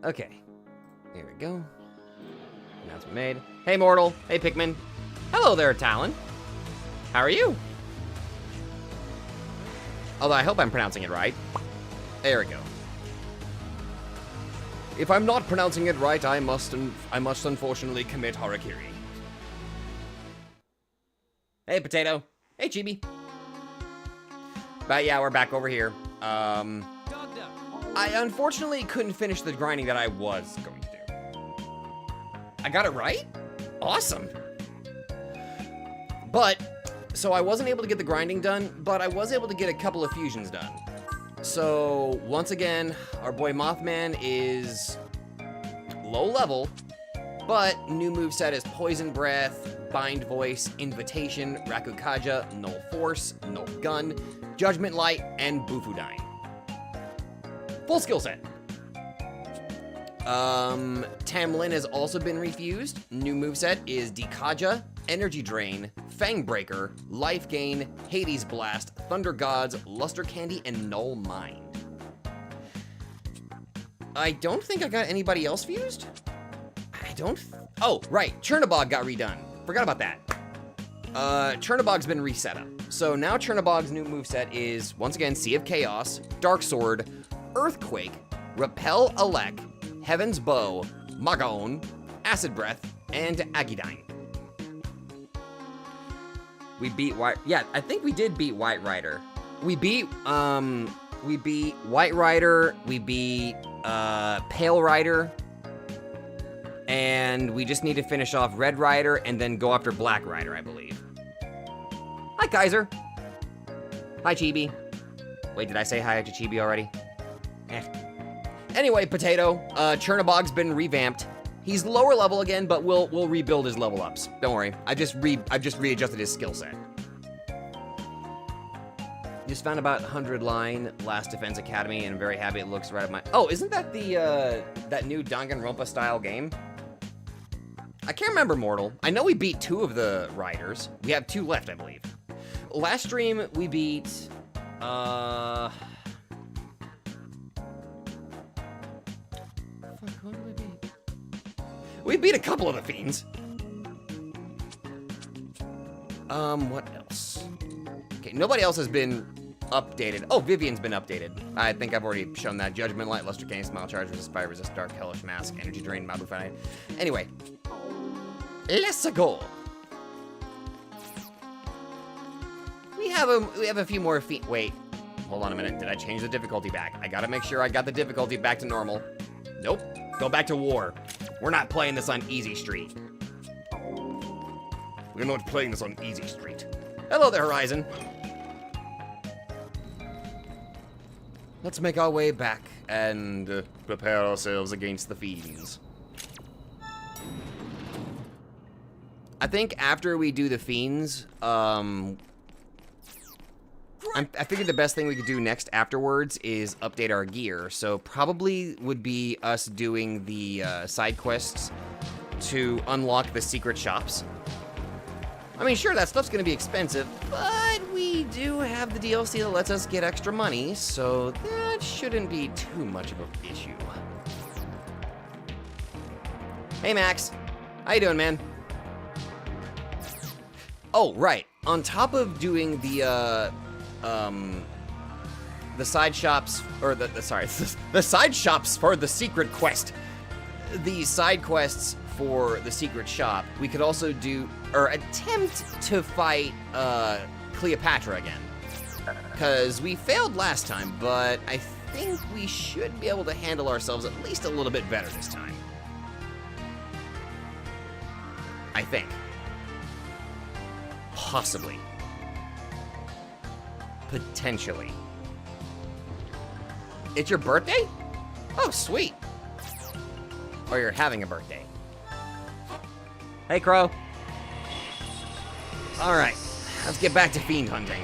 Okay. Here we go. Announcement made. Hey, mortal. Hey, Pikmin. Hello there, Talon. How are you? Although I hope I'm pronouncing it right. There we go. If I'm not pronouncing it right, I must unfortunately commit harakiri. Hey, Potato. Hey, Chibi. But yeah, we're back over here. I unfortunately couldn't finish the grinding that I was going to do. I got it right? Awesome. But, so I wasn't able to get the grinding done, but I was able to get a couple of fusions done. So, once again, our boy Mothman is low level, but new moveset is Poison Breath, Bind Voice, Invitation, Rakukaja, Null Force, Null Gun, Judgment Light, and Bufudine. Full skill set. Tamlin has also been refused. New moveset is Dekaja, Energy Drain, Fang Breaker, Life Gain, Hades Blast, Thunder Gods, Luster Candy, and Null Mind. I don't think I got anybody else fused? Oh, right, Chernobog got redone. Forgot about that. Chernobog's been reset up. So now Chernobog's new moveset is, once again, Sea of Chaos, Dark Sword, Earthquake, Repel Alek, Heaven's Bow, Magaon, Acid Breath, and Agidine. We beat White... Yeah, I think we did beat White Rider. We beat White Rider, we beat, Pale Rider, and we just need to finish off Red Rider and then go after Black Rider, I believe. Hi, Kaiser. Hi, Chibi. Wait, did I say hi to Chibi already? Anyway, Potato, Chernobog's been revamped. He's lower level again, but we'll rebuild his level ups. Don't worry. I've just readjusted his skill set. Just found about 100 line Last Defense Academy, and I'm very happy it looks right up my... Oh, isn't that the, that new Danganronpa style game? I can't remember, Mortal. I know we beat 2 of the riders. We have 2 left, I believe. Last stream, we beat, Fuck, who did we beat? We beat a couple of the fiends. What else? Okay, nobody else has been updated. Oh, Vivian's been updated. I think I've already shown that. Judgment Light, Luster Cane, Smile Charge, Resist Fire, Resist Dark, Hellish Mask, Energy Drain, Mabu Fire. Anyway, let's go. We have a few more feet. Wait, hold on a minute. Did I change the difficulty back? I gotta make sure I got the difficulty back to normal. Nope. Go back to war. We're not playing this on Easy Street. We're not playing this on Easy Street. Hello there, Horizon. Let's make our way back and prepare ourselves against the fiends. I think after we do the fiends, I figured the best thing we could do next afterwards is update our gear. So probably would be us doing the side quests to unlock the secret shops. I mean, sure, that stuff's gonna be expensive, but we do have the DLC that lets us get extra money, so that shouldn't be too much of an issue. Hey, Max. How you doing, man? Oh, right. On top of doing the side shops, or the side shops for the secret quest. The side quests for the secret shop, we could also do, or attempt to fight, Cleopatra again. Because we failed last time, but I think we should be able to handle ourselves at least a little bit better this time. I think. Possibly. Potentially. It's your birthday? Oh, sweet. Or you're having a birthday. Hey, Crow. Alright, let's get back to fiend hunting.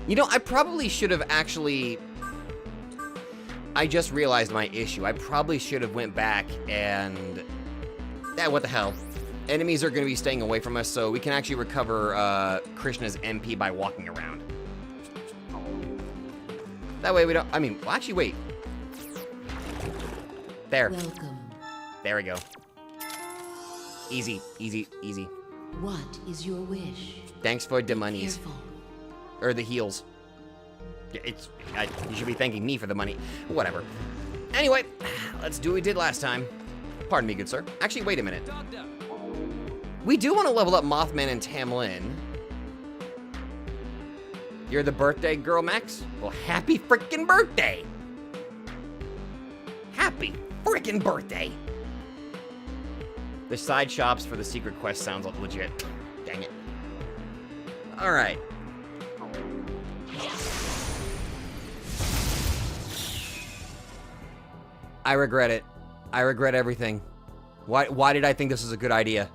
You know, I probably should have actually... I just realized my issue. I probably should have went back and... what the hell. Enemies are going to be staying away from us, so we can actually recover Krishna's MP by walking around. That way we don't, I mean, well, actually, wait. There. Welcome. There we go. Easy, easy, easy. What is your wish? Thanks for the monies. Careful. Or the heals. You should be thanking me for the money. Whatever. Anyway, let's do what we did last time. Pardon me, good sir. Actually, wait a minute. We do want to level up Mothman and Tamlin. You're the birthday girl, Max? Well, happy frickin' birthday! Happy frickin' birthday! The side shops for the secret quest sounds legit. Dang it. Alright. I regret it. I regret everything. Why did I think this was a good idea?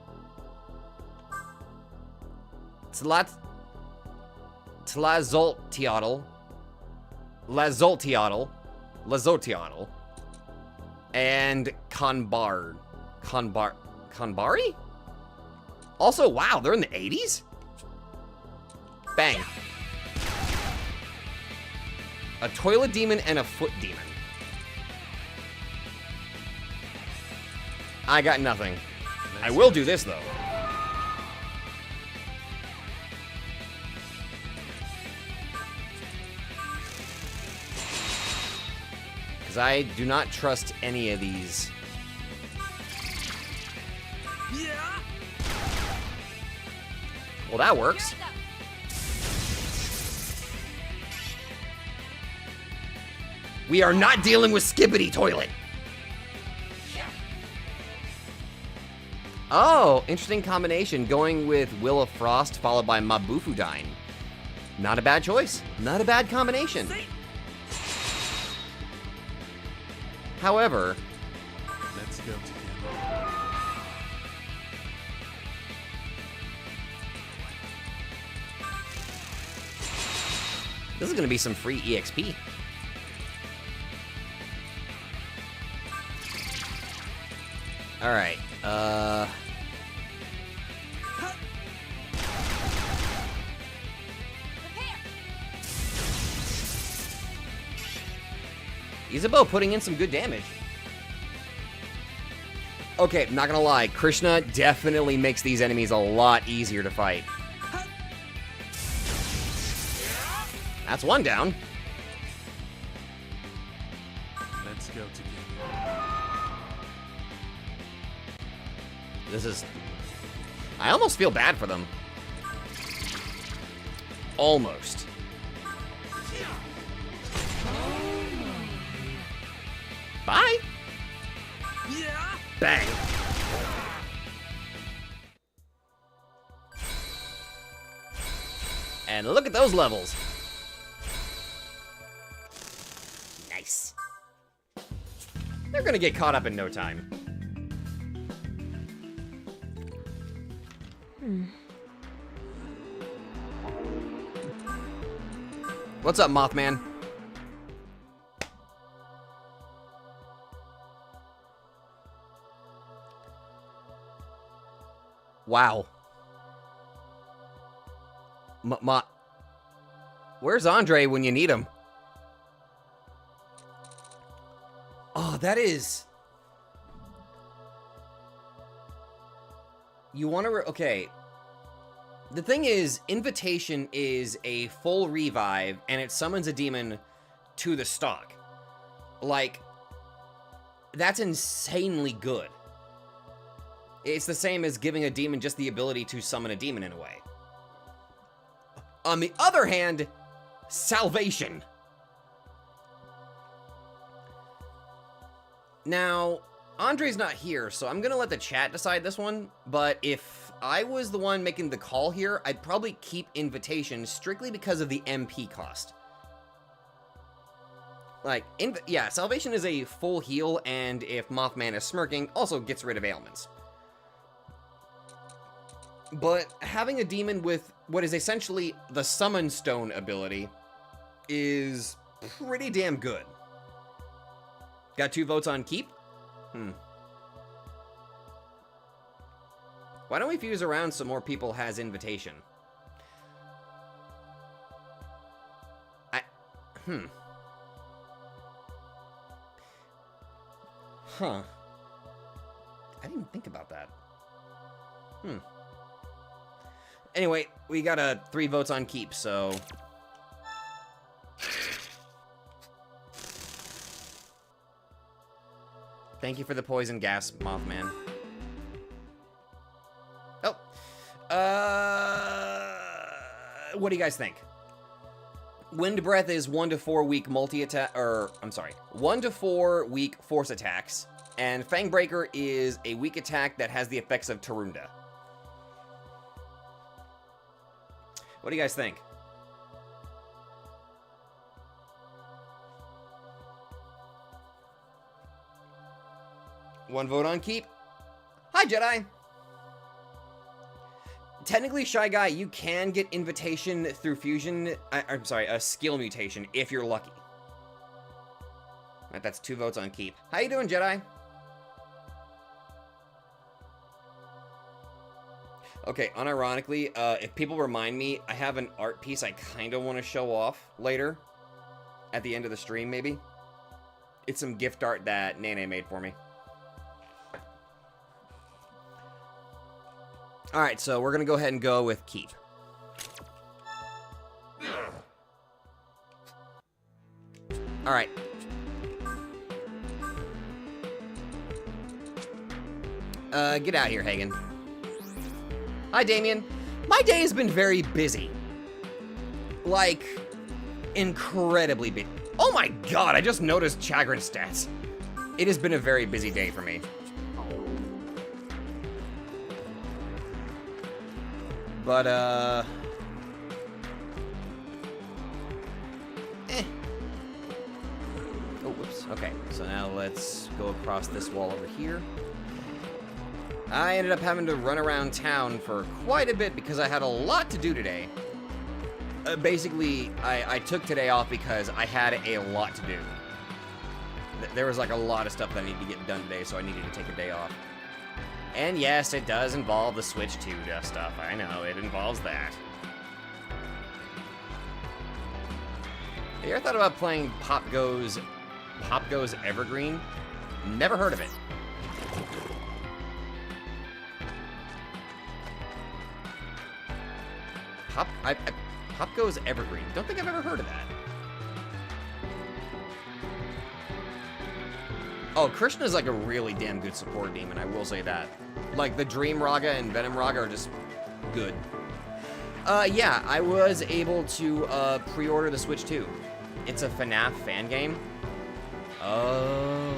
Tlazolteotl, and Konbari? Also, wow, they're in the 80s? Bang. A toilet demon and a foot demon. I got nothing. I will do this, though. Because I do not trust any of these. Well, that works. We are not dealing with Skibbity Toilet. Oh, interesting combination. Going with Will of Frost followed by Mabufudine. Not a bad choice. Not a bad combination. However, let's go together. This is going to be some free EXP. All right. Isabeau putting in some good damage. Okay, not gonna lie, Krishna definitely makes these enemies a lot easier to fight. That's one down. Let's go together. This is... I almost feel bad for them. Almost. Bye. Bang. And look at those levels. Nice. They're gonna get caught up in no time. What's up, Mothman? Wow. Where's Andre when you need him? Oh, that is... You want to... Okay. The thing is, Invitation is a full revive, and it summons a demon to the stock. Like, that's insanely good. It's the same as giving a demon just the ability to summon a demon in a way. On the other hand, Salvation. Now, Andre's not here, so I'm gonna let the chat decide this one, but if I was the one making the call here, I'd probably keep Invitation strictly because of the MP cost. Like, yeah, Salvation is a full heal, and if Mothman is smirking, also gets rid of ailments. But having a demon with what is essentially the Summon Stone ability is pretty damn good. Got 2 votes on keep? Why don't we fuse around so more people has Invitation? Huh. I didn't think about that. Anyway, we got 3 votes on keep, so... Thank you for the poison gas, Mothman. Oh. What do you guys think? Wind Breath is 1 to 4 weak multi-attack, or, I'm sorry, 1 to 4 weak force attacks, and Fangbreaker is a weak attack that has the effects of Tarunda. What do you guys think? One vote on keep. Hi, Jedi. Technically, Shy Guy, you can get invitation through fusion. I'm sorry, a skill mutation if you're lucky. Right, that's 2 votes on keep. How you doing, Jedi? Okay, unironically, if people remind me, I have an art piece I kind of want to show off later. At the end of the stream, maybe. It's some gift art that Nene made for me. Alright, so we're gonna go ahead and go with keep. Alright. Get out here, Hagen. Hi, Damien. My day has been very busy. Like, incredibly busy. Oh my god, I just noticed Chagrin's stats. It has been a very busy day for me. But, Oh, whoops. Okay, so now let's go across this wall over here. I ended up having to run around town for quite a bit because I had a lot to do today. Basically, I took today off because I had a lot to do. There was like a lot of stuff that I needed to get done today, so I needed to take a day off. And yes, it does involve the Switch 2 stuff. I know, it involves that. Have you ever thought about playing Pop Goes Evergreen? Never heard of it. Pop Goes Evergreen. Don't think I've ever heard of that. Oh, Krishna's like a really damn good support demon, I will say that. Like, the Dream Raga and Venom Raga are just good. Yeah, I was able to pre-order the Switch 2. It's a FNAF fan game. Oh.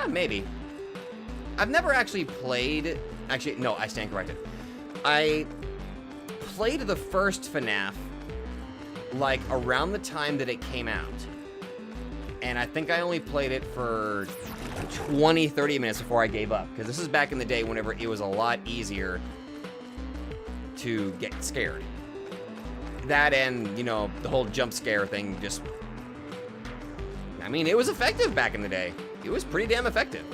Maybe. I've never actually played... Actually, no, I stand corrected. I played the first FNAF, like, around the time that it came out. And I think I only played it for 20, 30 minutes before I gave up. Because this is back in the day whenever it was a lot easier to get scared. That and, you know, the whole jump scare thing just... I mean, it was effective back in the day. It was pretty damn effective.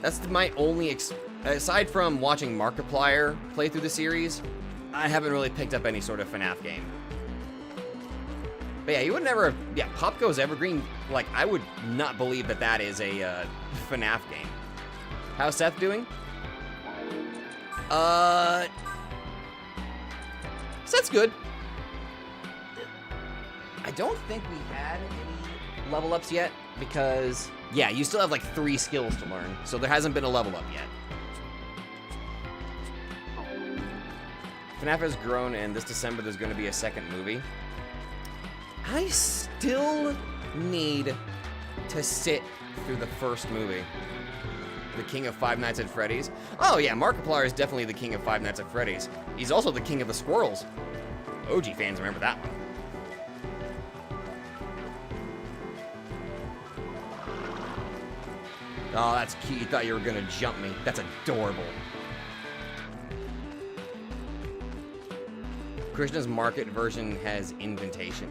That's my only... Aside from watching Markiplier play through the series, I haven't really picked up any sort of FNAF game. But yeah, you would never... Yeah, Pop Goes Evergreen, like, I would not believe that that is a FNAF game. How's Seth doing? Seth's good. I don't think we had any level ups yet, because... Yeah, you still have, like, 3 skills to learn, so there hasn't been a level up yet. FNAF has grown, and this December there's going to be a second movie. I still need to sit through the first movie. The King of Five Nights at Freddy's. Oh yeah, Markiplier is definitely the King of Five Nights at Freddy's. He's also the King of the Squirrels. OG fans remember that one. Oh, that's cute. You thought you were gonna jump me. That's adorable. Krishna's market version has invitation.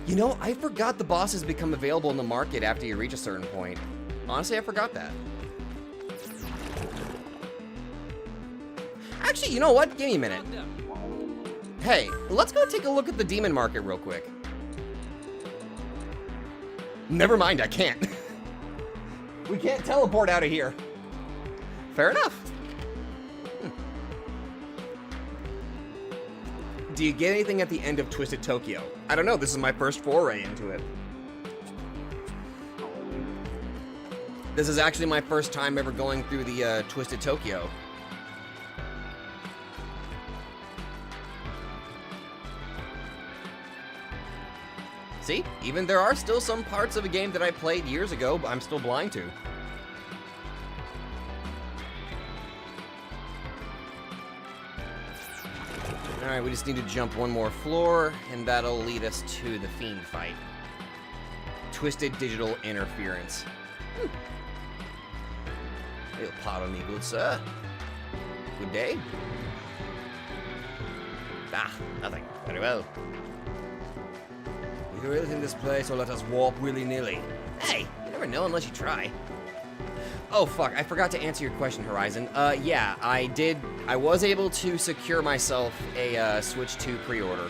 You know, I forgot the bosses become available in the market after you reach a certain point. Honestly, I forgot that. Actually, you know what? Give me a minute. Hey, let's go take a look at the demon market real quick. Never mind, I can't. We can't teleport out of here. Fair enough. Do you get anything at the end of Twisted Tokyo? I don't know, this is my first foray into it. This is actually my first time ever going through the Twisted Tokyo. See, even there are still some parts of a game that I played years ago, but I'm still blind to. Alright, we just need to jump one more floor, and that'll lead us to the Fiend fight. Twisted Digital Interference. You'll pardon me, good sir. Good day. Ah, nothing. Very well. You hear anything in this place, or let us warp willy-nilly? Hey, you never know unless you try. Oh, fuck, I forgot to answer your question, Horizon. Yeah, I did. I was able to secure myself a Switch 2 pre-order.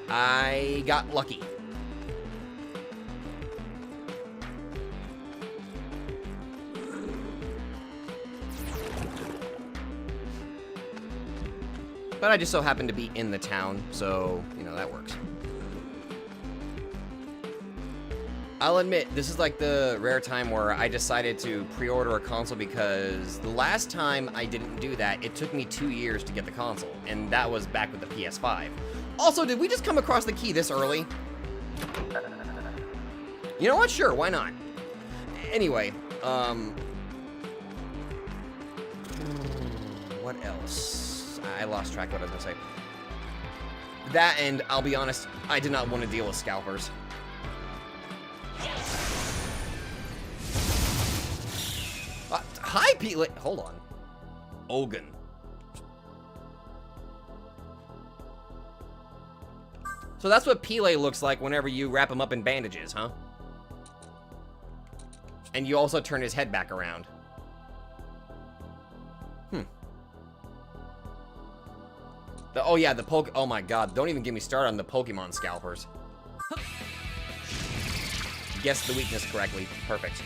I got lucky. But I just so happened to be in the town, so, you know, that works. I'll admit, this is like the rare time where I decided to pre-order a console because the last time I didn't do that, it took me 2 years to get the console, and that was back with the PS5. Also, did we just come across the key this early? You know what? Sure, why not? Anyway, what else? I lost track of what I was gonna say. That, and I'll be honest, I did not want to deal with scalpers. Hi, Pele. Hold on. Ogun. So that's what Pele looks like whenever you wrap him up in bandages, huh? And you also turn his head back around. Oh yeah, oh my god, don't even get me started on the Pokemon scalpers. Guessed the weakness correctly. Perfect.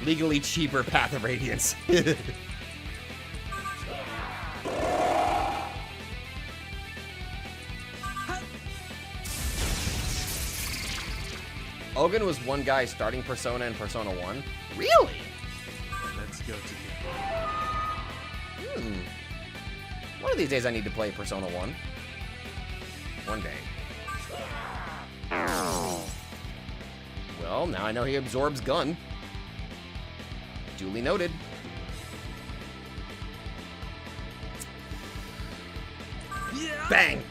Legally cheaper Path of Radiance. Ogun was one guy starting Persona in Persona 1? Really? Let's go together. One of these days I need to play Persona 1. One day. Well, now I know he absorbs gun. Duly noted. Yeah. Bang!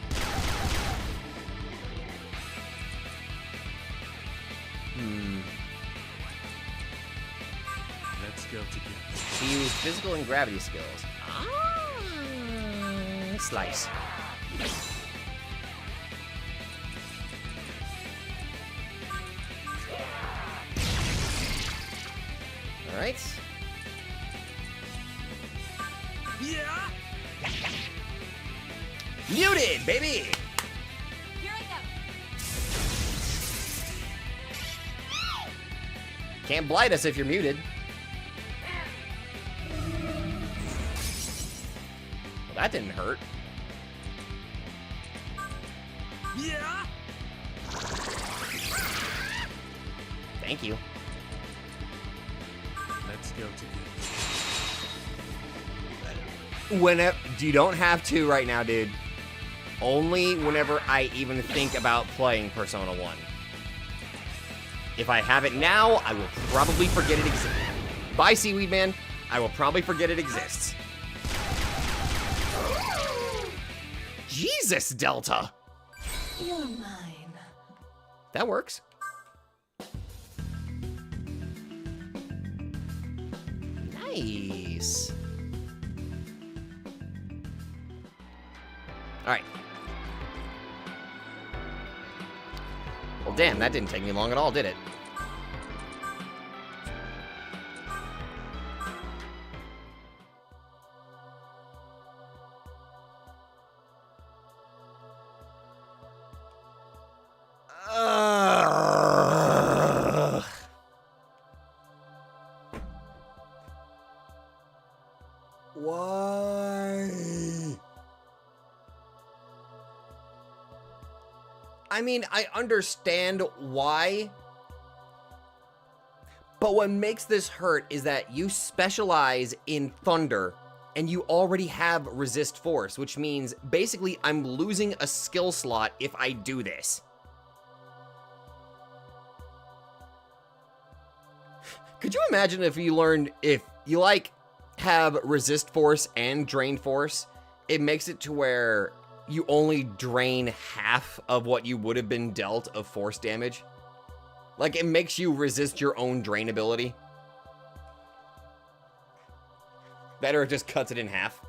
Let's go together. He used physical and gravity skills. Slice. All right. Yeah. Muted, baby. Here I go. Can't blight us if you're muted. Well, that didn't hurt. Yeah. Thank you. Let's go together. Whenever you don't have to right now, dude. Only whenever I even think about playing Persona 1. If I have it now, I will probably forget it exists. Bye, Seaweed Man. I will probably forget it exists. Jesus, Delta. You're mine. That works. Nice. All right. Well, damn, that didn't take me long at all, did it? I mean, I understand why. But what makes this hurt is that you specialize in thunder and you already have resist force, which means basically I'm losing a skill slot if I do this. Could you imagine if you learned, if you like have resist force and drain force, it makes it to where you only drain half of what you would have been dealt of force damage? Like, it makes you resist your own drain ability. Better, it just cuts it in half.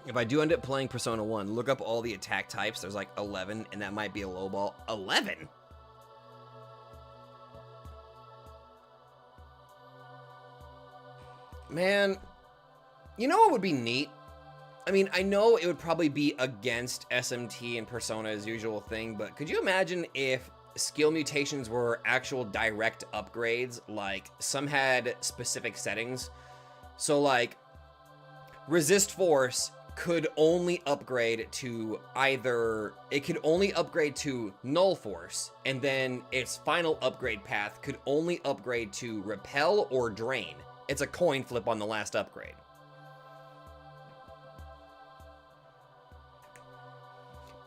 If I do end up playing Persona 1, look up all the attack types. There's like 11, and that might be a low ball. 11? Man, you know what would be neat? I mean, I know it would probably be against SMT and Persona's usual thing, but could you imagine if skill mutations were actual direct upgrades? Like, some had specific settings. So, like, resist force could only upgrade to either, it could only upgrade to null force, and then its final upgrade path could only upgrade to repel or drain. It's a coin flip on the last upgrade.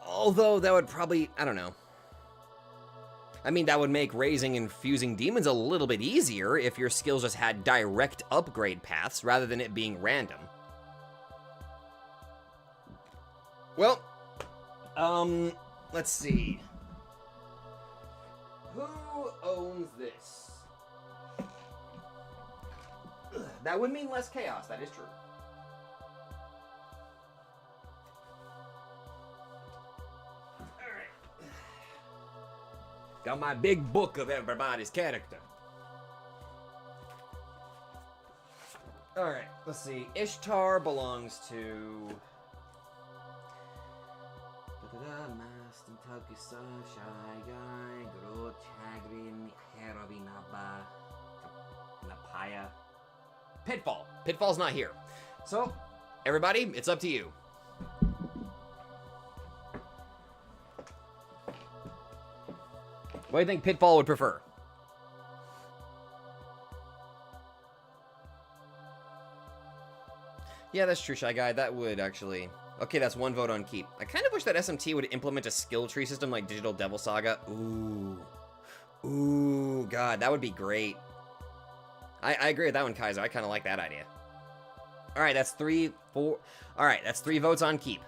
Although that would probably, I don't know. I mean, that would make raising and fusing demons a little bit easier if your skills just had direct upgrade paths rather than it being random. Well, let's see. Who owns this? That would mean less chaos, that is true. Alright. Got my big book of everybody's character. Alright, let's see. Ishtar belongs to... Pitfall. Pitfall's not here. So, everybody, it's up to you. What do you think Pitfall would prefer? Yeah, that's true, Shy Guy. That would actually... Okay, that's one vote on keep. I kind of wish that SMT would implement a skill tree system like Digital Devil Saga. Ooh. Ooh, God, that would be great. I agree with that one, Kaiser. I kind of like that idea. All right, that's 3, 4... All right, that's 3 votes on keep.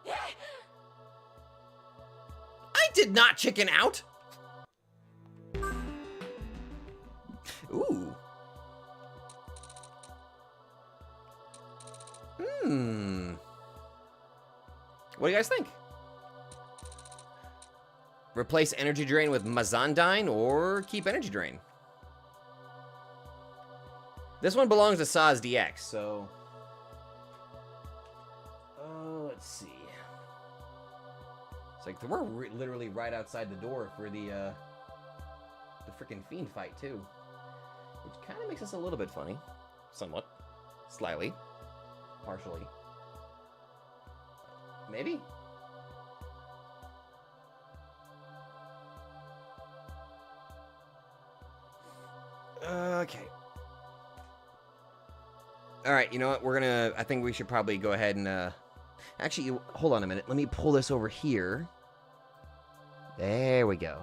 I did not chicken out! Ooh. What do you guys think? Replace Energy Drain with Mazandine or keep Energy Drain? This one belongs to Sazdx, so... let's see. It's like, we're literally right outside the door for the freaking Fiend fight, too. Which kind of makes us a little bit funny. Somewhat. Slightly. Partially. Maybe? Okay. Alright, you know what? We're gonna... I think we should probably go ahead and, Actually, hold on a minute. Let me pull this over here. There we go.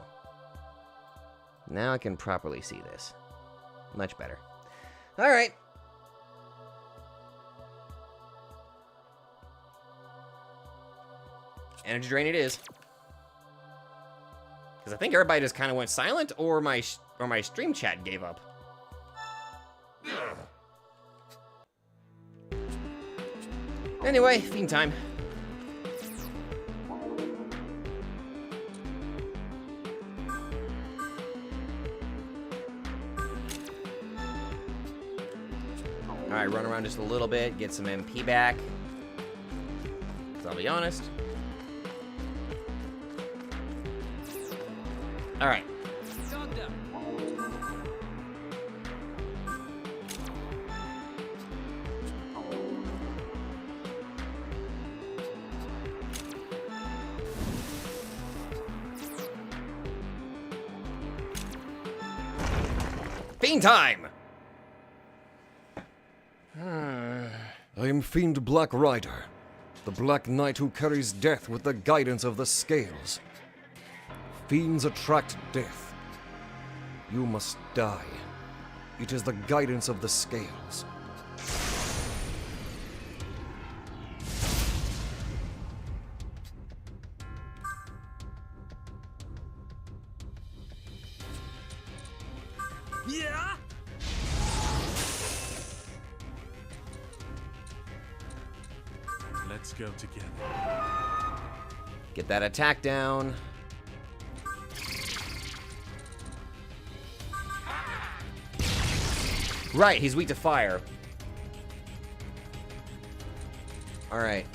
Now I can properly see this. Much better. Alright. Energy Drain it is. Because I think everybody just kind of went silent, or my stream chat gave up. Anyway, Fiend time. Alright, run around just a little bit, get some MP back. Because I'll be honest. Alright. Fiend time! I am Fiend Black Rider, the Black Knight who carries death with the guidance of the scales. Fiends attract death. You must die. It is the guidance of the scales. Yeah! Let's go together. Get that attack down. Right, he's weak to fire. Alright.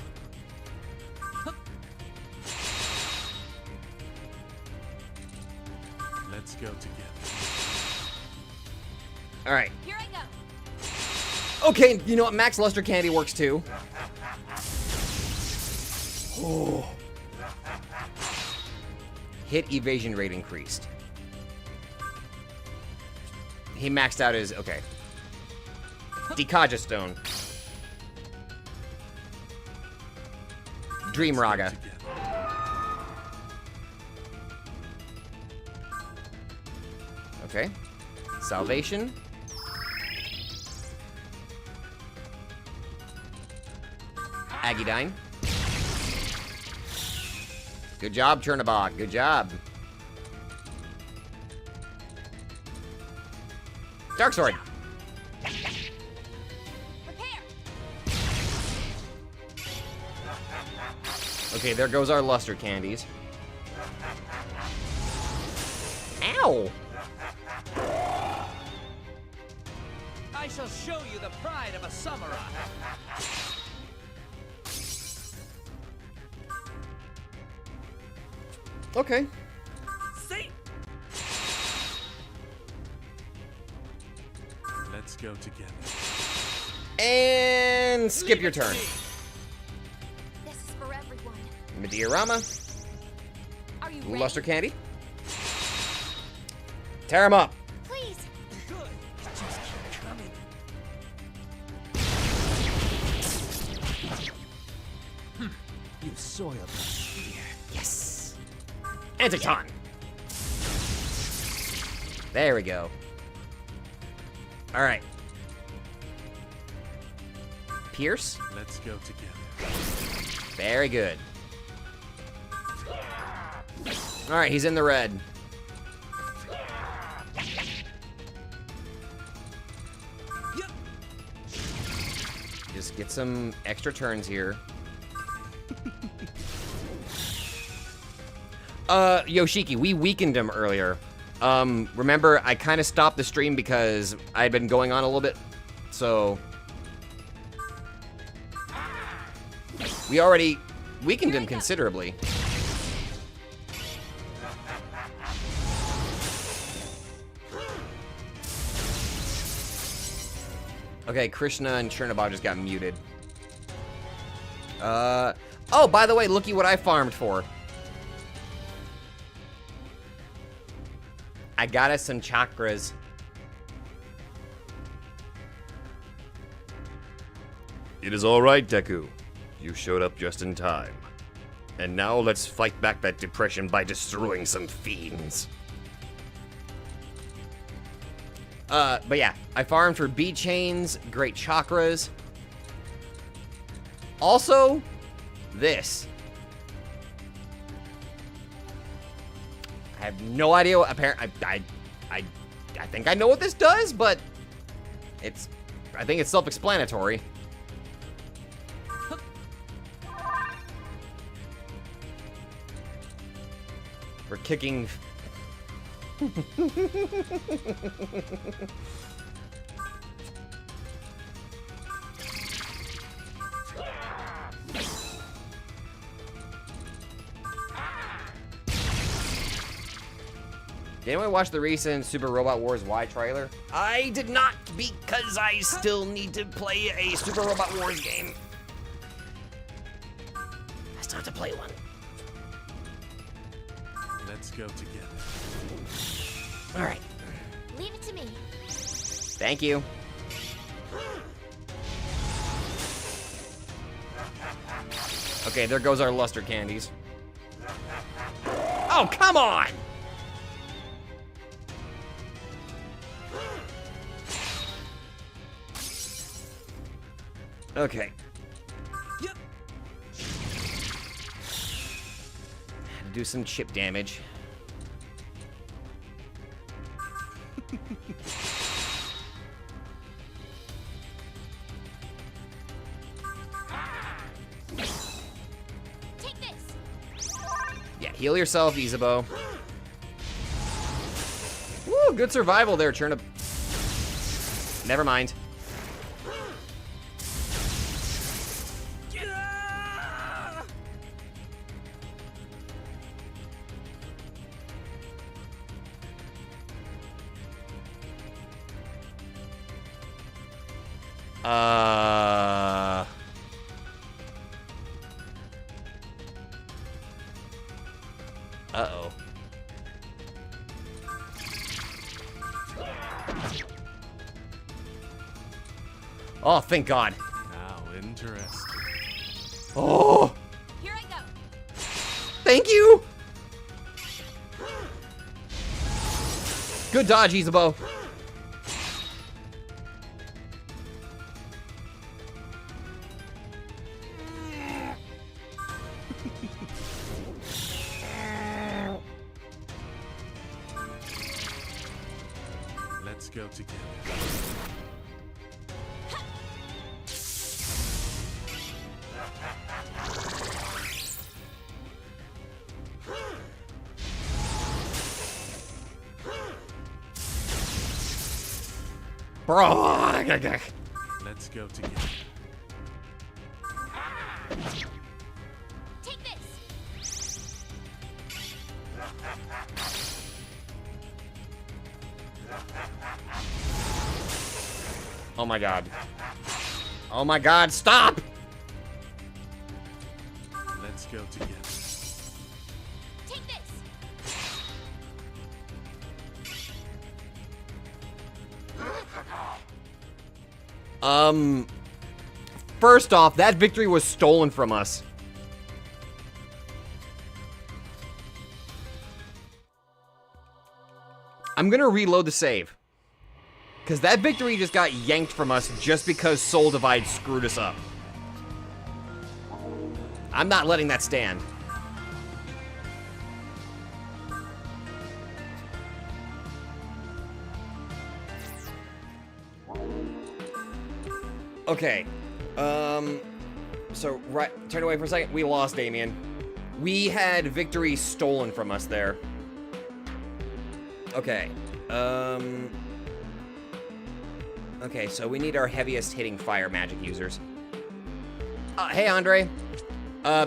Let's go together. Alright. Here I go. Okay, you know what? Max Luster Candy works too. Oh. Hit evasion rate increased. He maxed out his... Okay. Dekaja Stone. Dream Raga. Together. Okay. Salvation. Aggiedyne. Good job, Chernabog. Good job. Dark Sword. Prepare. Okay, there goes our luster candies. Ow! I shall show you the pride of a samurai. Okay. See? Let's go together. And skip your turn. This is for everyone. Meteorama. Are you ready? Luster candy. Tear him up. Please. Good. Just keep coming. You soiled my spear. Yes. Antiton. There we go. All right. Pierce. Let's go together. Very good. All right, he's in the red. Yep. Just get some extra turns here. Yoshiki, we weakened him earlier. Remember, I kind of stopped the stream because I'd been going on a little bit, so... We already weakened him considerably. Okay, Krishna and Chernabog just got muted. Oh, by the way, looky what I farmed for. I got us some chakras. It is all right, Deku. You showed up just in time. And now let's fight back that depression by destroying some fiends. But yeah, I farmed for bead chains, great chakras. Also, this. I have no idea what, I think I know what this does, but I think it's self-explanatory. We're kicking... Did anyone watch the recent Super Robot Wars Y trailer? I did not, because I still need to play a Super Robot Wars game. I still have to play one. Let's go together. All right. Leave it to me. Thank you. Okay, there goes our luster candies. Oh, come on! Okay. Yep. Do some chip damage. Take this. Yeah, heal yourself, Isabeau. Woo, good survival there, Turnip. Never mind. Uh-oh. Oh, thank God. Now interesting. Oh, Here I go. thank you. Good dodge, Isabeau. Let's go together. Bro. Let's go together. Take this. Oh my God. Oh my God, stop! Let's go together. Take this. First off, that victory was stolen from us. I'm gonna reload the save. Because that victory just got yanked from us just because Soul Divide screwed us up. I'm not letting that stand. Okay. So, right, turn away for a second. We lost Damien. We had victory stolen from us there. Okay. Okay, so we need our heaviest hitting fire magic users. Hey, Andre.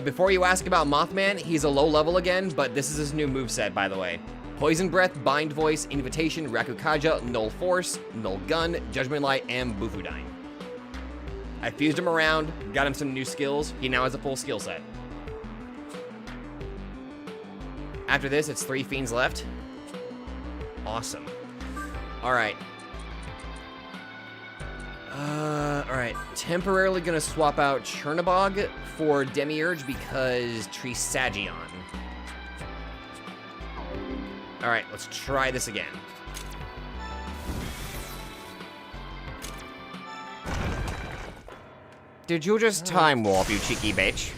Before you ask about Mothman, he's a low level again, but this is his new moveset, by the way. Poison Breath, Bind Voice, Invitation, Rakukaja, Null Force, Null Gun, Judgment Light, and Bufudine. I fused him around, got him some new skills. He now has a full skill set. After this, it's 3 fiends left. Awesome. Alright. Alright. Temporarily gonna swap out Chernabog for Demiurge because Trisagion. Alright, let's try this again. Did you just time warp, you cheeky bitch?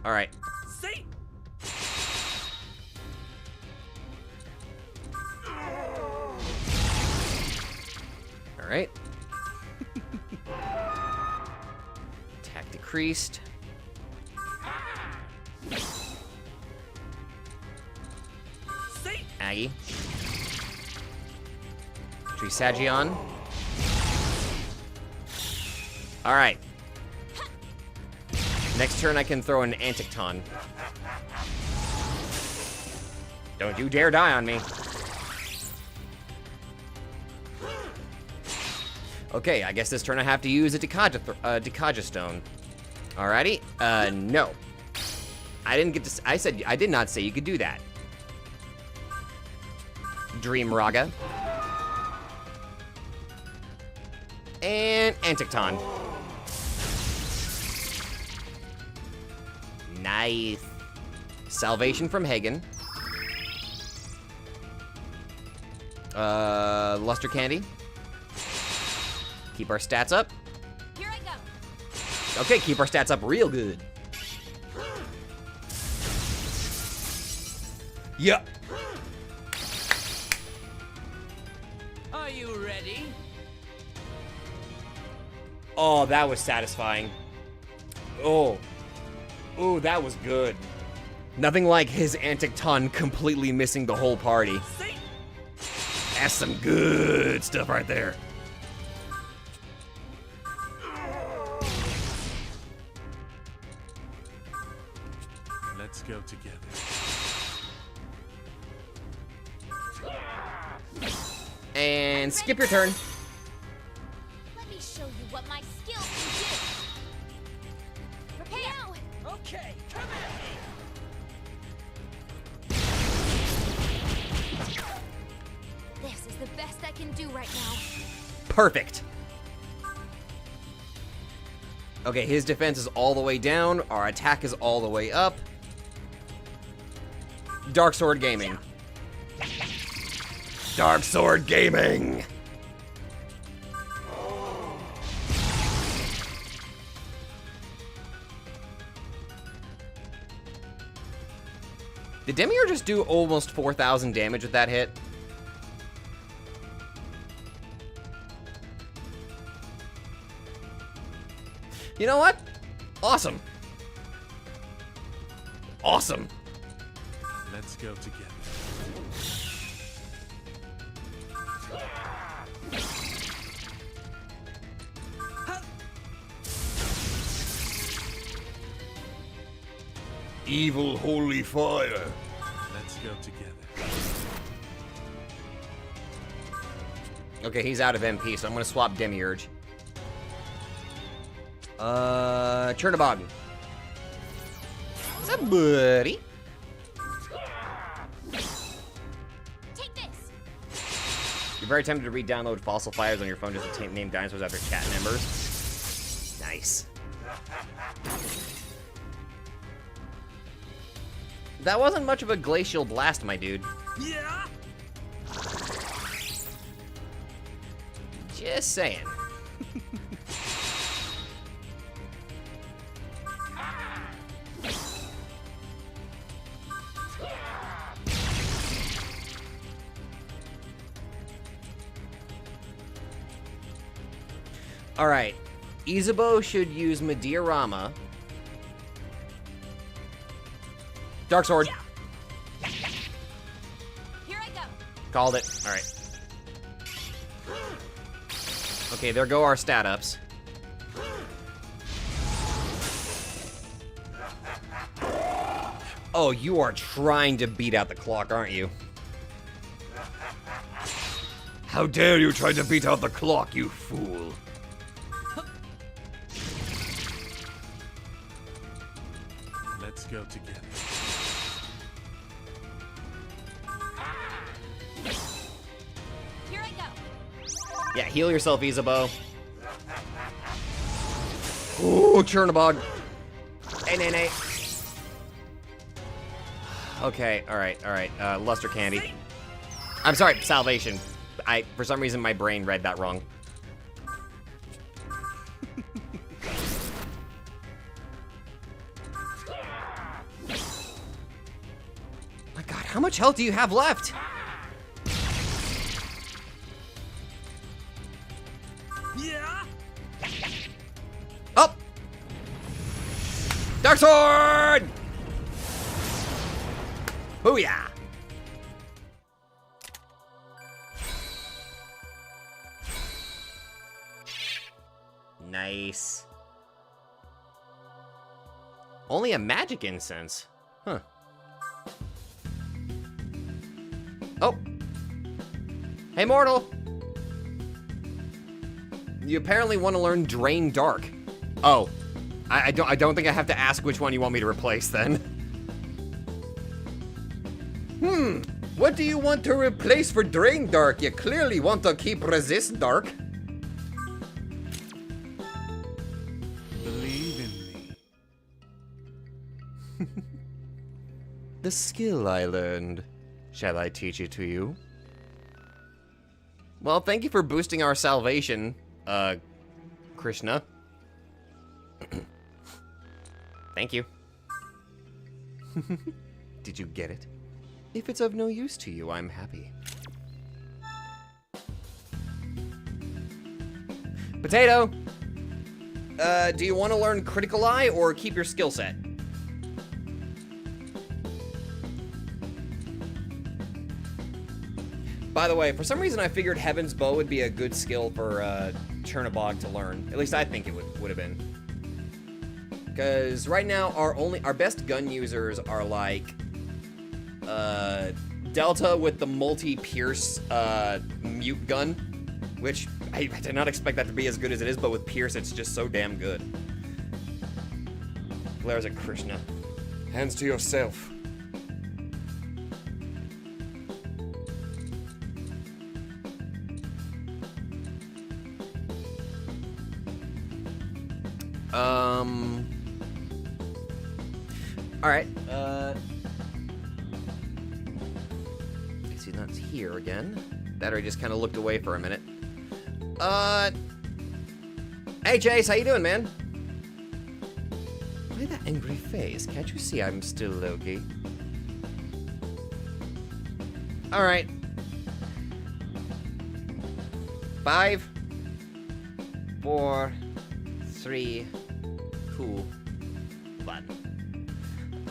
Alright. See? Alright. Attack decreased. See? Aggie. Trisagion. Alright. Next turn I can throw an Anticton. Don't you dare die on me. Okay, I guess this turn I have to use a Dekaja Stone. Alrighty. No. I did not say you could do that. Dream Raga. And Anticton. Nice. Salvation from Hagen. Luster Candy. Keep our stats up. Here I go. Okay, keep our stats up real good. Yeah. Are you ready? Oh, that was satisfying. Oh. Ooh, that was good. Nothing like his Anticton completely missing the whole party. That's some good stuff right there. Let's go together. And skip your turn. Let me show you what my skills can do. Prepare now. Okay, come at me. This is the best I can do right now. Perfect. Okay, his defense is all the way down. Our attack is all the way up. Dark Sword Gaming. Dark Sword Gaming. Did Demiurge just do almost 4,000 damage with that hit? You know what? Awesome. Awesome. Let's go together. Evil holy fire. Let's go together. Okay, he's out of MP, so I'm gonna swap Demiurge. Chernobog. What's up, buddy? Take this. You're very tempted to re-download Fossil Fires on your phone just to name dinosaurs after chat members. Nice. That wasn't much of a glacial blast, my dude. Yeah. Just saying. All right, Izubo should use Mediarama. Dark Sword. Here I go. Called it. All right. Okay, there go our stat ups. Oh, you are trying to beat out the clock, aren't you? How dare you try to beat out the clock, you fool. Let's go together. Here I go. Yeah, heal yourself, Izubo. Ooh, Chernobog. Hey, Nene. Okay, alright. Luster Candy. I'm sorry, Salvation. For some reason, my brain read that wrong. My god, how much health do you have left? Yeah. Up! Dark Sword! Booyah! Nice. Only a magic incense. Huh. Oh. Hey, mortal. You apparently want to learn Drain Dark. Oh. I don't think I have to ask which one you want me to replace then. What do you want to replace for Drain Dark? You clearly want to keep Resist Dark. Believe in me. The skill I learned. Shall I teach it to you? Well, thank you for boosting our salvation, Krishna. Thank you. Did you get it? If it's of no use to you, I'm happy. Potato! Do you want to learn Critical Eye or keep your skill set? By the way, for some reason I figured Heaven's Bow would be a good skill for Chernobog to learn. At least I think it would have been. Because right now our best gun users are like Delta with the multi-pierce mute gun, which I did not expect that to be as good as it is, but with Pierce it's just so damn good. Glares at Krishna. Hands to yourself. Alright, guess he's not here again. Battery just kind of looked away for a minute. Hey Chase, how you doing, man? Why that angry face? Can't you see I'm still Loki? Alright. 5, 4, 3, 2, 1.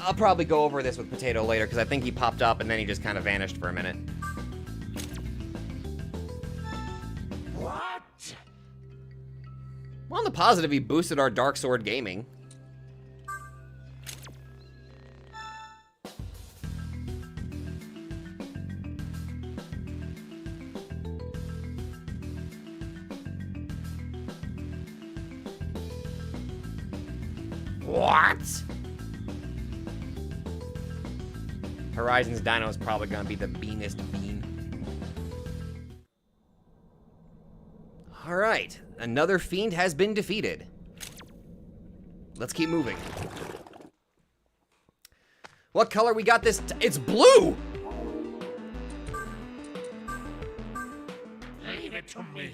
I'll probably go over this with Potato later, because I think he popped up and then he just kind of vanished for a minute. What? Well, on the positive, he boosted our Dark Sword gaming. What? Horizon's Dino is probably gonna be the beanest bean. Alright, another fiend has been defeated. Let's keep moving. What color we got this? It's blue! Leave it to me.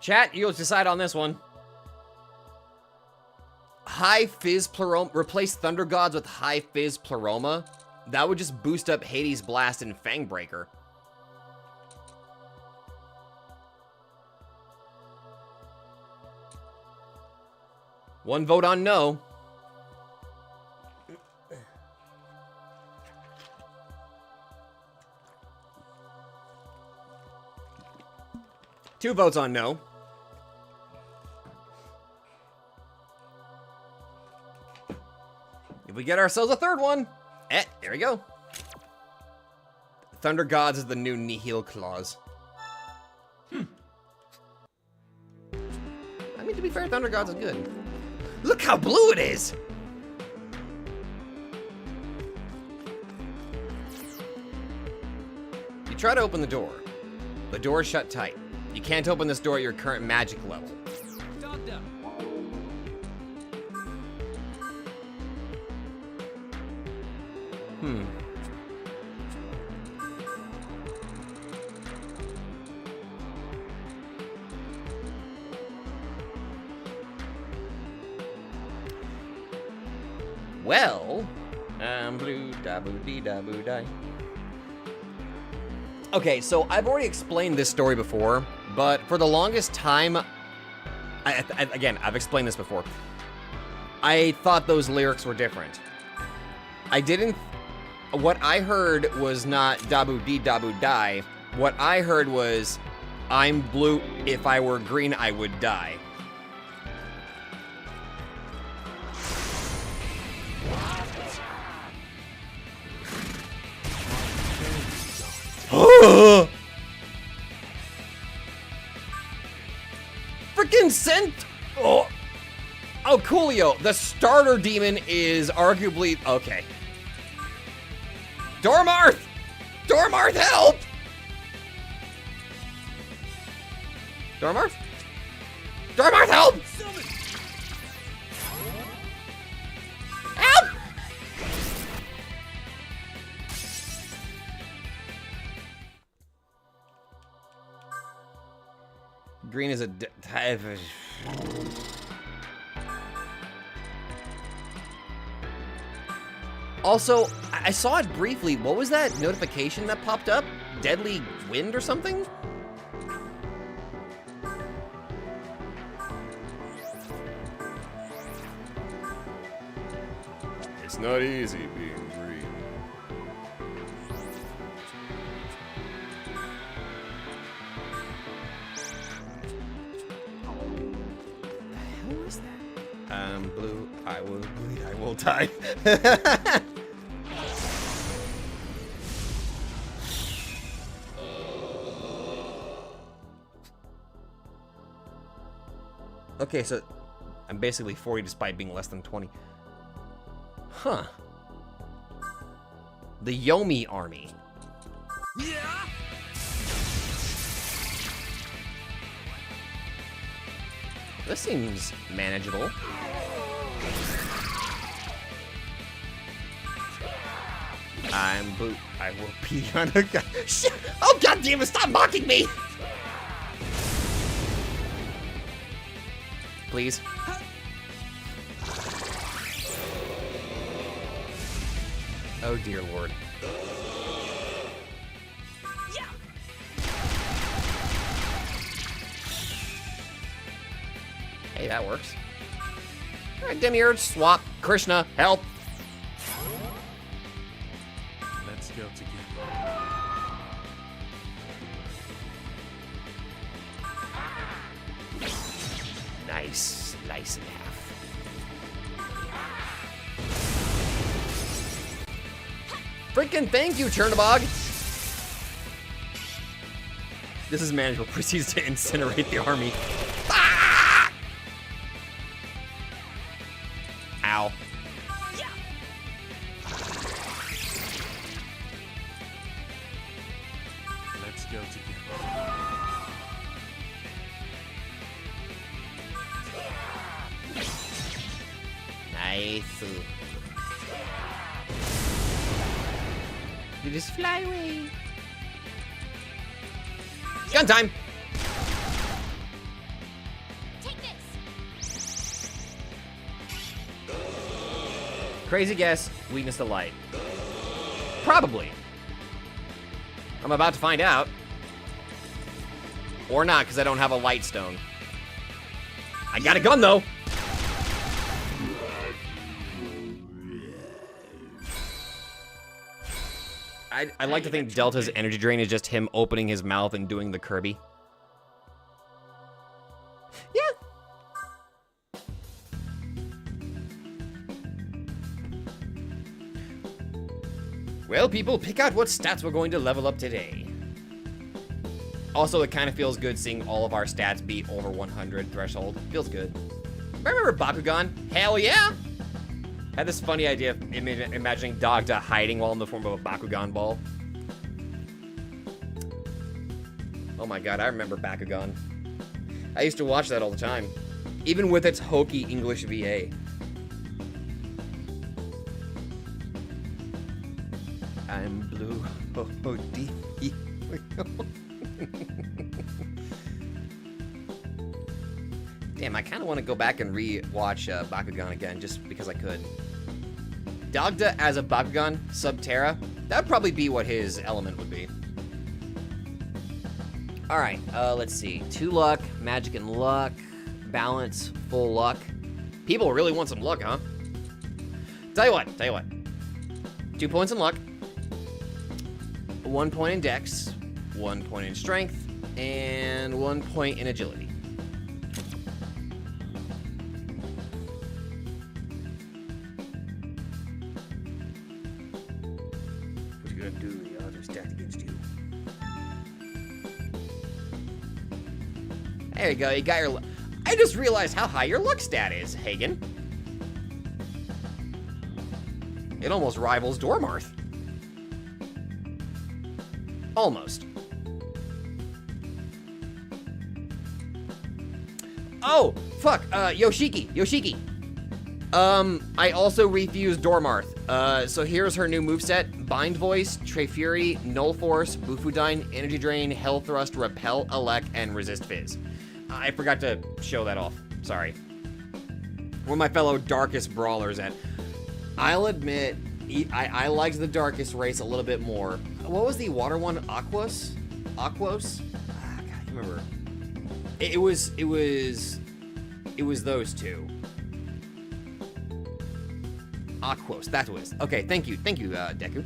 Chat, you'll decide on this one. High Fizz Pleroma. Replace Thunder Gods with High Fizz Pleroma. That would just boost up Hades Blast and Fangbreaker. One vote on no. Two votes on no. If we get ourselves a third one, there we go. Thunder Gods is the new Nihil Clause. I mean, to be fair, Thunder Gods is good. Look how blue it is! You try to open the door. The door is shut tight. You can't open this door at your current magic level. Dog down. Well, blue da boo dee da boo die. Okay, so I've already explained this story before, but for the longest time, again, I've explained this before. I thought those lyrics were different. I didn't. What I heard was not Dabu Dee Dabu Die. What I heard was, I'm blue. If I were green, I would die. Freaking sent. Oh, Coolio. The starter demon is arguably okay. Dormarth! Dormarth, help! Dormarth? Dormarth, help! Help! Green is a Also, I saw it briefly. What was that notification that popped up? Deadly wind or something? It's not easy being green. Who is that? I'm blue, I will bleed, I will die. Okay, so I'm basically 40 despite being less than 20. Huh. The Yomi army. Yeah. This seems manageable. I'm blue. I will pee on a guy. Shit! Oh, God damn it! Stop mocking me! Please. Oh, dear Lord. Yeah. Hey, that works. All right, Demiurge, swap. Krishna, help. Let's go together. Nice. Slice in half. Freaking thank you, Chernobog. This is manageable. Proceeds to incinerate the army. Ah! Ow. Let's go together. Nice. You just fly away. Gun time. Take this. Crazy guess. Weakness to light. Probably. I'm about to find out. Or not, because I don't have a light stone. I got a gun, though. I like to think Delta's energy drain is just him opening his mouth and doing the Kirby. Yeah. Well, people, pick out what stats we're going to level up today. Also, it kind of feels good seeing all of our stats beat over 100 threshold. Feels good. Remember Bakugan? Hell yeah! Had this funny idea of imagining Dogda hiding while in the form of a Bakugan ball. Oh my god, I remember Bakugan. I used to watch that all the time. Even with its hokey English VA. I'm blue. Oh, deep. Damn, I kind of want to go back and re-watch Bakugan again, just because I could. Dogda as a Bakugan, sub Tera, that would probably be what his element would be. Alright, let's see. 2 luck, magic and luck, balance, full luck. People really want some luck, huh? Tell you what. 2 points in luck, 1 point in dex, 1 point in strength, and 1 point in agility. Do the other stacked against you. There you go. You got your. I just realized how high your luck stat is, Hagen. It almost rivals Dormarth. Almost. Oh, fuck, Yoshiki. I also refused Dormarth. So here's her new moveset. Bind Voice, Tre Fury, Null Force, Bufudyne, Energy Drain, Hell Thrust, Repel, Elect, and Resist Fizz. I forgot to show that off. Sorry. Where my fellow Darkest Brawlers at? I'll admit, I liked the Darkest race a little bit more. What was the water one? Aquos? Ah, God, I can't remember. It was those two. Aquos, that was. Okay, thank you, Deku.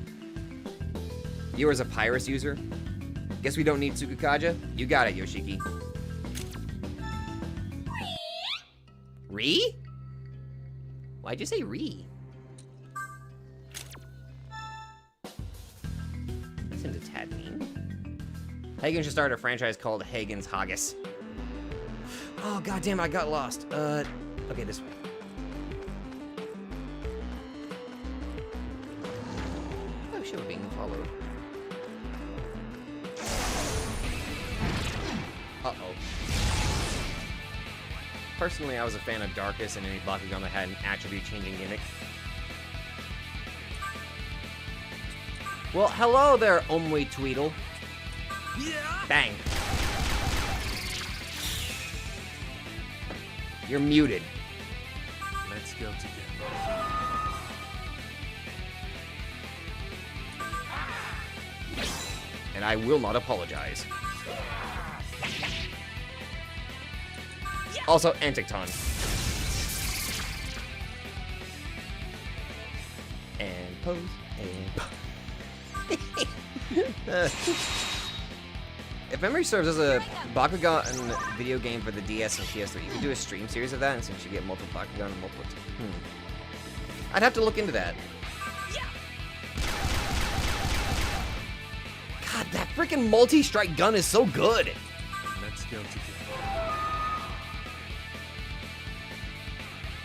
You as a Pyrus user? Guess we don't need Tsukukaja? You got it, Yoshiki. Re? Why'd you say re? That seems a tad mean. Hagen should start a franchise called Hagen's Haggis. Oh, goddamn, I got lost. Okay, this way. Oh, shit, we're being followed. Uh-oh. Personally, I was a fan of Darkest and any Bakugan that had an attribute-changing gimmick. Well, hello there, Omwe Tweedle. Bang. You're muted. Let's go together. And I will not apologize. Also, Anticton. And pose, and if memory serves, as a Bakugan video game for the DS and PS3, you could do a stream series of that, and since you get multiple Bakugan and multiple... I'd have to look into that. God, that freaking multi-strike gun is so good! Let's go together.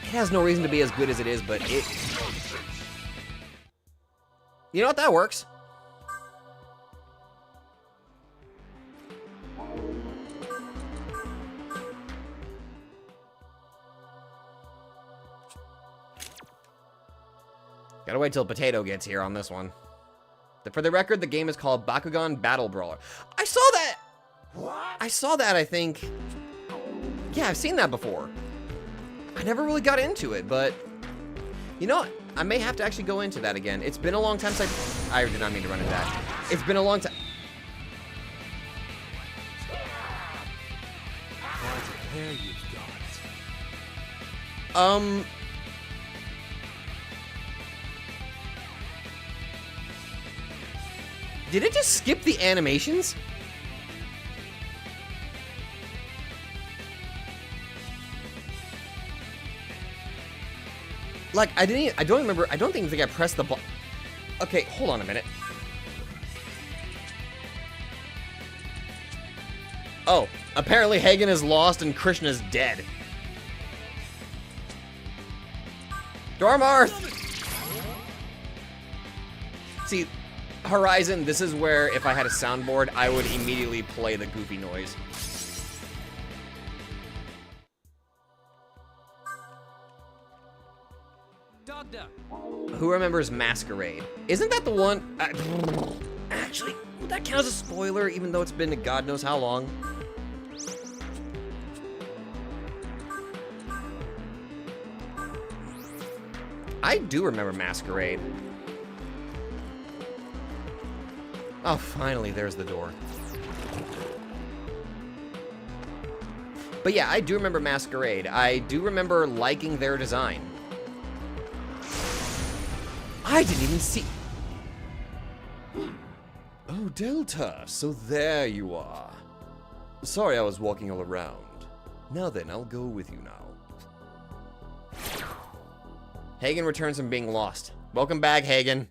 It has no reason to be as good as it is, but it... You know what? That works. Gotta wait till Potato gets here on this one. For the record, the game is called Bakugan Battle Brawler. I saw that! What? I saw that, I think. Yeah, I've seen that before. I never really got into it, but... You know what? I may have to actually go into that again. It's been a long time since I did not mean to run into that. It's been a long time. Quite a pair you've got. Did it just skip the animations? Like, I don't remember, I don't think I pressed the button. Okay, hold on a minute. Oh, apparently Hagen is lost and Krishna's dead. Dormarth! See, Horizon, this is where if I had a soundboard, I would immediately play the goofy noise. Who remembers Masquerade? Isn't that the one? Actually, would that count as a spoiler, even though it's been God knows how long? I do remember Masquerade. Oh, finally, there's the door. But yeah, I do remember Masquerade. I do remember liking their design. I didn't even see... Oh, Delta, so there you are. Sorry I was walking all around. Now then, I'll go with you now. Hagen returns from being lost. Welcome back, Hagen.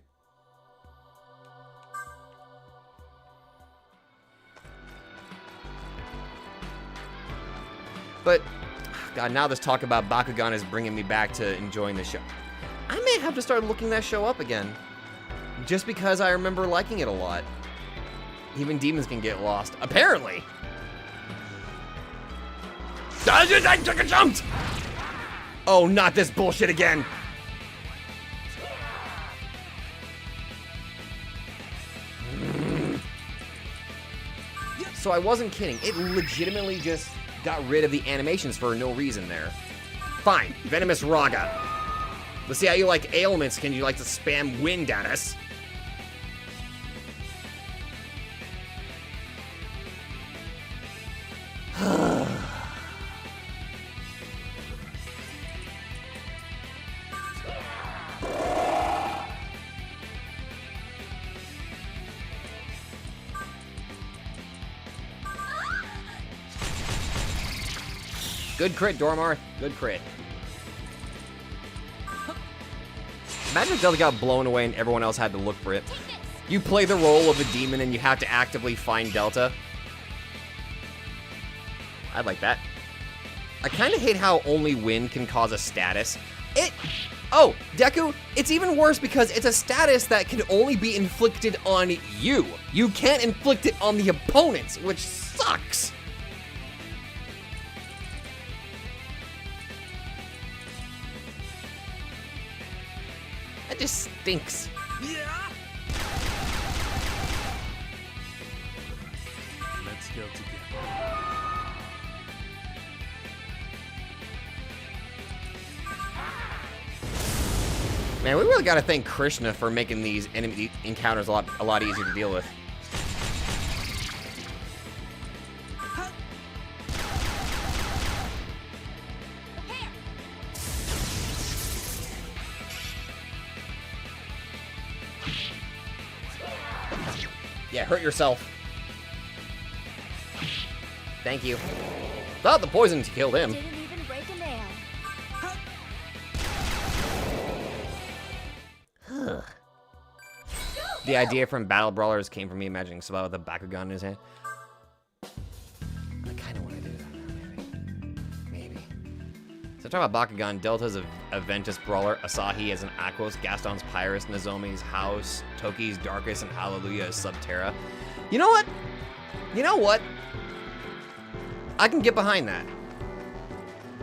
But God, now this talk about Bakugan is bringing me back to enjoying the show. I may have to start looking that show up again. Just because I remember liking it a lot. Even demons can get lost. Apparently! I took a jump! Oh, not this bullshit again! So I wasn't kidding. It legitimately just got rid of the animations for no reason there. Fine, Venomous Raga. Let's see how you like ailments. Can you like to spam wind at us? Good crit, Dormar. Good crit. Imagine if Delta got blown away and everyone else had to look for it. You play the role of a demon and you have to actively find Delta. I'd like that. I kind of hate how only wind can cause a status. Oh, Deku, it's even worse because it's a status that can only be inflicted on you. You can't inflict it on the opponents, which sucks. That just stinks. Let's go together. Man, we really gotta thank Krishna for making these enemy encounters a lot easier to deal with. Yeah, hurt yourself. Thank you. Thought the poison killed him. Didn't even break a nail. The idea from Battle Brawlers came from me imagining Sabat with a Bakugan in his hand. I kind of want to do that. Maybe. So talking about Bakugan, Delta's a Ventus Brawler, Asahi as an Aquos, Gaston's Pyrus, Nozomi's House, Toki's Darkest, and Hallelujah as Sub-Tera. You know what? You know what? I can get behind that.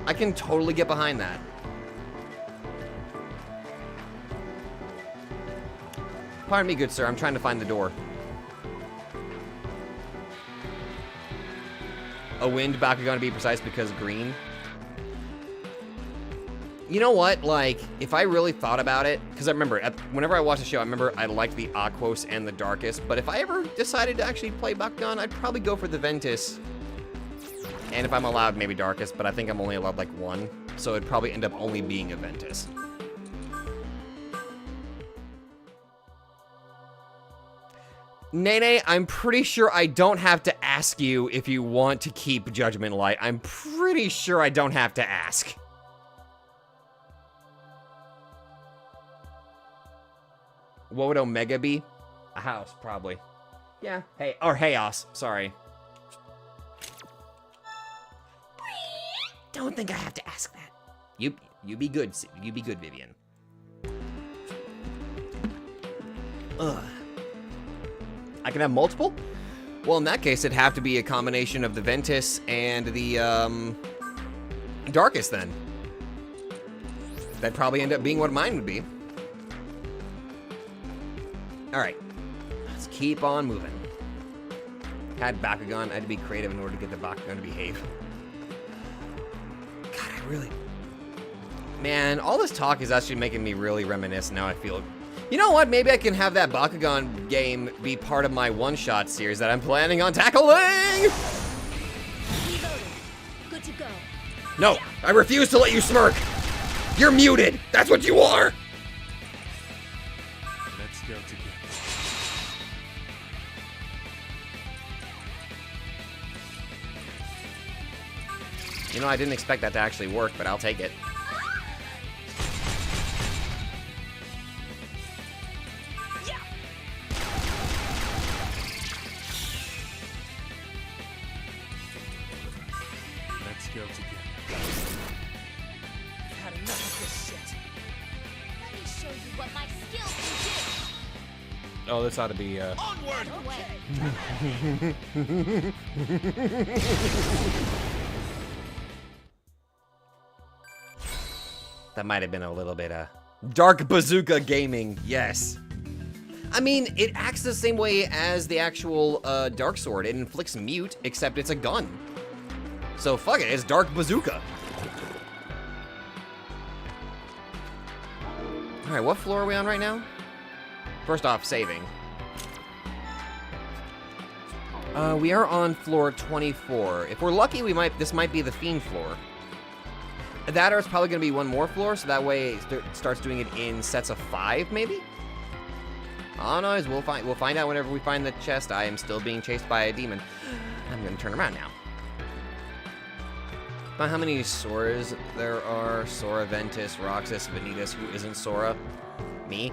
I can totally get behind that. Pardon me, good sir. I'm trying to find the door. A wind Bakugan to be precise because green. You know what? Like, if I really thought about it, because I remember, whenever I watched the show, I remember I liked the Aquos and the Darkest, but if I ever decided to actually play Bakugan, I'd probably go for the Ventus. And if I'm allowed, maybe Darkest, but I think I'm only allowed like one, so it'd probably end up only being a Ventus. Nene, I'm pretty sure I don't have to ask you if you want to keep Judgment Light. I'm pretty sure I don't have to ask. What would Omega be? A house, probably. Yeah, hey, or Chaos, sorry. Don't think I have to ask that. You be good, you be good, Vivian. Ugh. I can have multiple? Well, in that case, it'd have to be a combination of the Ventus and the, Darkest, then. That'd probably end up being what mine would be. Alright. Let's keep on moving. Had Bakugan. I had to be creative in order to get the Bakugan to behave. God, I really... Man, all this talk is actually making me really reminisce. Now I feel... You know what? Maybe I can have that Bakugan game be part of my one-shot series that I'm planning on tackling! Reloading. Good to go. No, I refuse to let you smirk! You're muted! That's what you are! Let's go together. You know, I didn't expect that to actually work, but I'll take it. Let's go together. you what my skills can Oh, this ought to be, Onward! do. No way. That might have been a little bit, Dark Bazooka Gaming, yes. I mean, it acts the same way as the actual, Dark Sword. It inflicts mute, except it's a gun. So fuck it, it's Dark Bazooka. Alright, what floor are we on right now? First off, saving. We are on floor 24. If we're lucky, this might be the Fiend floor. That or it's probably gonna be one more floor, so that way it starts doing it in sets of 5, maybe? Oh no, we'll find out whenever we find the chest. I am still being chased by a demon. I'm gonna turn around now. Find how many Soras there are. Sora, Ventus, Roxas, Vanitas. Who isn't Sora? Me?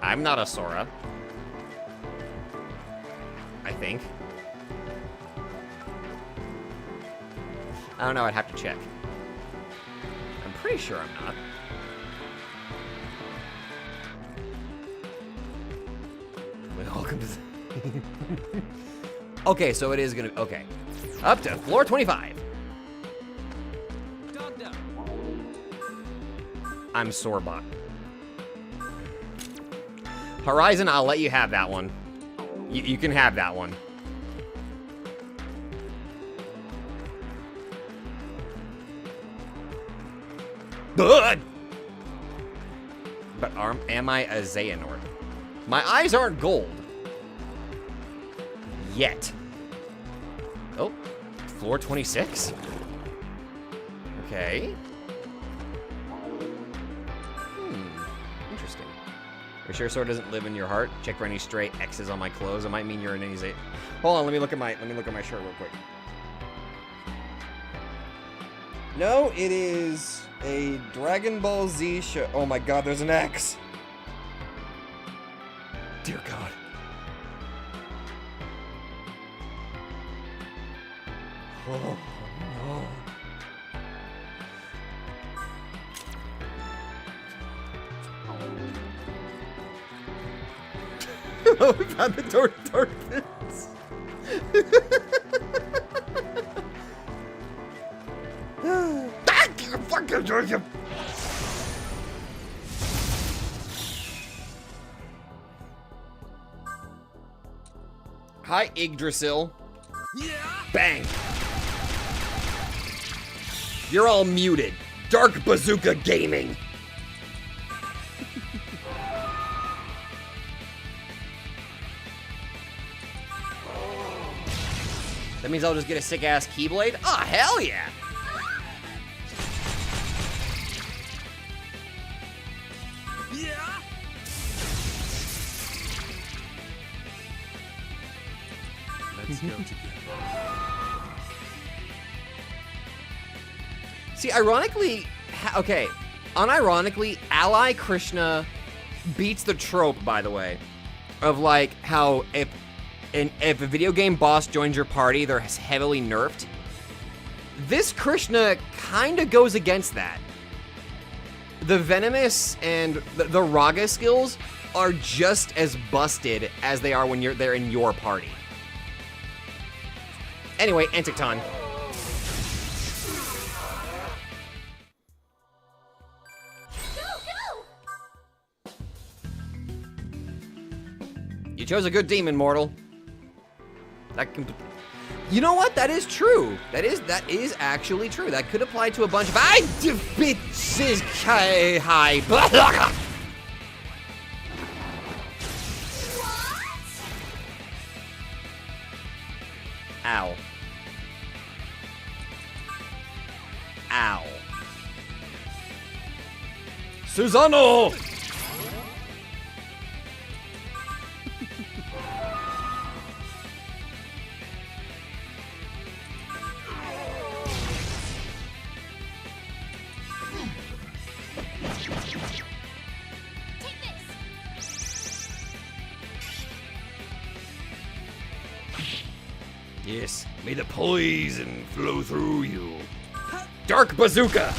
I'm not a Sora. I think. I don't know, I'd have to check. I'm pretty sure I'm not. Welcome to Okay, so it is gonna, okay. Up to floor 25. Dog down. I'm Sorbot. Horizon, I'll let you have that one. You can have that one. But am I a Xehanort? My eyes aren't gold. Yet. Oh, floor 26? Okay. Interesting. Are you sure Sword doesn't live in your heart? Check for any stray X's on my clothes. It might mean you're an Xehanort. Hold on, let me look at my shirt real quick. No, it is a Dragon Ball Z shirt. Oh my god, there's an X. Dear God. Oh no. Oh, we found the door to darkness. Hi, Yggdrasil. Yeah! Bang! You're all muted. Dark Bazooka Gaming. That means I'll just get a sick-ass Keyblade? Oh, hell yeah! Yeah! Let's go together. See, ironically, okay, unironically, Ally Krishna beats the trope, by the way, of like how if a video game boss joins your party, they're heavily nerfed. This Krishna kind of goes against that. The Venomous and the Raga skills are just as busted as they are when they're in your party. Anyway, Anticton. You chose a good demon, mortal. That can. You know what? That is true. That is actually true. That could apply to a bunch of bitches. Hi. Ow. Ow. Susano! Yes, may the poison flow through you. Dark Bazooka!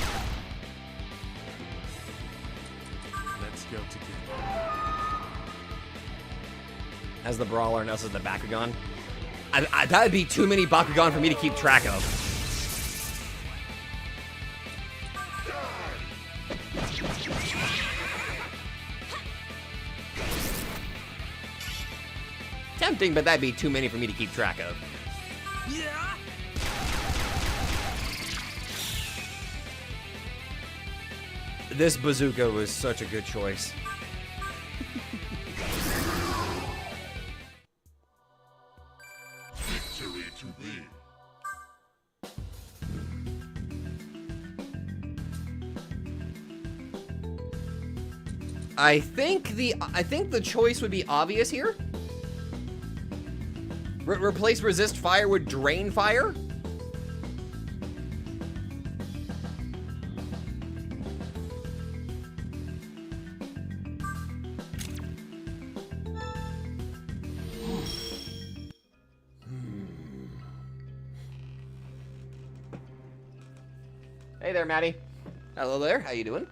go together. As the brawler and us as the Bakugan. That'd be too many Bakugan for me to keep track of. Tempting, but that'd be too many for me to keep track of. Yeah. This bazooka was such a good choice. Victory to thee. I think the choice would be obvious here. Replace resist fire with drain fire? Hey there, Maddie. Hello there, how you doing?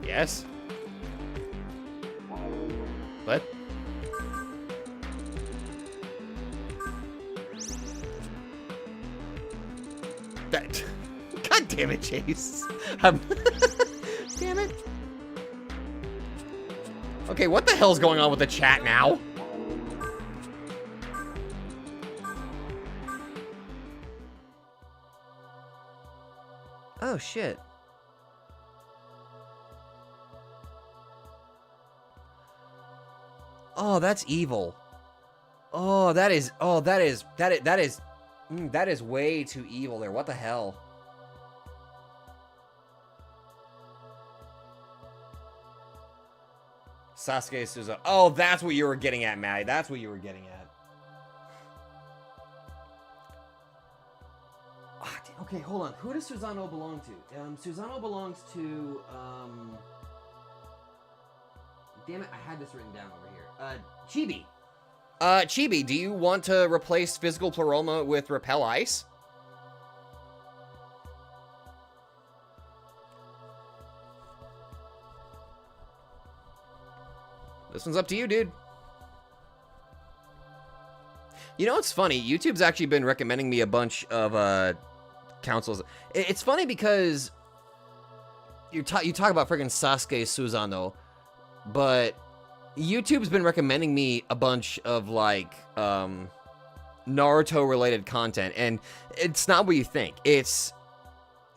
Yes. What? That. God damn it, Chase. Damn it. Okay, what the hell's going on with the chat now? Oh, shit. Oh, that's evil. Oh, that is way too evil there. What the hell? Sasuke Suzuki. Oh, that's what you were getting at, Maddie. That's what you were getting at. Ah, okay, hold on. Who does Susanoo belong to? Susanoo belongs to, damn it, I had this written down over here. Chibi. Chibi, do you want to replace Physical Pleroma with Repel Ice? This one's up to you, dude. You know what's funny? YouTube's actually been recommending me a bunch of councils. It's funny because you talk about friggin' Sasuke Susanoo, but YouTube's been recommending me a bunch of like Naruto related content, and it's not what you think. It's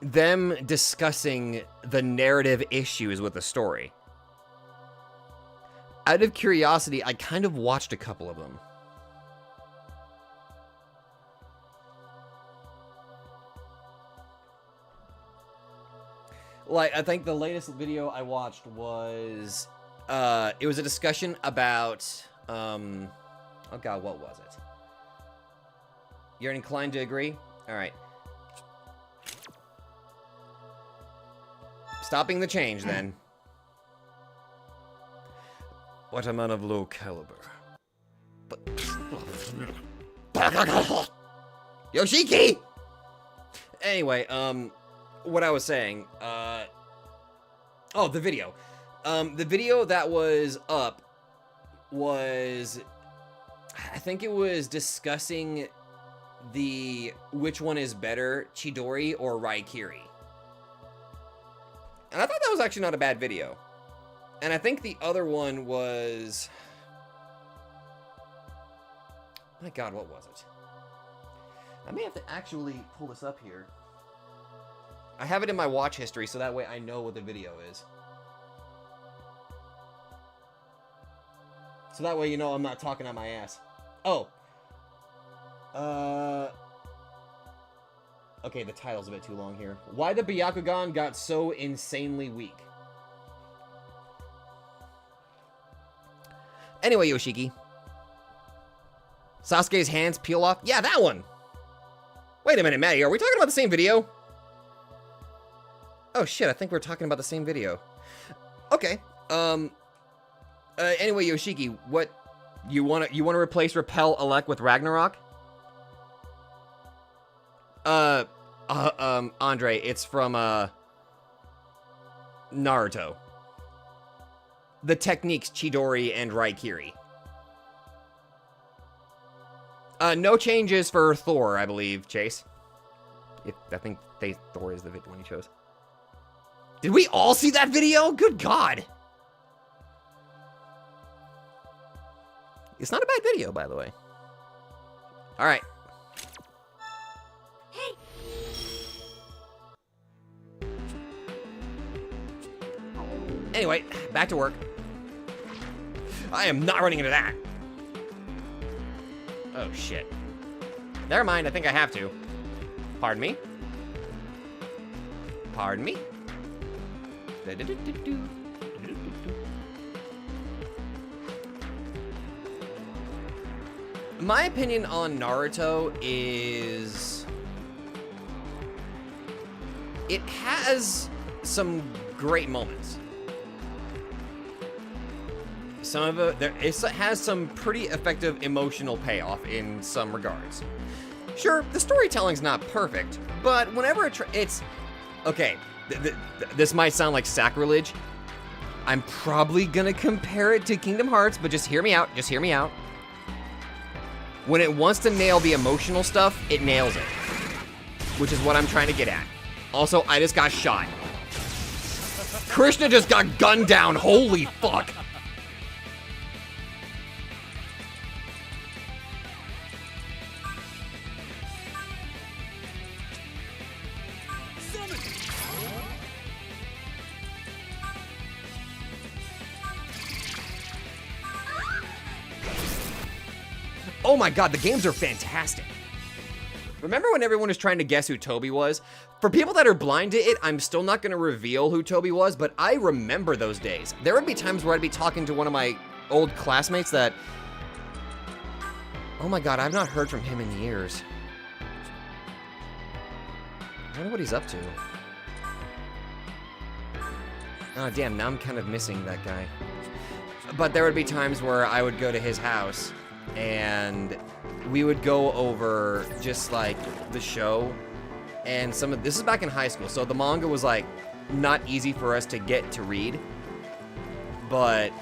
them discussing the narrative issues with the story. Out of curiosity, I kind of watched a couple of them. Like, I think the latest video I watched was, it was a discussion about, oh god, what was it? You're inclined to agree? Alright. Stopping the change, then. What a man of low caliber. But... Yoshiki! Anyway, what I was saying, oh, the video. The video that was up was, I think it was discussing which one is better, Chidori or Raikiri. And I thought that was actually not a bad video. And I think the other one was... My god, what was it? I may have to actually pull this up here. I have it in my watch history, so that way I know what the video is. So that way you know I'm not talking on my ass. Oh. Okay, the title's a bit too long here. Why the Byakugan got so insanely weak. Anyway, Yoshiki. Sasuke's hands peel off. Yeah, that one. Wait a minute, Maddie. Are we talking about the same video? Oh, shit. I think we're talking about the same video. Okay. Anyway, Yoshiki, what you wanna replace Repel Elec with Ragnarok? Andre, it's from Naruto. The techniques Chidori and Raikiri. No changes for Thor, I believe, Chase. I think Thor is the one he chose. Did we all see that video? Good God. It's not a bad video, by the way. All right. Hey, Anyway, back to work. I am not running into that. Oh, shit. Never mind, I think I have to. Pardon me? Pardon me? My opinion on Naruto is... it has some great moments. Some of it has some pretty effective emotional payoff in some regards. Sure, the storytelling's not perfect, but whenever it's... okay, this might sound like sacrilege. I'm probably gonna compare it to Kingdom Hearts, but just hear me out, just hear me out. When it wants to nail the emotional stuff, it nails it. Which is what I'm trying to get at. Also, I just got shot. Krishna just got gunned down, holy fuck. Oh my god, the games are fantastic. Remember when everyone was trying to guess who Toby was? For people that are blind to it, I'm still not gonna reveal who Toby was, but I remember those days. There would be times where I'd be talking to one of my old classmates that... oh my god, I've not heard from him in years. I wonder what he's up to. Oh damn, now I'm kind of missing that guy. But there would be times where I would go to his house and we would go over just like the show and this is back in high school, so the manga was like not easy for us to get to read, but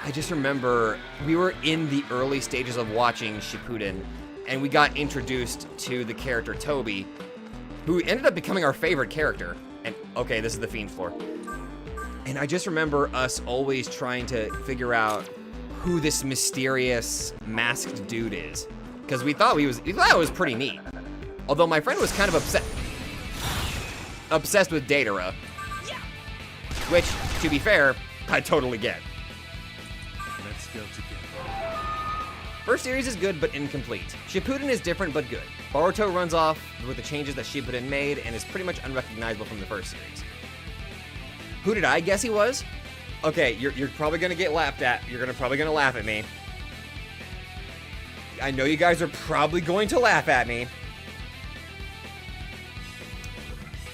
I just remember we were in the early stages of watching Shippuden and we got introduced to the character Toby, who ended up becoming our favorite character. And okay, this is the Fiend floor. And I just remember us always trying to figure out who this mysterious masked dude is, because we thought it was pretty neat. Although my friend was kind of obsessed with Tera, which, to be fair, I totally get. Let's go together. First series is good but incomplete. Shippuden is different but good. Boruto runs off with the changes that Shippuden made and is pretty much unrecognizable from the first series. Who did I guess he was? Okay, you're probably gonna get laughed at. You're probably gonna laugh at me. I know you guys are probably going to laugh at me.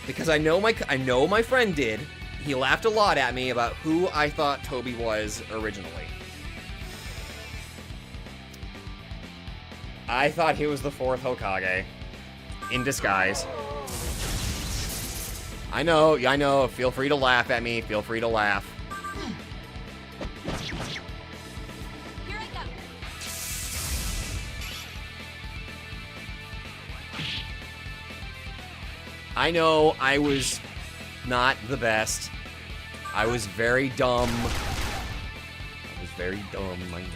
Because I know my friend did. He laughed a lot at me about who I thought Toby was originally. I thought he was the 4th Hokage. In disguise. I know. Feel free to laugh at me. Feel free to laugh. here I go. I know I was not the best. I was very dumb. I know.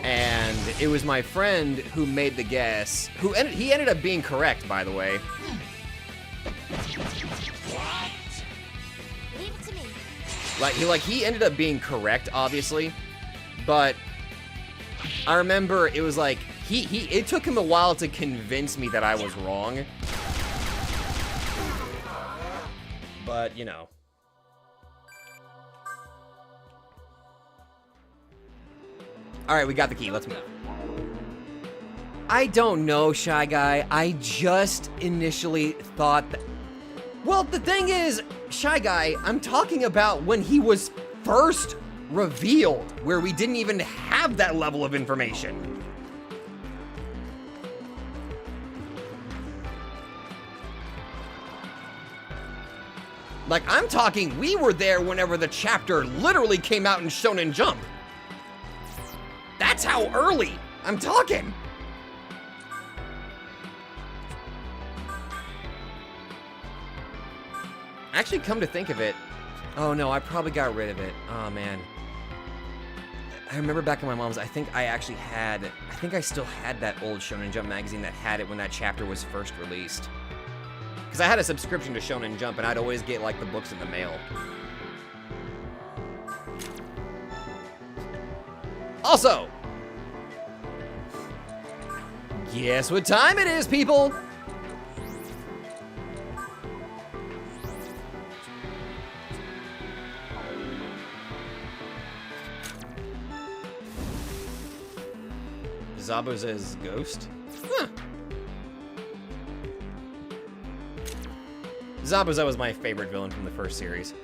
And it was my friend who made the guess. He ended up being correct, by the way. Leave it to me. He ended up being correct, obviously, but I remember it was like it took him a while to convince me that I was wrong. But, you know. All right, we got the key. Let's move. I don't know, Shy Guy. I just initially thought that... Well, the thing is, Shy Guy, I'm talking about when he was first revealed, where we didn't even have that level of information. Like, I'm talking, we were there whenever the chapter literally came out in Shonen Jump. That's how early I'm talking. Actually, come to think of it, oh no, I probably got rid of it. Oh man. I remember back in my mom's, I think I still had that old Shonen Jump magazine that had it when that chapter was first released. Because I had a subscription to Shonen Jump and I'd always get like the books in the mail. Also, guess what time it is, people? Zabuza's ghost? Huh. Zabuza was my favorite villain from the first series.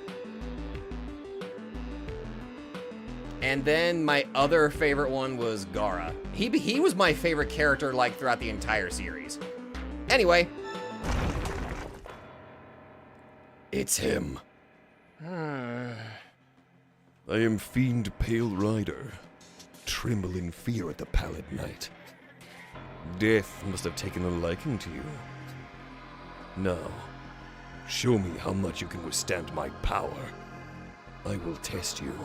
And then my other favorite one was Gaara. He was my favorite character like throughout the entire series. Anyway. It's him. I am Fiend Pale Rider. Tremble in fear at the pallid night. Death must have taken a liking to you. Now, show me how much you can withstand my power. I will test you.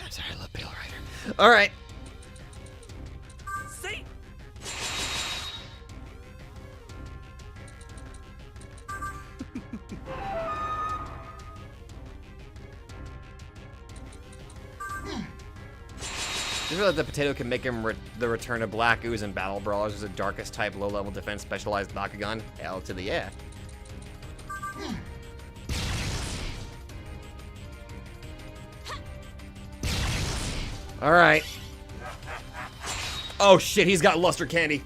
I'm sorry, I love Pale Rider. All right. See? You realize that Potato can make him the return of Black Ooze and Battle Brawlers as a darkest type low-level defense specialized Bakugan? L to the yeah. Alright. Oh shit, he's got Luster Candy.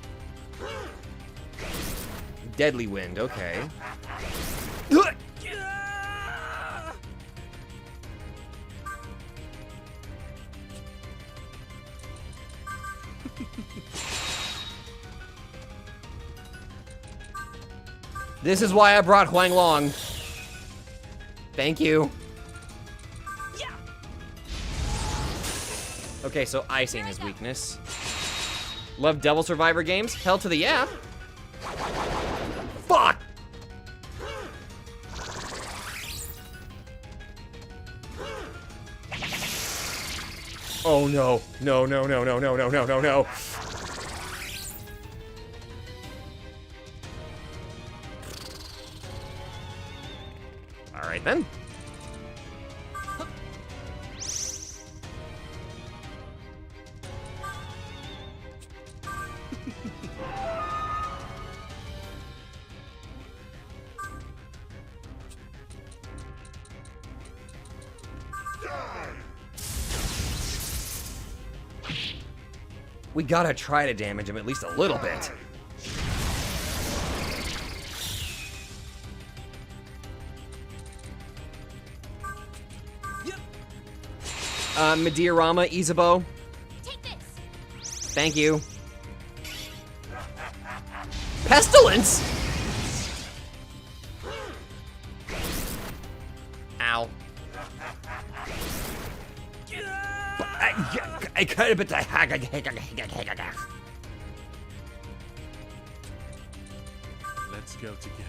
Deadly Wind, okay. This is why I brought Huang Long. Thank you. Yeah. Okay, so ice ain't his weakness. Love Devil Survivor games? Hell to the yeah. Fuck! Oh no. No, no, no, no, no, no, no, no, no. Alright then. We gotta try to damage him at least a little bit. Mediarama, Isabo. Take this. Thank you. Pestilence? Ow. I could have been Let's go together.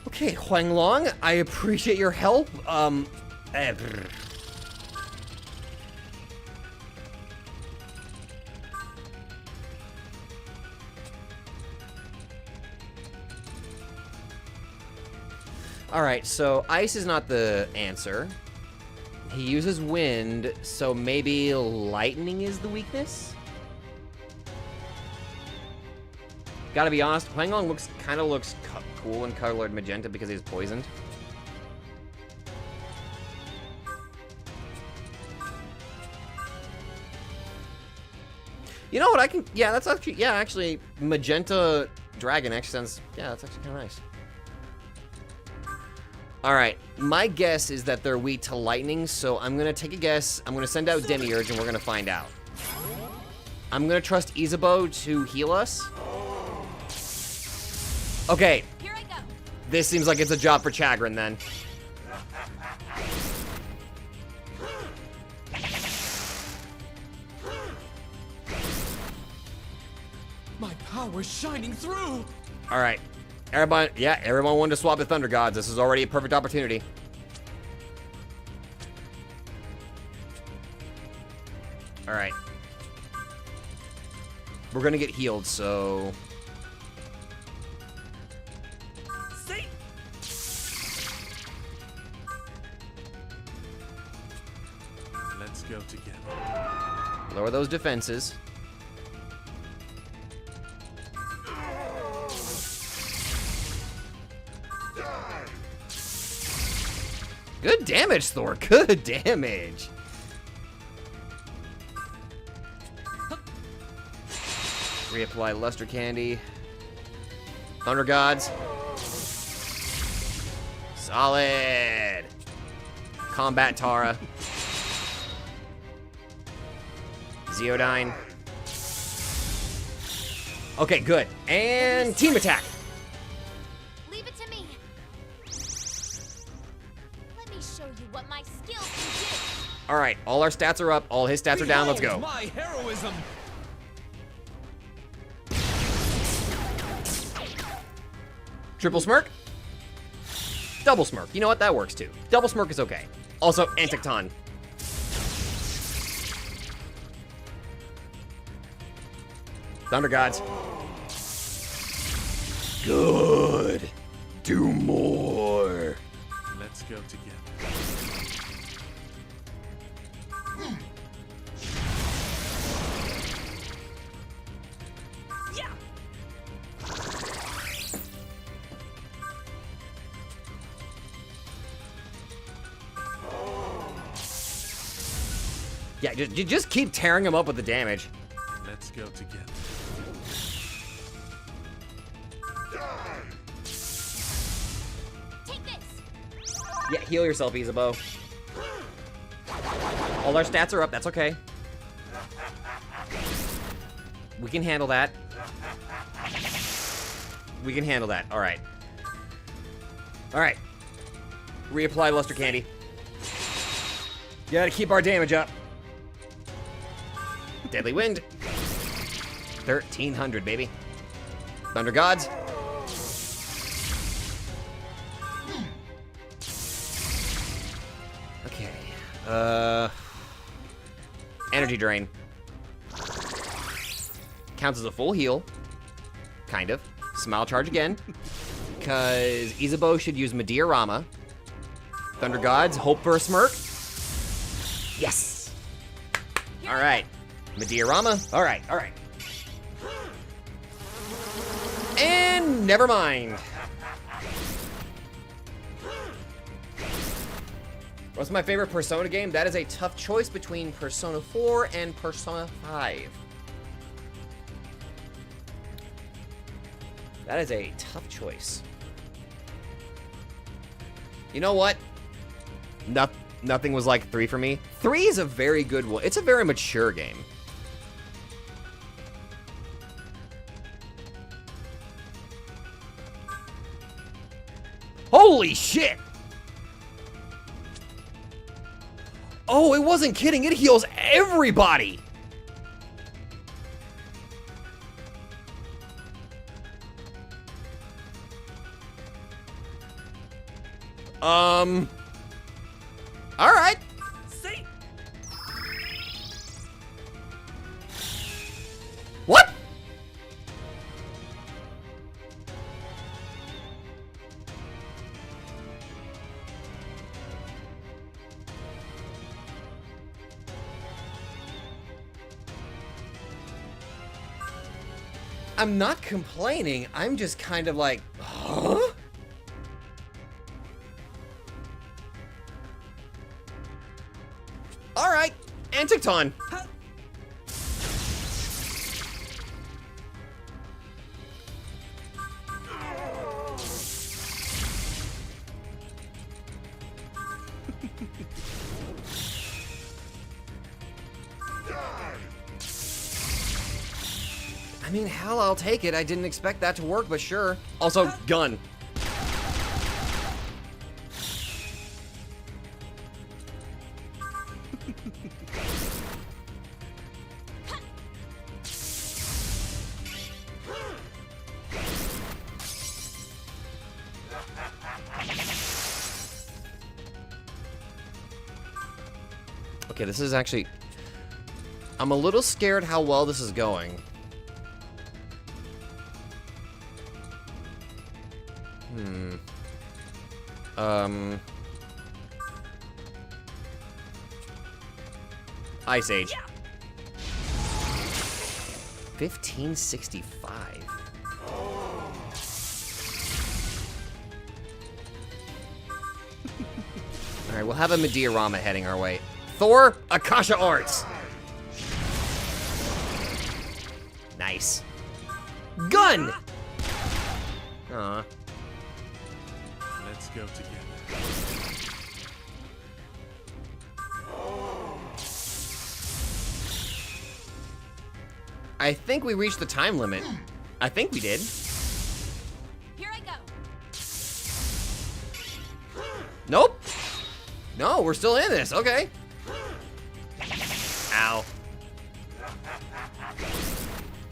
Okay, Huang Long, I appreciate your help. All right, so ice is not the answer. He uses wind, so maybe lightning is the weakness? Gotta be honest, Huanglong kind of looks cool and colored magenta because he's poisoned. You know what, I can, yeah, that's actually, yeah, actually, magenta dragon actually sounds, yeah, that's actually kind of nice. All right, my guess is that they're weak to lightning, so I'm gonna take a guess. I'm gonna send out Demiurge and we're gonna find out. I'm gonna trust Isabeau to heal us. Okay, Here I go. this seems like it's a job for Chagrin then. My power's shining through. All right, everybody, yeah, everyone wanted to swap the Thunder Gods. This is already a perfect opportunity. All right. We're gonna get healed, so... See? Let's go together. Lower those defenses. Good damage, Thor. Good damage. Reapply Luster Candy. Thunder Gods. Solid. Combat Tara. Zeodyne. Okay, good. And team attack. Leave it to me. Let me show you what my skills can do. All right, all our stats are up. All his stats are down. Let's go. Behold my heroism. Triple smirk. Double smirk. You know what? That works too. Double smirk is okay. Also, Anticton. Thunder Gods. Good. Do more. Let's go together. Yeah, just keep tearing him up with the damage. Let's go together. Take this. Yeah, heal yourself, Isabeau. All our stats are up. That's okay. We can handle that. We can handle that. All right. All right. Reapply Luster Candy. Gotta keep our damage up. Deadly Wind. 1,300, baby. Thunder Gods. Okay. Energy Drain. Counts as a full heal. Kind of. Smile Charge again. Because Isabeau should use Medeorama. Thunder Gods, hope for a smirk. Yes! Alright. Medeorama. Alright, alright. And never mind. What's my favorite Persona game? That is a tough choice between Persona 4 and Persona 5. That is a tough choice. You know what? Nothing was like 3 for me. 3 is a very good one. It's a very mature game. Holy shit! Oh, it wasn't kidding. It heals everybody. All right. See? What? I'm not complaining. I'm just kind of like, huh? All right, Anticton. I mean, hell, I'll take it. I didn't expect that to work, but sure. Also, gun. Okay, this is actually... I'm a little scared how well this is going. Ice Age. 1565. Alright, we'll have a Medeorama heading our way. Thor, Akasha Arts. Nice. Gun! Aw. Let's go together. I think we reached the time limit. I think we did. Here I go. Nope. No, we're still in this. Okay. Ow.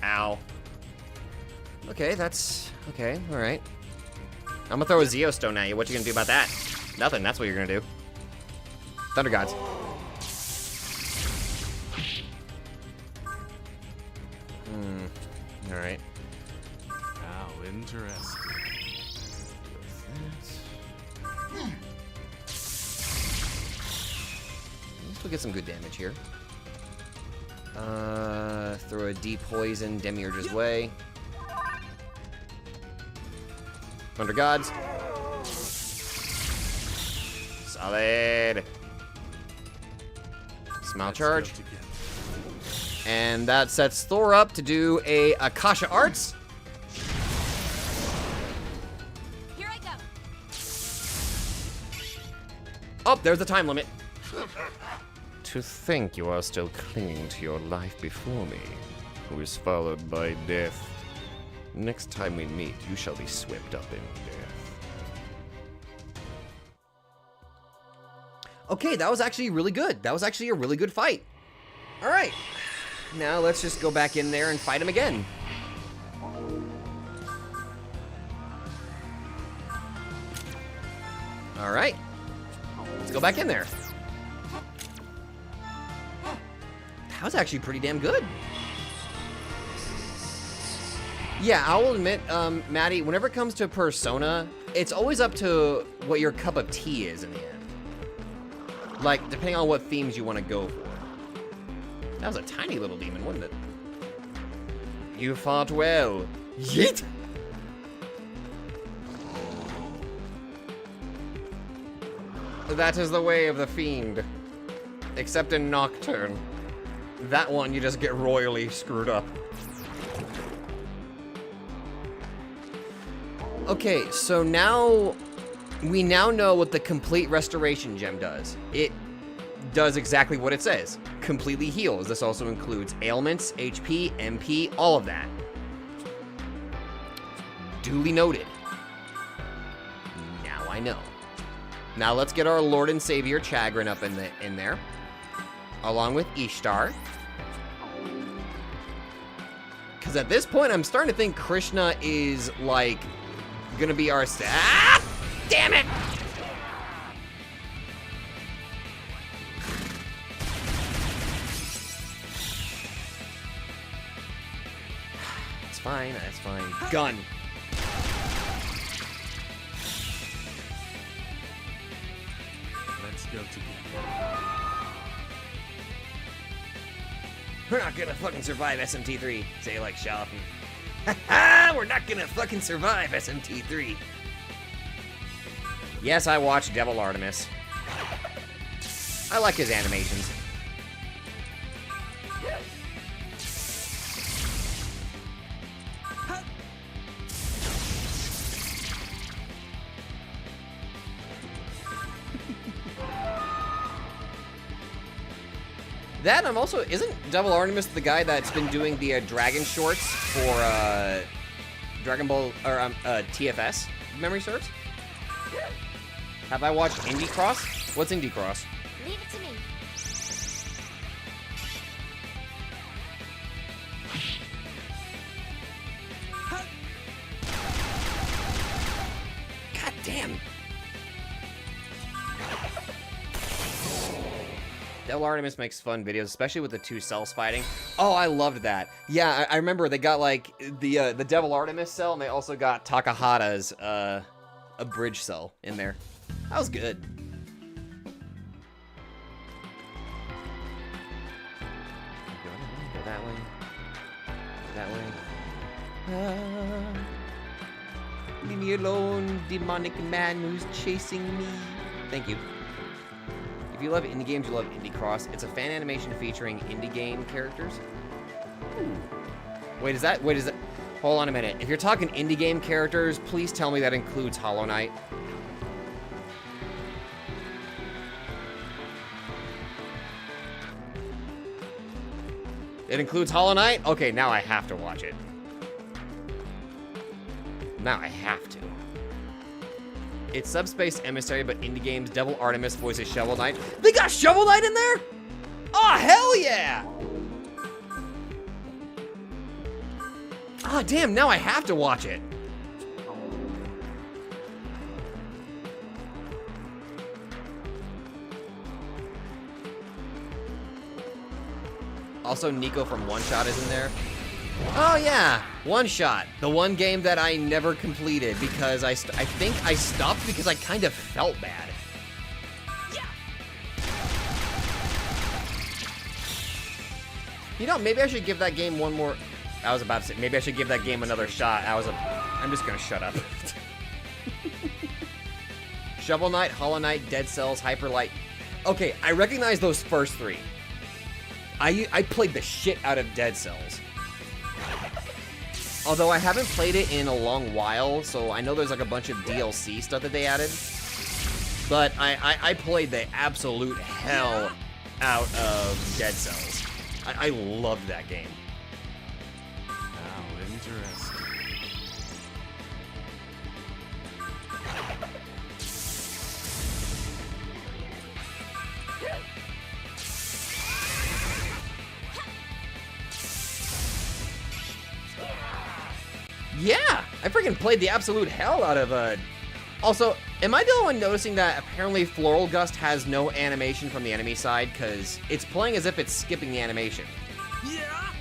Ow. Okay, that's... Okay, alright. I'm gonna throw a Zeostone at you. What you gonna do about that? Nothing, that's what you're gonna do. Thunder Gods. Alright. How interesting. We'll get some good damage here. Throw a D-Poison Demiurge's way. Thunder Gods. Solid. Smile Let's Charge. go together. And that sets Thor up to do a Akasha Arts. Here I go. Oh, there's the time limit. To think you are still clinging to your life before me, who is followed by death. Next time we meet, you shall be swept up in death. Okay, that was actually really good. That was actually a really good fight. All right. Now let's just go back in there and fight him again. All right. Let's go back in there. That was actually pretty damn good. Yeah, I will admit, Maddie, whenever it comes to Persona, it's always up to what your cup of tea is in the end. Like, depending on what themes you want to go for. That was a tiny little demon, wasn't it? You fought well. Yeet! That is the way of the fiend. Except in Nocturne. That one, you just get royally screwed up. Okay, so now... We now know what the Complete Restoration Gem does. It does exactly what it says. Completely heals. This also includes ailments, HP, MP, all of that. Duly noted. Now I know. Now let's get our Lord and Savior Chagrin up in there. Along with Ishtar. Because at this point, I'm starting to think Krishna is, like, gonna be our... Ah! Damn it! It's fine, that's fine. Gun. Let's go together. We're not gonna fucking survive SMT3. Say like Shalfin. We're not gonna fucking survive, SMT3. Yes, I watched Devil Artemis. I like his animations. That, I'm also, isn't Devil Artemis the guy that's been doing the dragon shorts for Dragon Ball, or TFS, if memory serves? Have I watched Indie Cross? What's Indie Cross? Leave it to me. God damn. Devil Artemis makes fun videos, especially with the two cells fighting. Oh, I loved that. Yeah, I remember they got like the Devil Artemis cell, and they also got Takahata's a bridge cell in there. That was good. Go that way. Go that way. Leave me alone, demonic man who's chasing me. Thank you. If you love indie games, you love Indie Cross. It's a fan animation featuring indie game characters. Ooh. Wait, is that? Hold on a minute. If you're talking indie game characters, please tell me that includes Hollow Knight. It includes Hollow Knight? Okay, now I have to watch it. Now I have to. It's Subspace Emissary, but indie games. Devil Artemis voices Shovel Knight. They got Shovel Knight in there? Oh, hell yeah! Ah, damn, now I have to watch it. Also, Nico from One Shot is in there. Oh yeah, One Shot. The one game that I never completed because I think I stopped because I kind of felt bad. Yeah. You know, maybe I should give that game one more... I was about to say, maybe I should give that game another shot. I'm just gonna shut up. Shovel Knight, Hollow Knight, Dead Cells, Hyper Light. Okay, I recognize those first three. I played the shit out of Dead Cells. Although I haven't played it in a long while, so I know there's like a bunch of DLC stuff that they added. But I played the absolute hell out of Dead Cells. I loved that game. How interesting. Yeah, I freaking played the absolute hell out of Also, am I the only one noticing that apparently Floral Gust has no animation from the enemy side? Because it's playing as if it's skipping the animation. Yeah.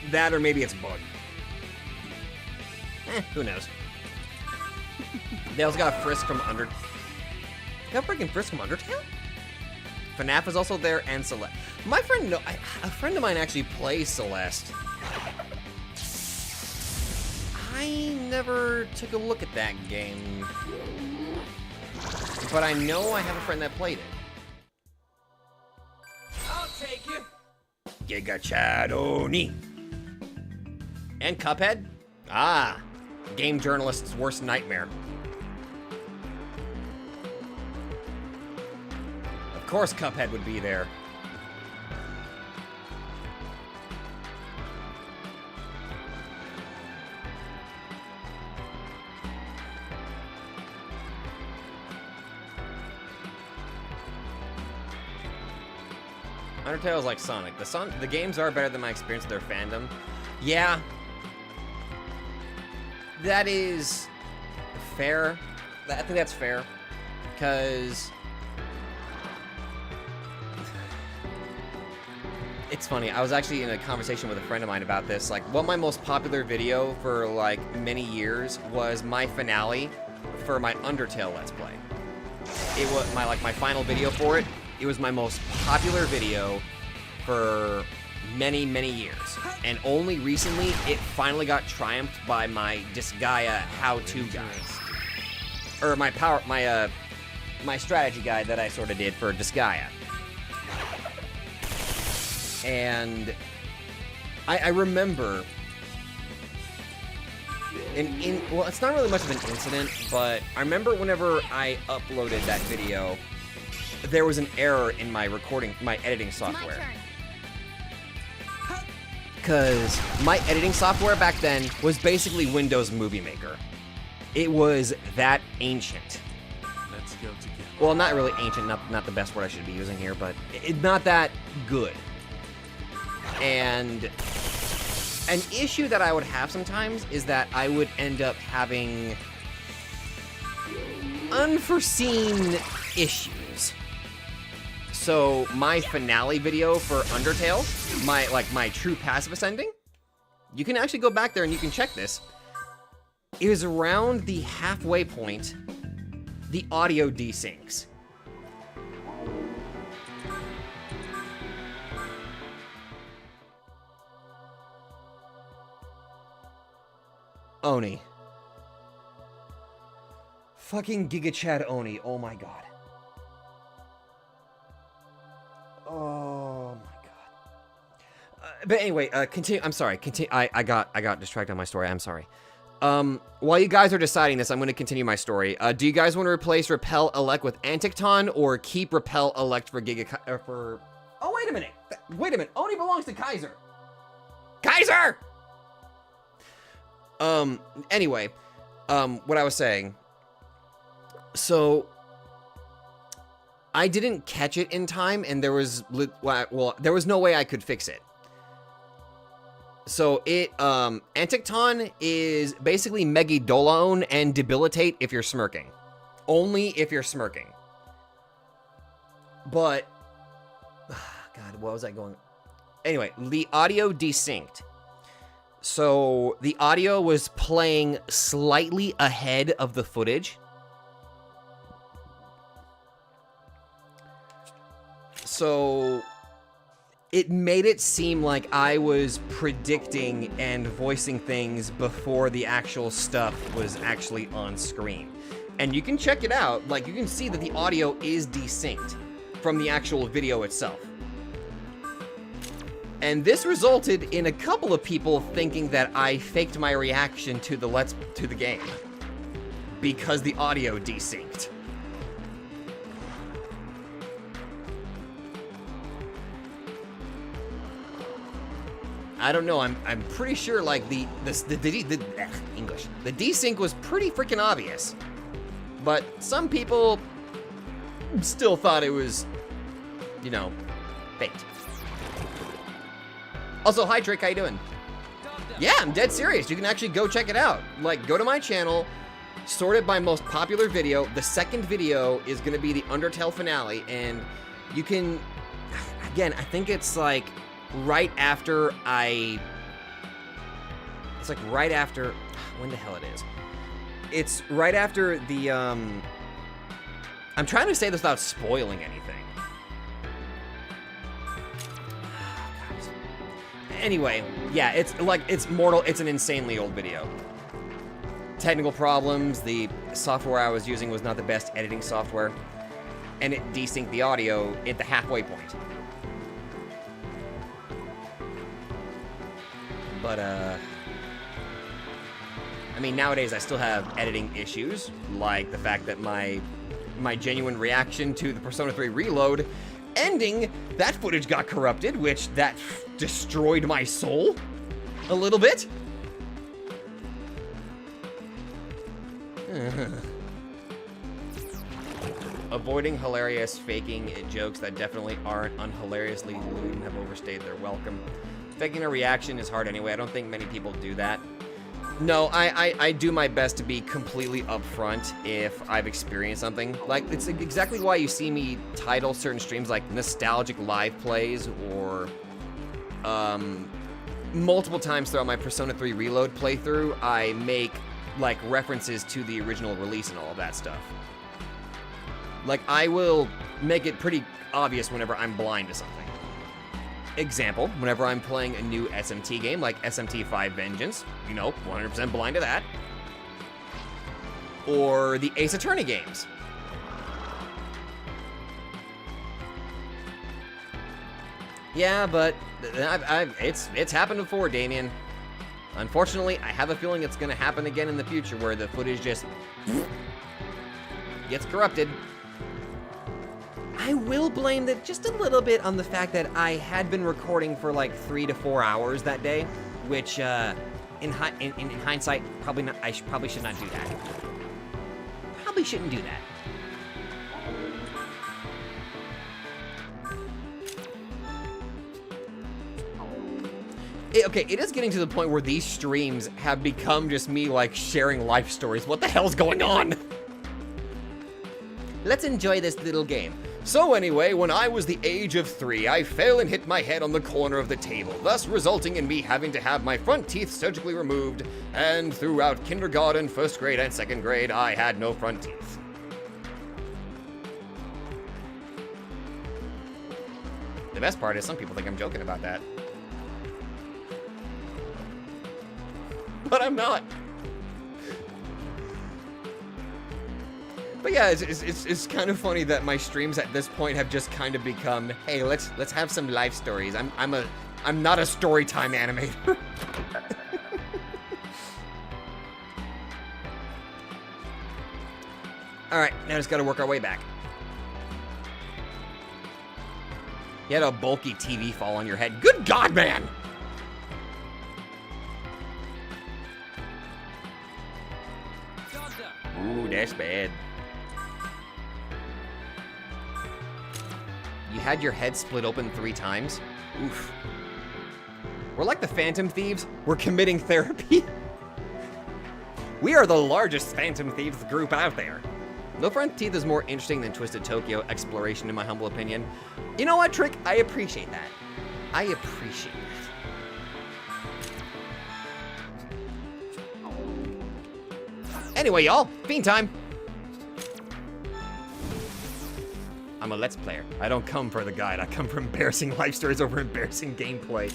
That or maybe it's bugged. Who knows? They also got Frisk from Got freaking Frisk from Undertale? FNAF is also there, and Celeste. My friend, a friend of mine actually plays Celeste. I never took a look at that game. But I know I have a friend that played it. I'll take you. Giga Chadoni. And Cuphead? Ah, game journalist's worst nightmare. Of course Cuphead would be there. Undertale is like Sonic. The games are better than my experience with their fandom. Yeah. That is fair. I think that's fair. Because it's funny, I was actually in a conversation with a friend of mine about this. Like, what my most popular video for like many years was my finale for my Undertale Let's Play. It was my final video for it. It was my most popular video for many, many years. And only recently, it finally got triumphed by my Disgaea how-to guide. Or my my strategy guide that I sort of did for Disgaea. And I remember, well, it's not really much of an incident, but I remember whenever I uploaded that video, there was an error in my editing software. Because my editing software back then was basically Windows Movie Maker. It was that ancient. Let's go together. Well, not really ancient, not the best word I should be using here, but it's not that good. And an issue that I would have sometimes is that I would end up having unforeseen issues. So my finale video for Undertale, my true passive ascending, you can actually go back there and you can check this. It was around the halfway point, the audio desyncs. Oni. Fucking Giga Chad Oni, oh my god. Oh my god. But anyway, continue. I'm sorry. Continue. I got distracted on my story. I'm sorry. While you guys are deciding this, I'm going to continue my story. Do you guys want to replace Repel Elect with Anticton or keep Repel Elect for for? Oh wait a minute. Wait a minute. Oni belongs to Kaiser. Kaiser. Anyway, what I was saying. So I didn't catch it in time, and there was no way I could fix it. So Anticton is basically Megidolaon and Debilitate if you're smirking. Only if you're smirking. But, God, what was I going? Anyway, the audio desynced. So the audio was playing slightly ahead of the footage. So it made it seem like I was predicting and voicing things before the actual stuff was actually on screen. And you can check it out. Like, you can see that the audio is desynced from the actual video itself. And this resulted in a couple of people thinking that I faked my reaction to the game because the audio desynced. I don't know. I'm pretty sure like the desync was pretty freaking obvious, but some people still thought it was, you know, faked. Also, hi Trick, how you doing? Yeah, I'm dead serious. You can actually go check it out. Like, go to my channel, sort it by most popular video. The second video is gonna be the Undertale finale, and you can, again, I think it's like right after it's like right after, when the hell it is. It's right after the, I'm trying to say this without spoiling anything. Anyway, yeah, it's like, it's mortal, it's an insanely old video. Technical problems, the software I was using was not the best editing software, and it desynced the audio at the halfway point. But, I mean, nowadays I still have editing issues, like the fact that my genuine reaction to the Persona 3 Reload ending, that footage got corrupted, which that destroyed my soul a little bit. Avoiding hilarious faking jokes that definitely aren't unhilariously lewd and have overstayed their welcome. Faking a reaction is hard anyway. I don't think many people do that. No, I do my best to be completely upfront if I've experienced something. Like, it's exactly why you see me title certain streams like nostalgic live plays, or multiple times throughout my Persona 3 Reload playthrough, I make like references to the original release and all of that stuff. Like, I will make it pretty obvious whenever I'm blind to something. example, whenever I'm playing a new SMT game like SMT 5 Vengeance, you know, 100% blind to that. Or the Ace Attorney games. Yeah, but it's happened before, Damien. Unfortunately, I have a feeling it's gonna happen again in the future where the footage just gets corrupted. I will blame that just a little bit on the fact that I had been recording for like 3 to 4 hours that day, which in hindsight, probably not. I probably should not do that. Probably shouldn't do that. Okay, it is getting to the point where these streams have become just me, like, sharing life stories. What the hell's going on? Let's enjoy this little game. So anyway, when I was the age of 3, I fell and hit my head on the corner of the table, thus resulting in me having to have my front teeth surgically removed, and throughout kindergarten, 1st grade, and 2nd grade, I had no front teeth. The best part is some people think I'm joking about that. But I'm not. But yeah, it's kind of funny that my streams at this point have just kind of become, hey, let's have some life stories. I'm not a story time animator. All right, now just gotta work our way back. You had a bulky TV fall on your head. Good God, man! Ooh, that's bad. You had your head split open 3 times? Oof. We're like the Phantom Thieves. We're committing therapy. We are the largest Phantom Thieves group out there. No front teeth is more interesting than Twisted Tokyo exploration, in my humble opinion. You know what, Trick? I appreciate that. I appreciate that. Anyway, y'all, Fiend time. I'm a Let's Player. I don't come for the guide. I come for embarrassing life stories over embarrassing gameplay.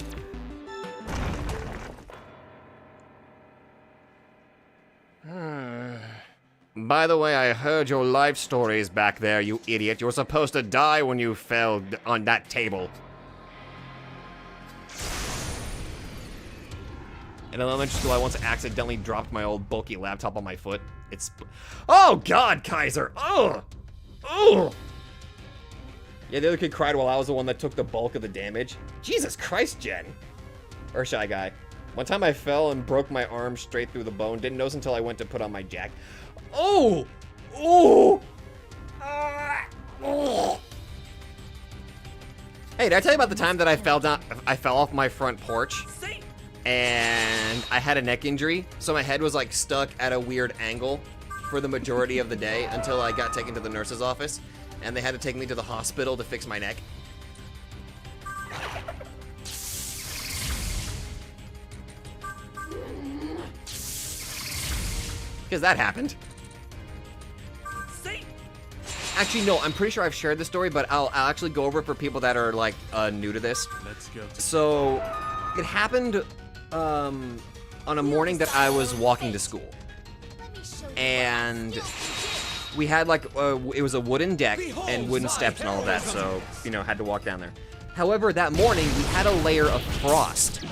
By the way, I heard your life stories back there, you idiot. You were supposed to die when you fell on that table. In elementary school, I once accidentally dropped my old bulky laptop on my foot. Oh God, Kaiser! Oh! Oh! Yeah, the other kid cried while I was the one that took the bulk of the damage. Jesus Christ, Jen. Or Shy Guy. One time I fell and broke my arm straight through the bone. Didn't notice until I went to put on my jack. Oh! Oh! Oh! Hey, did I tell you about the time that I fell off my front porch? And I had a neck injury, so my head was like stuck at a weird angle for the majority of the day until I got taken to the nurse's office, and they had to take me to the hospital to fix my neck. Because that happened. Actually, no, I'm pretty sure I've shared this story, but I'll actually go over it for people that are like new to this. Let's go. So, it happened on a morning that I was walking to school, and we had like it was a wooden deck and wooden steps and all of that, so you know, had to walk down there. However, that morning we had a layer of frost.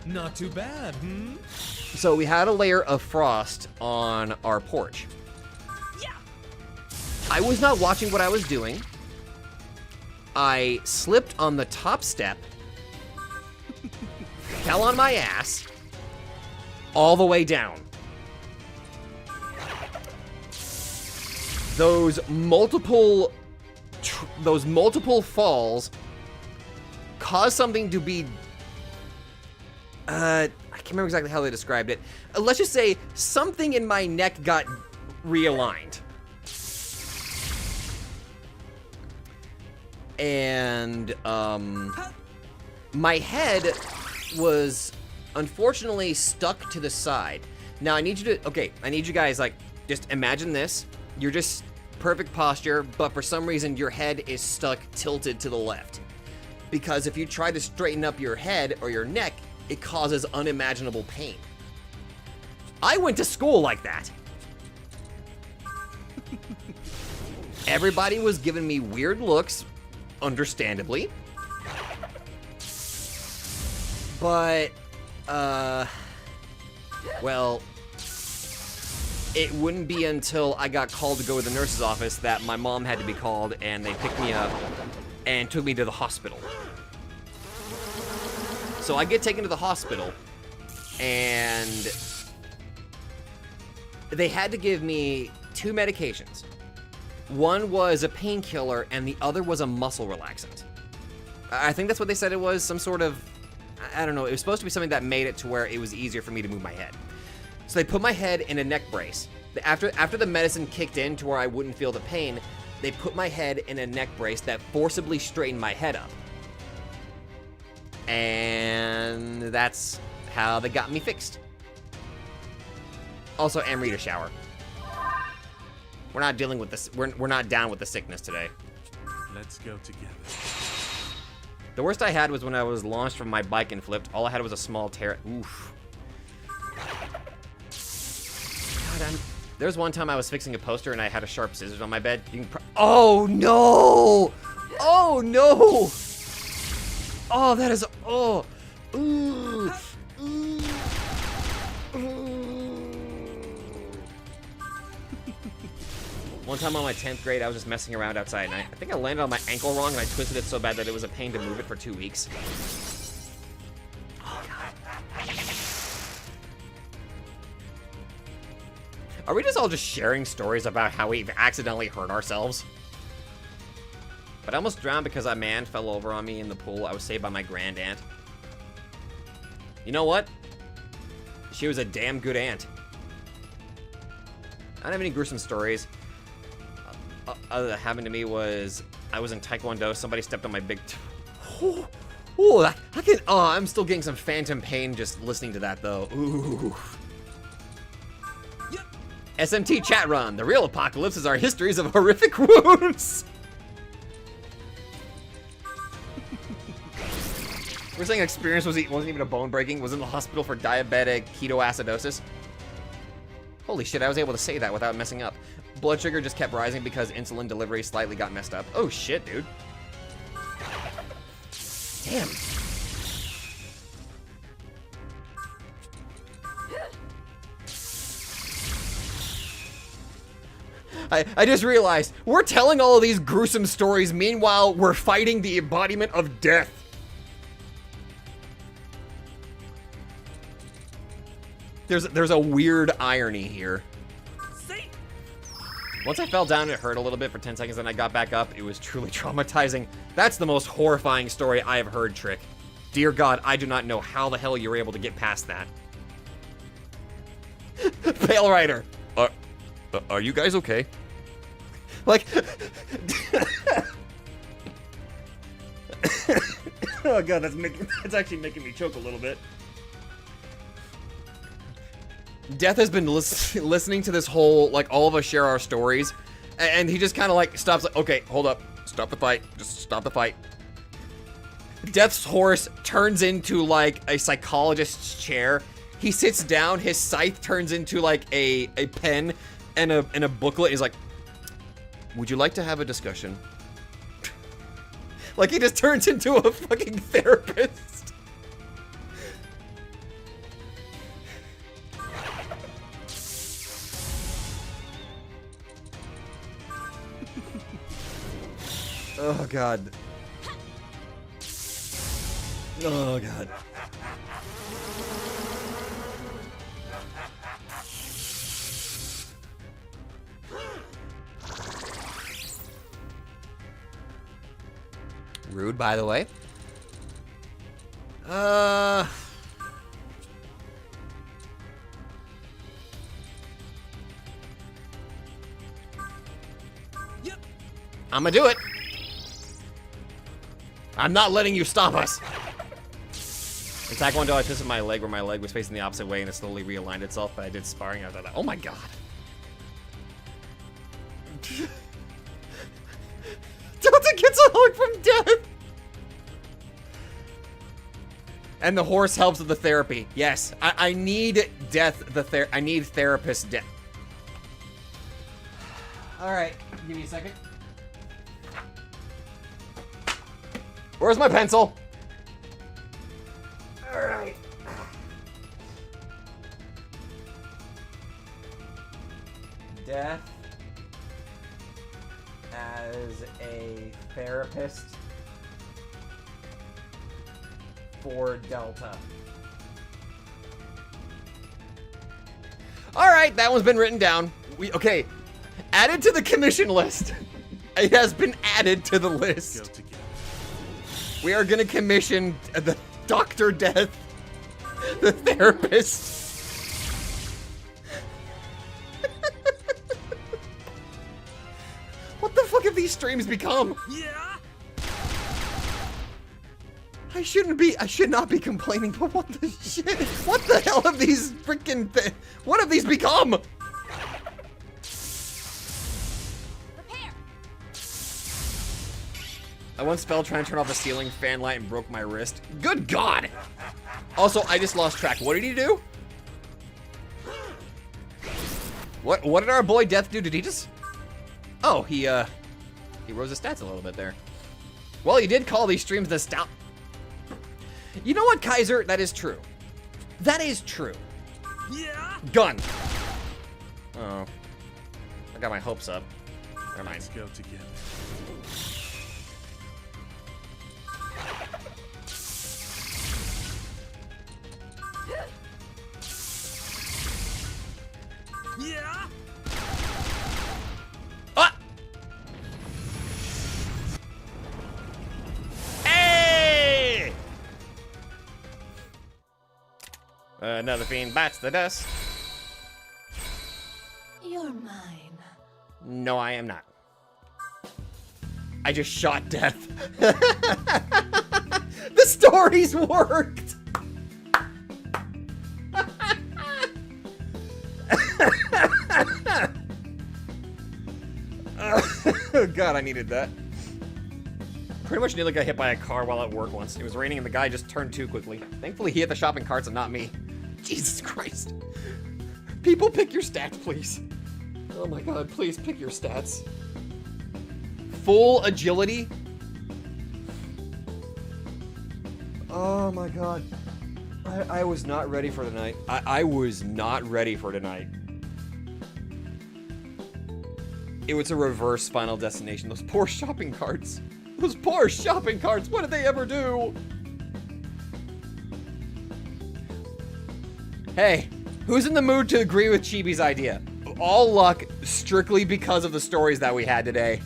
Not too bad, hmm? So we had a layer of frost on our porch. I was not watching what I was doing. I slipped on the top step, fell on my ass, all the way down. Those multiple falls caused something to be, I can't remember exactly how they described it. Let's just say something in my neck got realigned. And, my head was unfortunately stuck to the side. Now I need you guys, like, just imagine this. You're just perfect posture, but for some reason your head is stuck tilted to the left. because if you try to straighten up your head or your neck, it causes unimaginable pain. I went to school like that. Everybody was giving me weird looks, understandably. But, well, it wouldn't be until I got called to go to the nurse's office that my mom had to be called, and they picked me up and took me to the hospital. So I get taken to the hospital, and they had to give me 2 medications. One was a painkiller, and the other was a muscle relaxant. I think that's what they said it was, some sort of, I don't know, it was supposed to be something that made it to where it was easier for me to move my head. So they put my head in a neck brace. After the medicine kicked in to where I wouldn't feel the pain, they put my head in a neck brace that forcibly straightened my head up. And that's how they got me fixed. Also, Amrita shower. We're not dealing with this. We're not down with the sickness today. Let's go together. The worst I had was when I was launched from my bike and flipped. All I had was a small tear. Oof. God, there's one time I was fixing a poster and I had a sharp scissors on my bed. Oh no! Oh no! Oh, that is. Oh. Ooh. Ooh. One time on my 10th grade, I was just messing around outside, and I think I landed on my ankle wrong, and I twisted it so bad that it was a pain to move it for 2 weeks. Oh, God. Are we just all just sharing stories about how we've accidentally hurt ourselves? But I almost drowned because a man fell over on me in the pool. I was saved by my grand aunt. You know what? She was a damn good aunt. I don't have any gruesome stories. Other that happened to me was I was in Taekwondo. Somebody stepped on my big toe. I'm still getting some phantom pain just listening to that though. Ooh. Yep. SMT chat run. The real apocalypse is our histories of horrific wounds. We're saying experience wasn't even a bone breaking. Was in the hospital for diabetic ketoacidosis. Holy shit! I was able to say that without messing up. Blood sugar just kept rising because insulin delivery slightly got messed up. Oh shit, dude. Damn. I just realized we're telling all of these gruesome stories. Meanwhile, we're fighting the embodiment of death. There's a weird irony here. Once I fell down, it hurt a little bit for 10 seconds, then I got back up. It was truly traumatizing. That's the most horrifying story I have heard, Trick. Dear God, I do not know how the hell you were able to get past that. Pale Rider. Are you guys okay? Like... Oh God, that's actually making me choke a little bit. Death has been listening to this whole, like, all of us share our stories, and he just kind of, like, stops, like, okay, hold up, stop the fight, just stop the fight. Death's horse turns into, like, a psychologist's chair. He sits down, his scythe turns into, like, a pen and a booklet. He's like, would you like to have a discussion? Like, he just turns into a fucking therapist. Oh God. Oh God. Rude, by the way. Yep. I'ma do it. I'm not letting you stop us. In Taekwondo, I twisted my leg where my leg was facing the opposite way and it slowly realigned itself, but I did sparring. I was like, oh my God. Delta gets a hug from death. And the horse helps with the therapy. Yes, I need I need therapist death. All right, give me a second. Where's my pencil? All right. Death as a therapist for Delta. All right, that one's been written down. Okay, added to the commission list. It has been added to the Go list. together. We are gonna commission the Dr. Death, the therapist. What the fuck have these streams become? Yeah. I should not be complaining, but what the shit? What the hell have these freaking what have these become? Prepare. I once spelled trying to turn off a ceiling fan light and broke my wrist. Good God! Also, I just lost track. What did he do? What did our boy Death do? Did he just... Oh, he rose his stats a little bit there. Well, he did call these streams the stout. You know what, Kaiser? That is true. That is true. Yeah. Gun. Oh. I got my hopes up. Never mind. Let's go together. Yeah. Ah! Hey! Another fiend bites the dust. You're mine. No, I am not. I just shot Death. The stories worked. Oh God, I needed that. Pretty much nearly got hit by a car while at work once. It was raining and the guy just turned too quickly. Thankfully, he hit the shopping carts and not me. Jesus Christ. People, pick your stats, please. Oh my God, please pick your stats. Full agility. Oh my God. I was not ready for tonight. I was not ready for tonight. It was a reverse Final Destination. Those poor shopping carts. Those poor shopping carts. What did they ever do? Hey, who's in the mood to agree with Chibi's idea? All luck strictly because of the stories that we had today.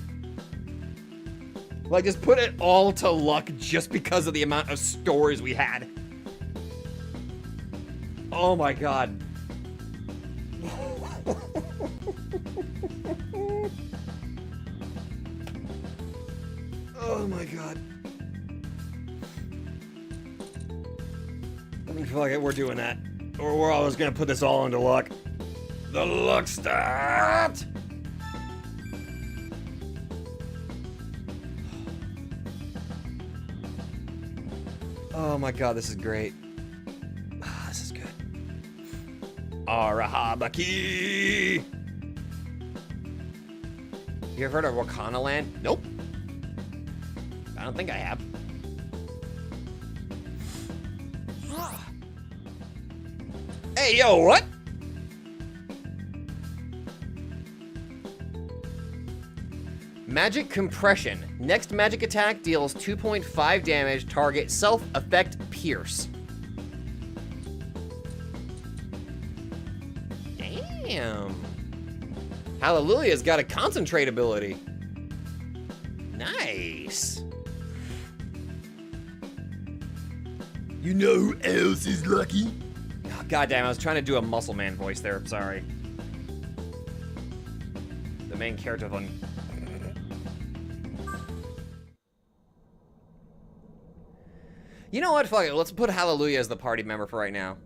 Like, just put it all to luck just because of the amount of stories we had. Oh my God. Oh my God. I mean, fuck it, we're doing that. Or we're always gonna put this all into luck. The luck stat! Oh my God, this is great. Ah, this is good. Arahabaki! You ever heard of Wakana Land? Nope. I don't think I have. Hey, yo, what? Magic Compression. Next magic attack deals 2.5 damage, target self-effect pierce. Damn. Hallelujah's got a concentrate ability. Nice. You know who else is lucky? Oh, goddamn, I was trying to do a muscle man voice there. Sorry. The main character of one. You know what? Fuck it. Let's put Hallelujah as the party member for right now.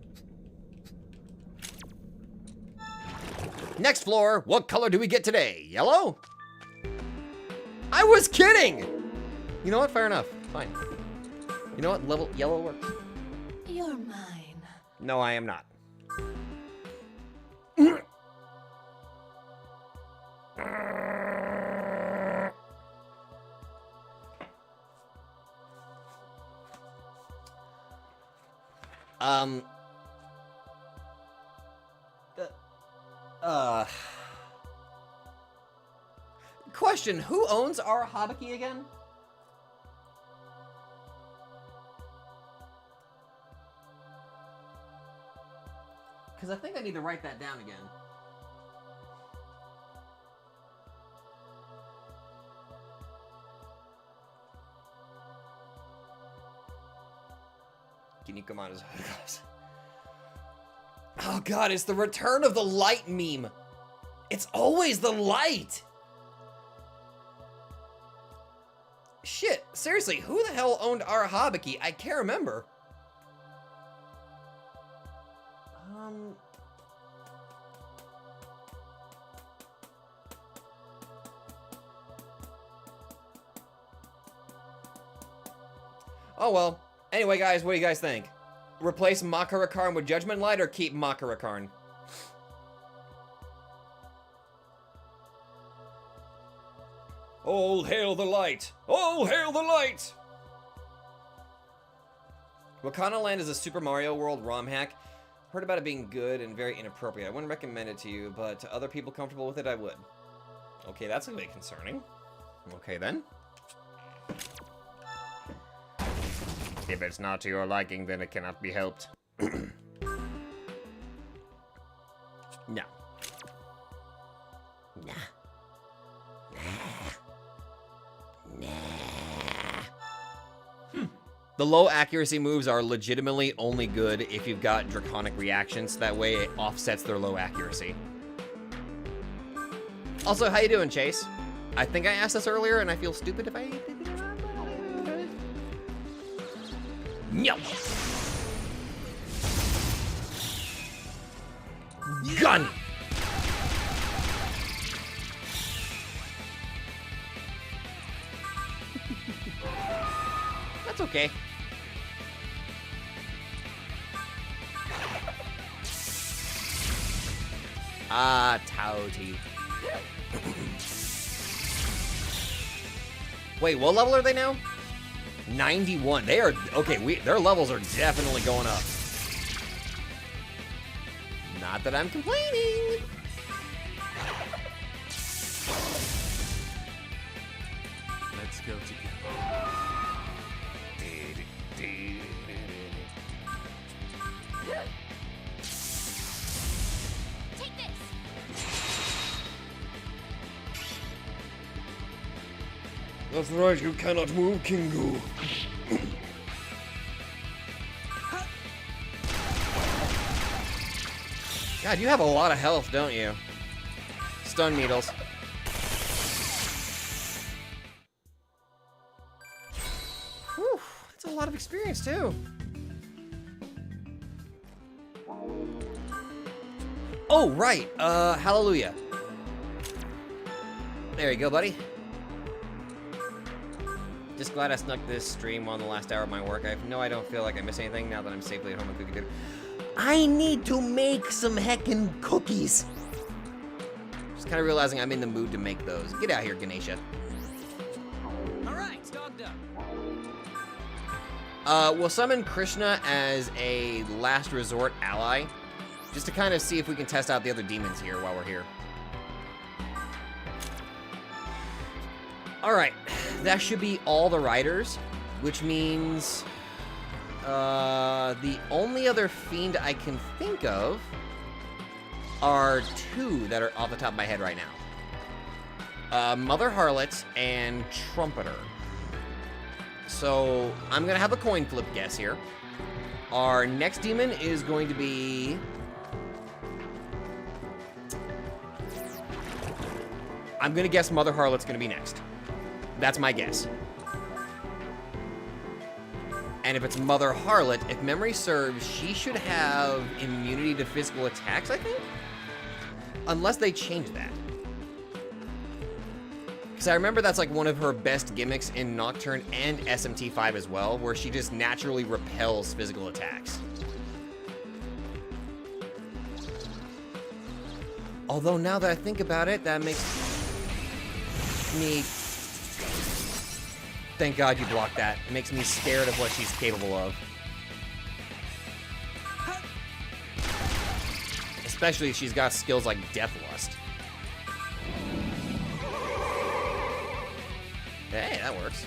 Next floor. What color do we get today? Yellow? I was kidding! You know what? Fair enough. Fine. You know what? Level yellow works. You're mine. No, I am not. Question, who owns our Habaki again? Because I think I need to write that down again. Can you come on as Oh god, it's the return of the light meme. It's always the light. Shit, seriously, who the hell owned our Habaki? I can't remember. Oh well. Anyway, guys, what do you guys think? Replace Makara-Karn with Judgment Light or keep Makara-Karn? All hail the light! All hail the light! Wakana Land is a Super Mario World ROM hack. Heard about it being good and very inappropriate. I wouldn't recommend it to you, but to other people comfortable with it, I would. Okay, that's a bit concerning. Okay, then. If it's not to your liking, then it cannot be helped. No. Nah. The low accuracy moves are legitimately only good if you've got draconic reactions. That way it offsets their low accuracy. Also, how you doing, Chase? I think I asked this earlier, and I feel stupid if I did it or not. No. Gun. That's okay. Ah, Touty. Wait, what level are they now? 91. They are okay. Their levels are definitely going up. Not that I'm complaining. Let's go together. Take this. That's right, you cannot move, Kingu. God, you have a lot of health, don't you? Stun needles. Whew, that's a lot of experience, too. Oh, right. Hallelujah. There you go, buddy. Just glad I snuck this stream on the last hour of my work. I don't feel like I miss anything now that I'm safely at home and cooking dinner. I need to make some heckin' cookies. Just kind of realizing I'm in the mood to make those. Get out here, Ganesha. All right, dogged up. We'll summon Krishna as a last resort ally, just to kind of see if we can test out the other demons here while we're here. All right, that should be all the riders, which means the only other fiend I can think of are two that are off the top of my head right now. Mother Harlot and Trumpeter. So I'm gonna have a coin flip guess here. Our next demon is going to be... I'm gonna guess Mother Harlot's gonna be next. That's my guess. And if it's Mother Harlot, if memory serves, she should have immunity to physical attacks, I think? Unless they change that. Because I remember that's like one of her best gimmicks in Nocturne and SMT5 as well, where she just naturally repels physical attacks. Although now that I think about it, that makes me... Thank God you blocked that. It makes me scared of what she's capable of. Especially if she's got skills like Death Lust. Hey, that works.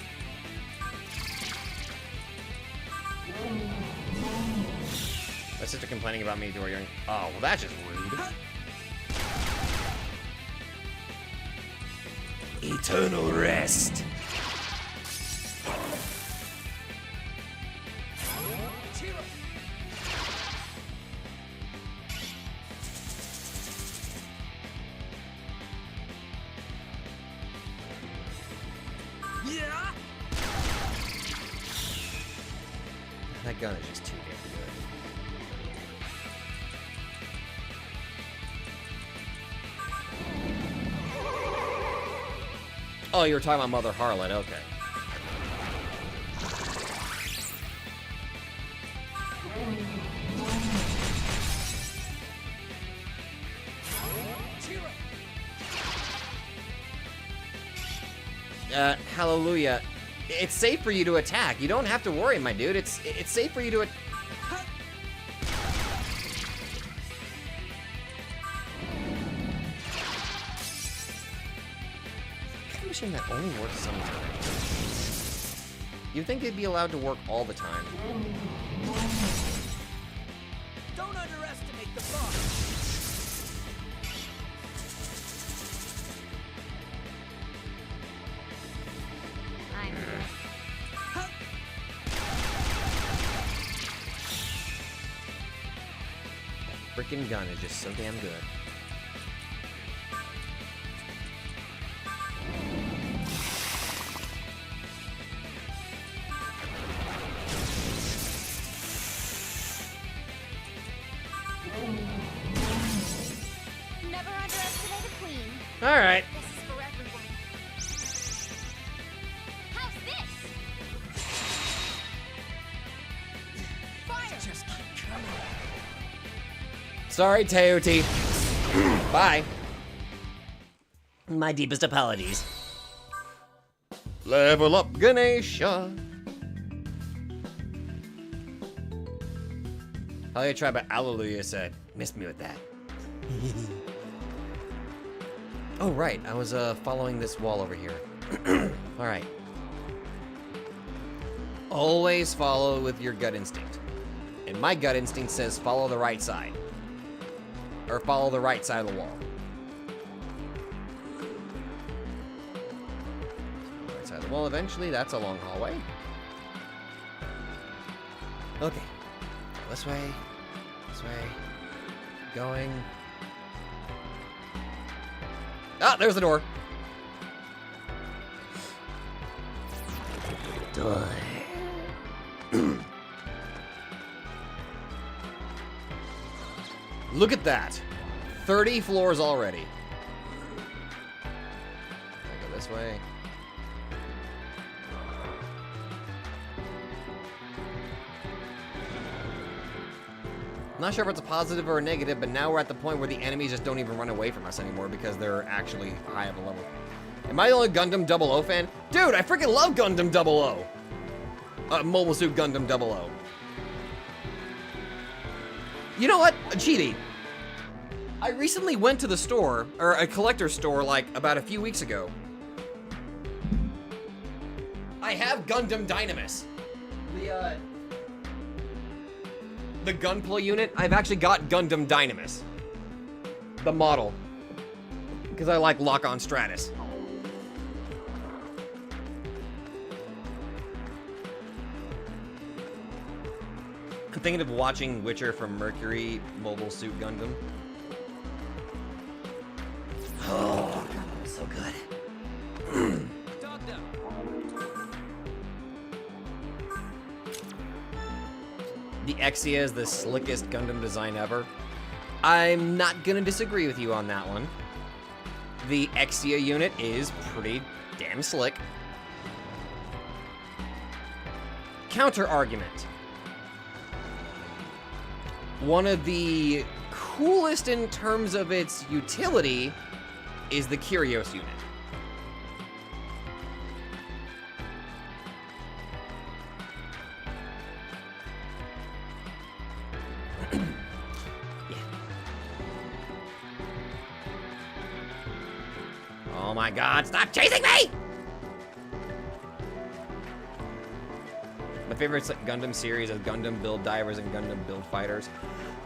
My sister complaining about me during... Oh, well that's just rude. Eternal rest. Yeah. That gun is just too damn good. Oh, you were talking about Mother Harlot, okay. Hallelujah. It's safe for you to attack. You don't have to worry, my dude. It's safe for you to machine that only works sometimes. You'd think it'd be allowed to work all the time. Don't underestimate the boss. Frickin' gun is just so damn good. Never underestimate a queen. All right. This is for everyone. How's this? Fire! Just keep coming. Sorry, Teoti. Bye. My deepest apologies. Level up, Ganesha. Hallelujah tried, but Alleluia said, missed me with that. Oh, right. I was following this wall over here. All right. Always follow with your gut instinct. And my gut instinct says follow the right side. Or follow the right side of the wall. Right side of the wall, eventually, that's a long hallway. Okay. This way. This way. Going. Ah, there's the door. Door. Look at that. 30 floors already. I go this way. I'm not sure if it's a positive or a negative, but now we're at the point where the enemies just don't even run away from us anymore because they're actually high of a level. Am I the only Gundam 00 fan? Dude, I freaking love Gundam 00. Mobile Suit Gundam 00. You know what? Cheaty. I recently went to the store, or a collector's store, like about a few weeks ago. I have Gundam Dynamis. The Gunpla unit, I've actually got Gundam Dynamis. The model. Because I like Lock-On Stratus. I'm thinking of watching Witcher from Mercury Mobile Suit Gundam. Oh, Gundam is so good. Dog down. The Exia is the slickest Gundam design ever. I'm not gonna disagree with you on that one. The Exia unit is pretty Damn slick. Counter argument. One of the coolest in terms of its utility is the Curios unit. Oh my god, stop chasing me! My favorite Gundam series is Gundam Build Divers and Gundam Build Fighters.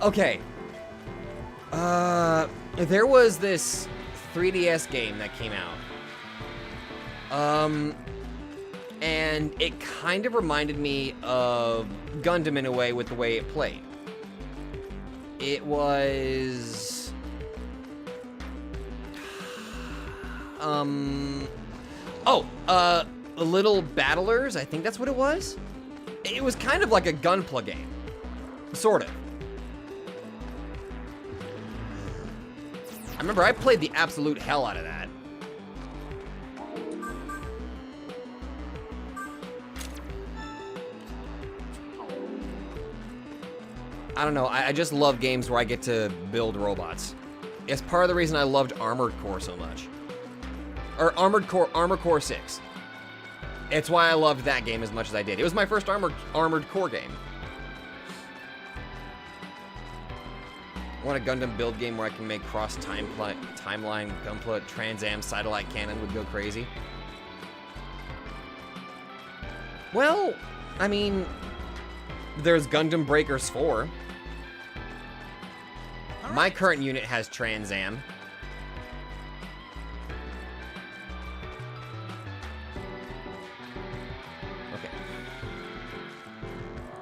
Okay. There was this 3DS game that came out. And it kind of reminded me of Gundam in a way with the way it played. It was... Little Battlers, I think that's what it was. It was kind of like a Gunpla game. Sort of. I remember I played the absolute hell out of that. I don't know, I just love games where I get to build robots. It's part of the reason I loved Armored Core so much. Or Armored Core 6. It's why I loved that game as much as I did. It was my first Armored Core game. I want a Gundam build game where I can make timeline, Gunpla, Trans Am, Satellite Cannon would go crazy. Well, I mean, there's Gundam Breakers 4. My current unit has Trans Am.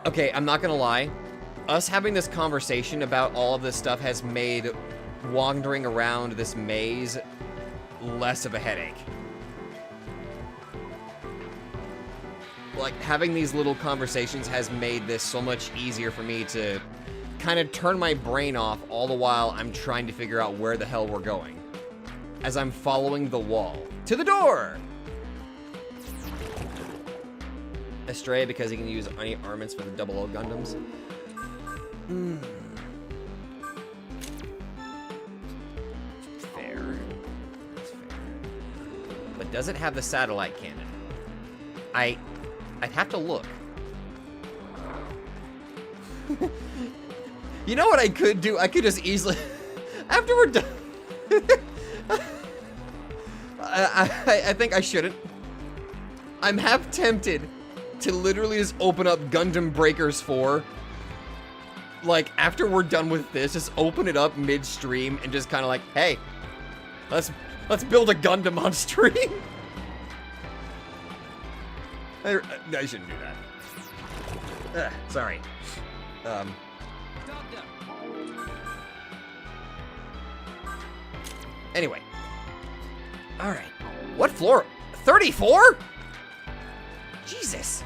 Okay, I'm not gonna lie. Us having this conversation about all of this stuff has made wandering around this maze less of a headache. Like, having these little conversations has made this so much easier for me to kind of turn my brain off all the while I'm trying to figure out where the hell we're going. As I'm following the wall. To the door! Astray because he can use any armaments for the 00 Gundams. Fair. That's fair. But does it have the satellite cannon? I'd have to look. You know what I could do? I could just easily... After we're done... I think I shouldn't. I'm half tempted to literally just open up Gundam Breakers 4. Like, after we're done with this, just open it up midstream and just kind of like, hey, let's build a Gundam on stream. I shouldn't do that. Sorry. Anyway. All right. What floor? 34? Jesus.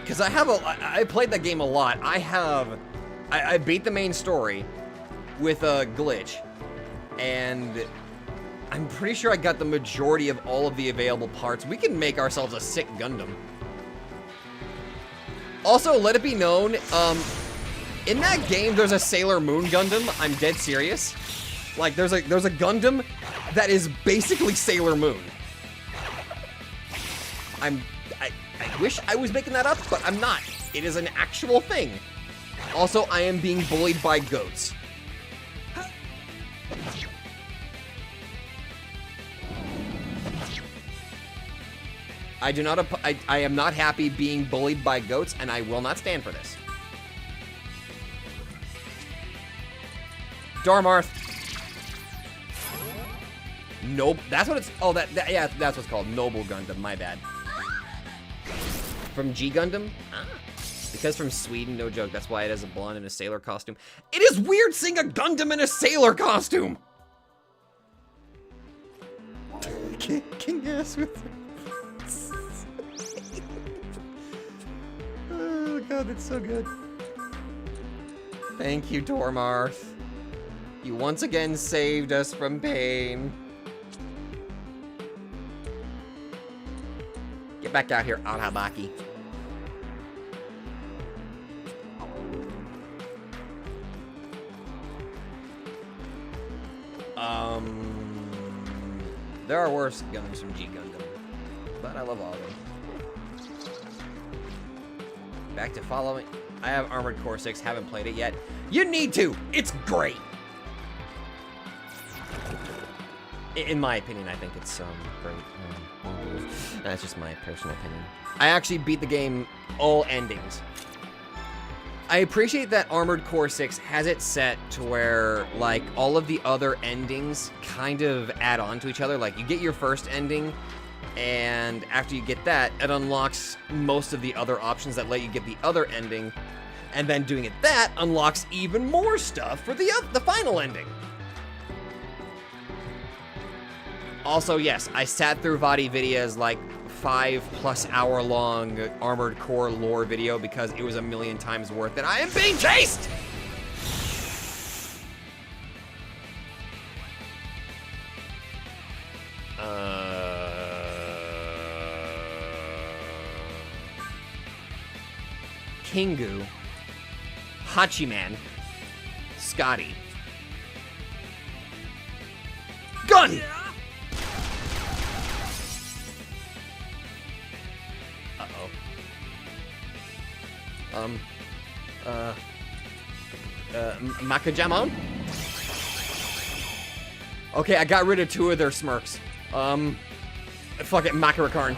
Because I played that game a lot. I beat the main story with a glitch. And I'm pretty sure I got the majority of all of the available parts. We can make ourselves a sick Gundam. Also, let it be known, in that game, there's a Sailor Moon Gundam. I'm dead serious. Like, there's a Gundam that is basically Sailor Moon. I wish I was making that up, but I'm not. It is an actual thing. Also, I am being bullied by goats. I am not happy being bullied by goats, and I will not stand for this. Dormarth. Nope. That's what it's. Oh, yeah, that's what's called. Noble Gundam. My bad. From G Gundam? Ah. Because from Sweden, no joke. That's why it has a blonde in a sailor costume. It is weird seeing a Gundam in a sailor costume. Kicking ass with. Oh god, that's so good. Thank you, Dormarth. You once again saved us from pain. Get back out here, Alhabaki. There are worse guns from G Gundam, but I love all of them. Back to following. I have Armored Core 6, haven't played it yet. You need to! It's great! In my opinion, I think it's great. That's just my personal opinion. I actually beat the game all endings. I appreciate that Armored Core 6 has it set to where, like, all of the other endings kind of add on to each other. Like, you get your first ending, and after you get that, it unlocks most of the other options that let you get the other ending, and then doing it that unlocks even more stuff for the final ending. Also, yes, I sat through VaatiVidia's, like, 5+ hour long Armored Core lore video because it was a million times worth it. I am being chased! Kingu, Hachiman, Scotty. Gun! Makajamon? Okay, I got rid of 2 of their smirks. Fuck it, Makarakarn.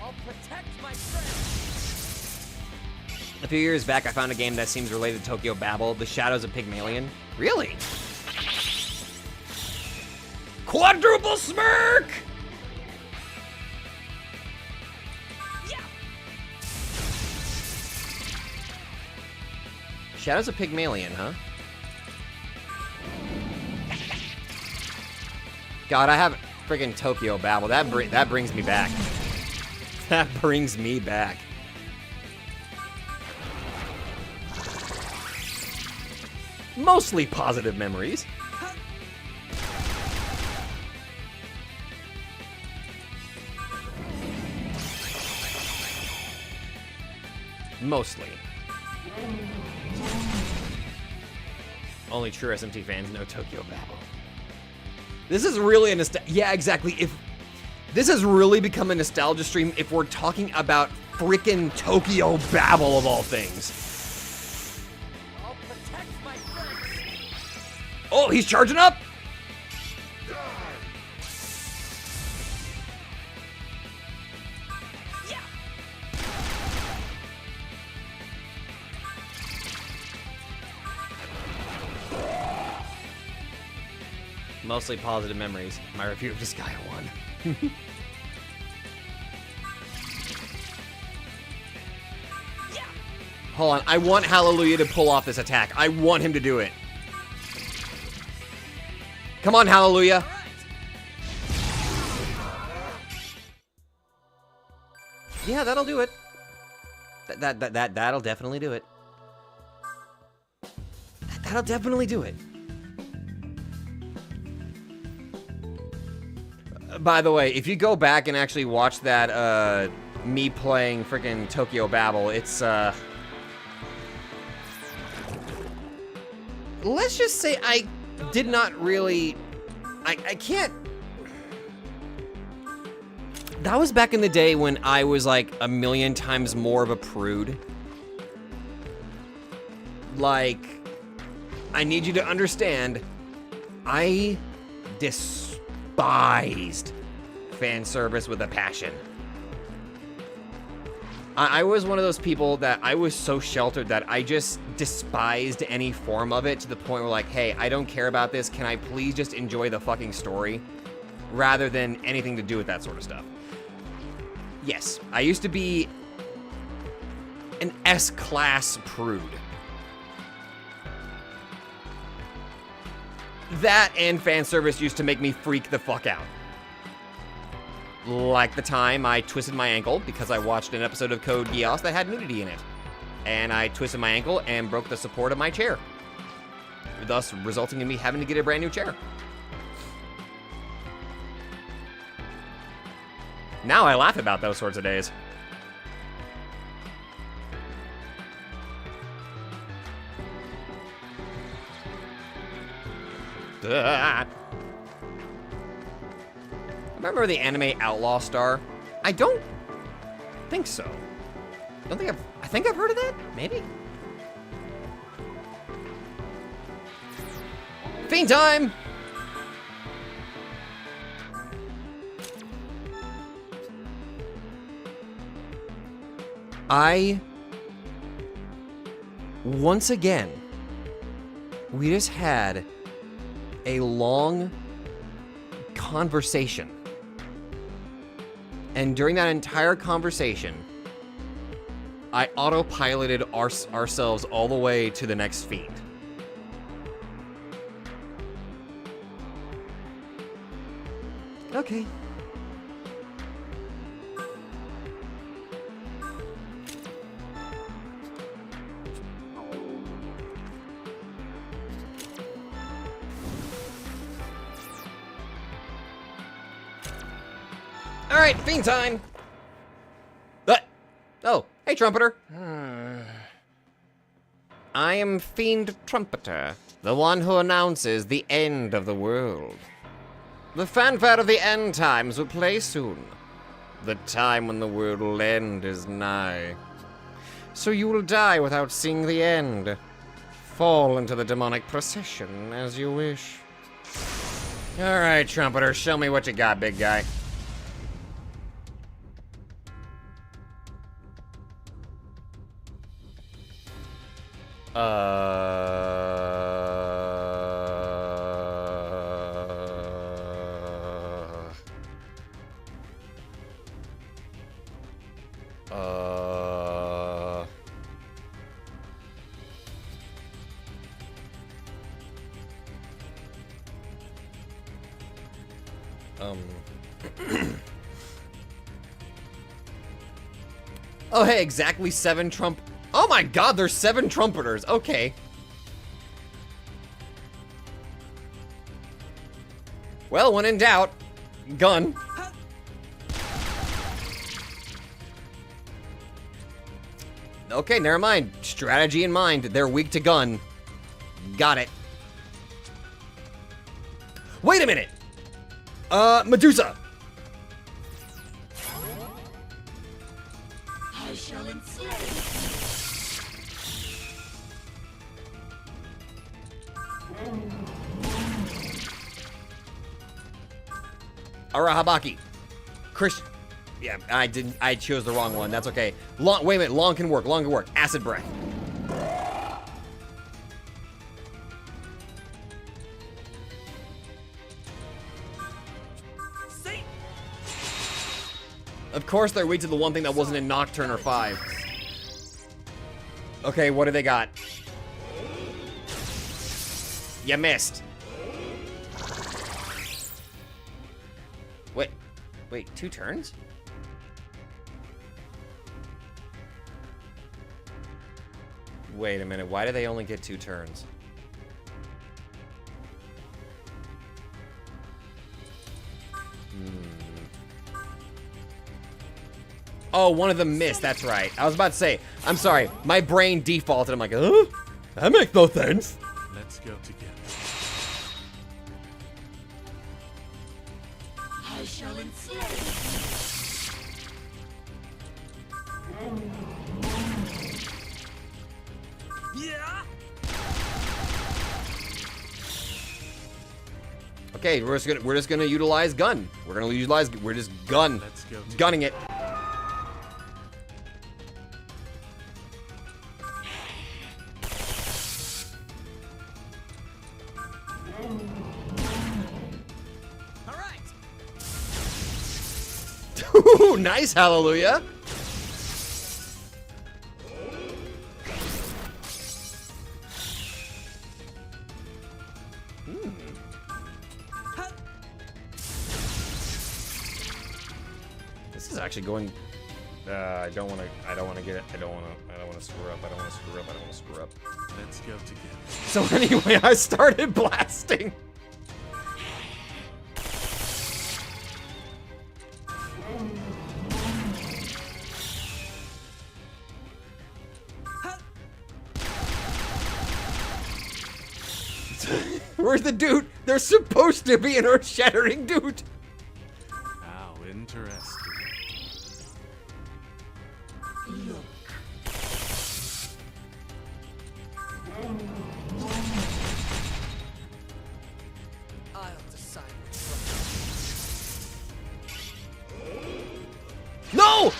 I'll protect my friend. A few years back, I found a game that seems related to Tokyo Babel, The Shadows of Pygmalion. Really? Quadruple smirk! Shadows of Pygmalion, huh? God, I have friggin' Tokyo Babel. That brings me back. That brings me back. Mostly positive memories. Mostly. Only true SMT fans know Tokyo Babel. This is really a yeah, exactly. If this has really become a nostalgia stream, if we're talking about frickin' Tokyo Babel of all things. I'll protect my friends. Oh, he's charging up. Mostly positive memories. My review of Disgaea 1. Hold on, I want Hallelujah to pull off this attack. I want him to do it. Come on, Hallelujah. Yeah, that'll do it. That'll definitely do it. That'll definitely do it. By the way, if you go back and actually watch that, me playing freaking Tokyo Babel, it's, let's just say I did not really, I can't, that was back in the day when I was like a million times more of a prude. Like, I need you to understand, I despised fan service with a passion. I was one of those people that I was so sheltered that I just despised any form of it to the point where, like, hey, I don't care about this. Can I please just enjoy the fucking story rather than anything to do with that sort of stuff? Yes, I used to be an S-class prude. That and fan service used to make me freak the fuck out. Like the time I twisted my ankle because I watched an episode of Code Geass that had nudity in it. And I twisted my ankle and broke the support of my chair. thus resulting in me having to get a brand new chair. Now I laugh about those sorts of days. Remember the anime Outlaw Star? I don't think so. I think I've heard of that? Maybe? Fiend time! Once again, we just had a long conversation. And during that entire conversation, I autopiloted ourselves all the way to the next fiend. Okay. All right, fiend time. Oh, hey, trumpeter. I am Fiend Trumpeter, the one who announces the end of the world. The fanfare of the end times will play soon. The time when the world will end is nigh. So you will die without seeing the end. Fall into the demonic procession as you wish. All right, trumpeter, show me what you got, big guy. Oh, hey, exactly 7 trump. Oh my god, there's 7 trumpeters. Okay. Well, when in doubt, gun. Okay, never mind. Strategy in mind. They're weak to gun. Got it. Wait a minute. Medusa. I shall enslave. Arahabaki. Chris. Yeah, I chose the wrong one. That's okay. Long. Wait a minute. Long can work. Long can work. Acid breath. Of course, they're weak to the one thing that wasn't in Nocturne or 5. Okay, what do they got? You missed. Wait, 2 turns? Wait a minute, why do they only get 2 turns? Oh, one of them missed, that's right. I was about to say, I'm sorry, my brain defaulted. I'm like, huh? That makes no sense. Let's go together. I shall enslave. Yeah. Okay, we're just gonna utilize gun. We're just gun. Let's go together. Gunning it. All right. Ooh, nice, hallelujah. This is actually going. I don't want to get it. I don't want to screw up. Let's go together. So anyway, I started blasting. Where's the dude? There's supposed to be an earth-shattering dude. How interesting. I'll decide. No!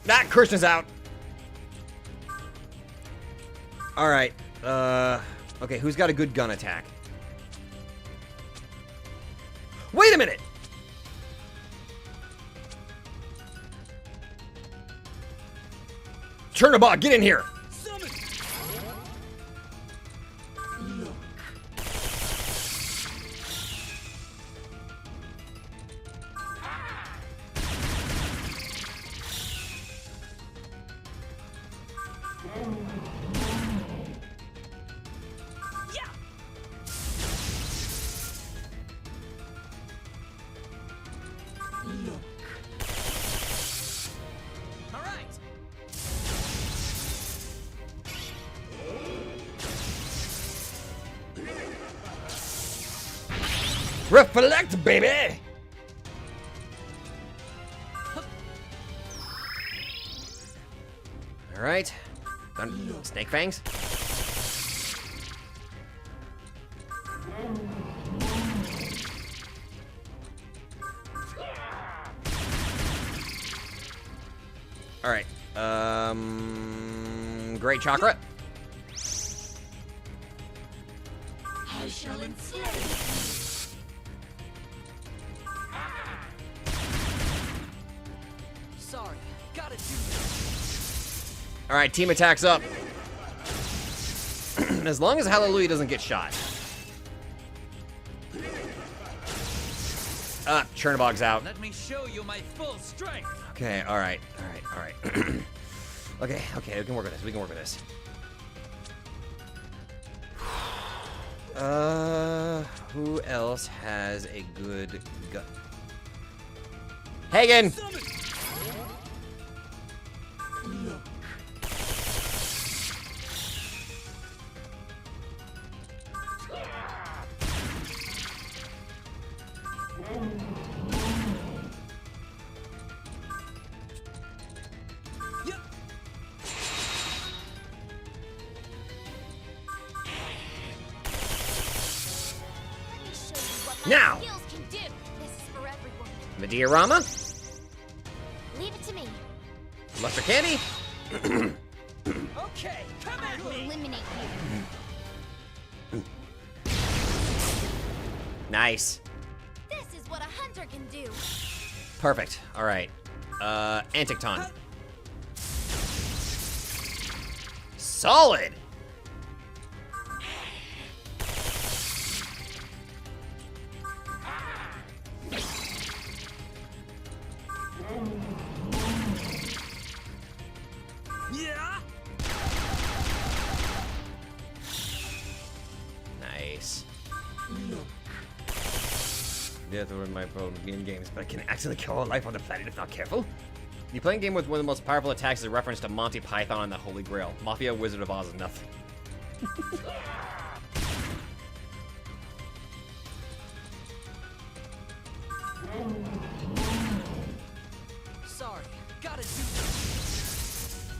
That Krishna's out. All right. Okay, who's got a good gun attack? Wait a minute. Chernobog, get in here. All right. Reflect, baby. All right. Done. Snake fangs. All right. Great chakra. I shall enslave. Sorry, gotta do this. All right, team attacks up. As long as Hallelujah doesn't get shot. Chernobog's out. Let me show you my full strength. Okay, all right. Okay, we can work with this. Who else has a good gun? Hagen! Let me show you what my Now. skills can do. This is for everyone. Meteorama? Leave it to me. Luster Candy? Okay, come at We'll me. eliminate you. Nice. This is what a hunter can do. Perfect. All right. Anticton. Solid. Yeah. Nice. Death over my phone in games, but I can accidentally kill all life on the planet if not careful. You play a game with one of the most powerful attacks is a reference to Monty Python and the Holy Grail. Mafia Wizard of Oz is nothing. Sorry, gotta do this.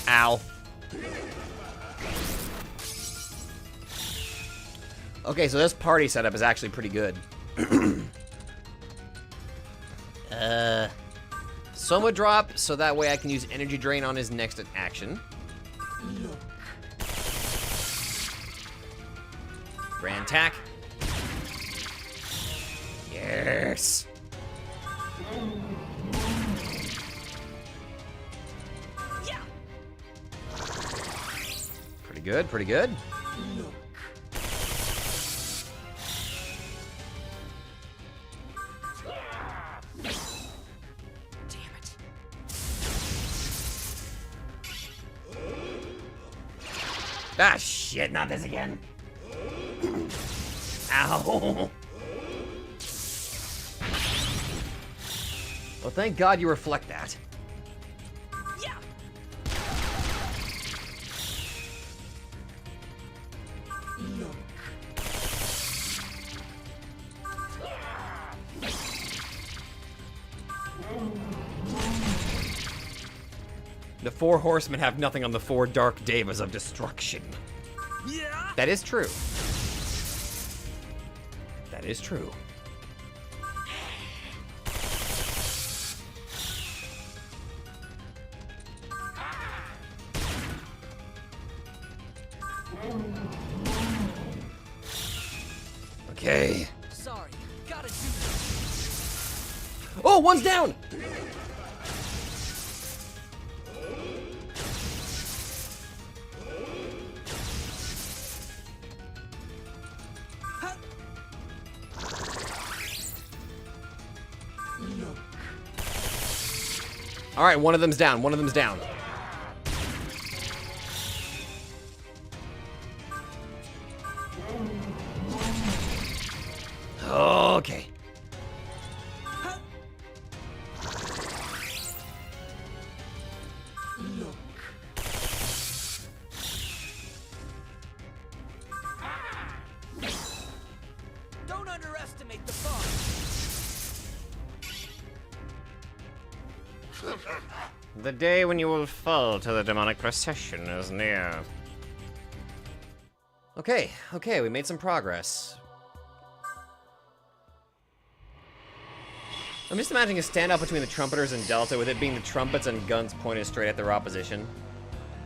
Ow. Okay, so this party setup is actually pretty good. Soma drop, so that way I can use energy drain on his next action. Grand attack. Yes. Yeah. Pretty good, pretty good. Ah, shit, not this again. Ow. Well, thank God you reflect that. Yeah. The four horsemen have nothing on the four dark devas of destruction. Yeah. That is true. That is true. Okay. Sorry. Gotta do this. Oh, one's down! All right, one of them's down. One of them's down. Okay. Don't underestimate the fun. The day when you will fall to the demonic procession is near. Okay, okay, we made some progress. I'm just imagining a standoff between the trumpeters and Delta, with it being the trumpets and guns pointed straight at their opposition.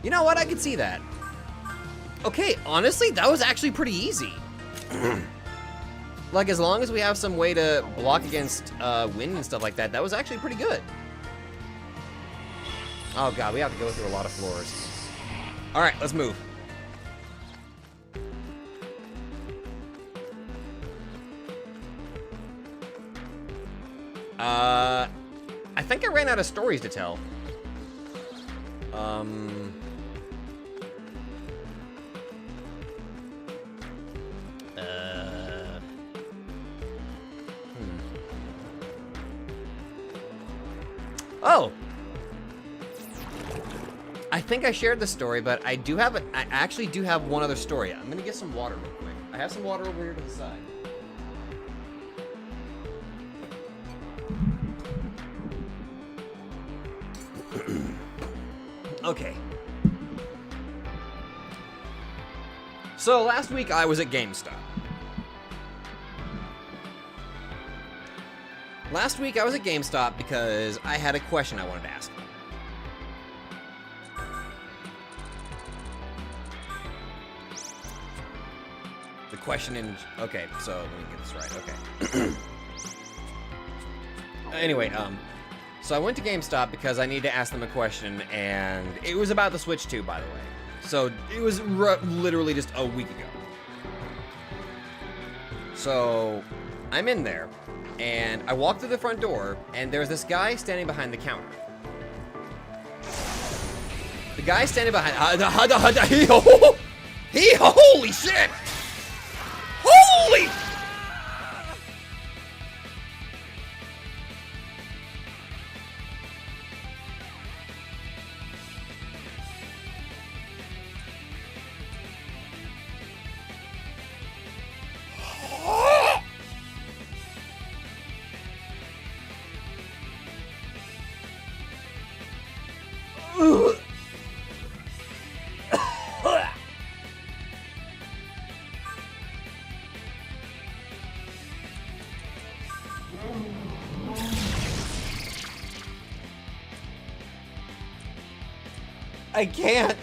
You know what? I could see that. Okay, honestly, that was actually pretty easy. Like, as long as we have some way to block against wind and stuff like that, that was actually pretty good. Oh god, we have to go through a lot of floors. Alright, let's move. I think I ran out of stories to tell. Oh! I think I shared the story, but I actually do have one other story. I'm gonna get some water real quick. I have some water over here to the side. Okay. So last week I was at GameStop. Last week I was at GameStop because I had a question I wanted to ask. The question in... Okay, so let me get this right. Okay. Anyway, so I went to GameStop because I needed to ask them a question, and it was about the Switch 2, by the way. So it was literally just a week ago. So I'm in there, and I walk through the front door, and there's this guy standing behind the counter. The guy standing behind... Holy shit! Holy... I can't.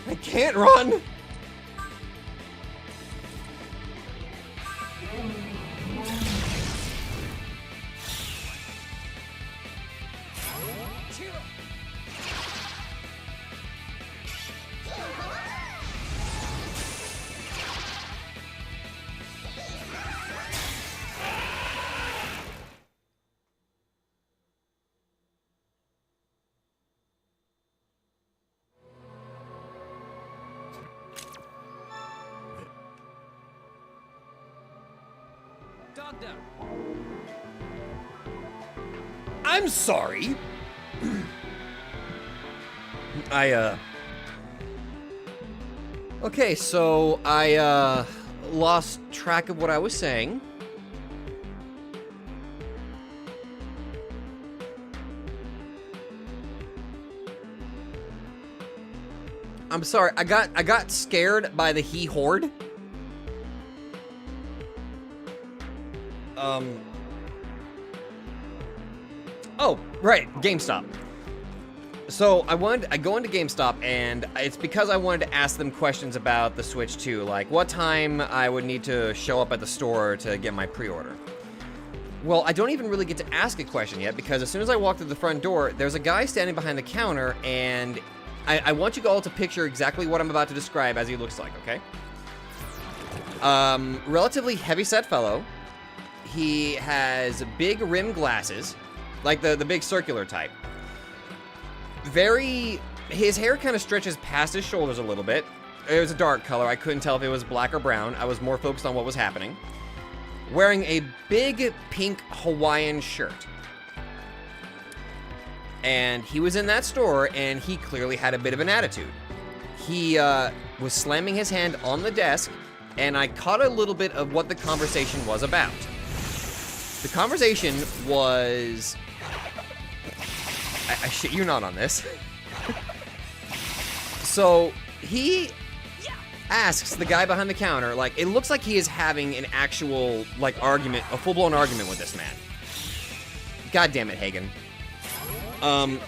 I can't run. I'm sorry. Okay, so I lost track of what I was saying. I'm sorry. I got scared by the he horde. Oh, right, GameStop. So I go into GameStop, and it's because I wanted to ask them questions about the Switch 2, like what time I would need to show up at the store to get my pre-order. Well, I don't even really get to ask a question yet, because as soon as I walk through the front door, there's a guy standing behind the counter, and I want you all to picture exactly what I'm about to describe as he looks like, okay? Relatively heavy-set fellow. He has big rim glasses, like the big circular type. His hair kind of stretches past his shoulders a little bit. It was a dark color. I couldn't tell if it was black or brown. I was more focused on what was happening. Wearing a big pink Hawaiian shirt. And he was in that store, and he clearly had a bit of an attitude. He was slamming his hand on the desk, and I caught a little bit of what the conversation was about. The conversation was... I shit you not on this. So, he asks the guy behind the counter, like, it looks like he is having an actual, like, argument, a full-blown argument with this man. God damn it, Hagen. I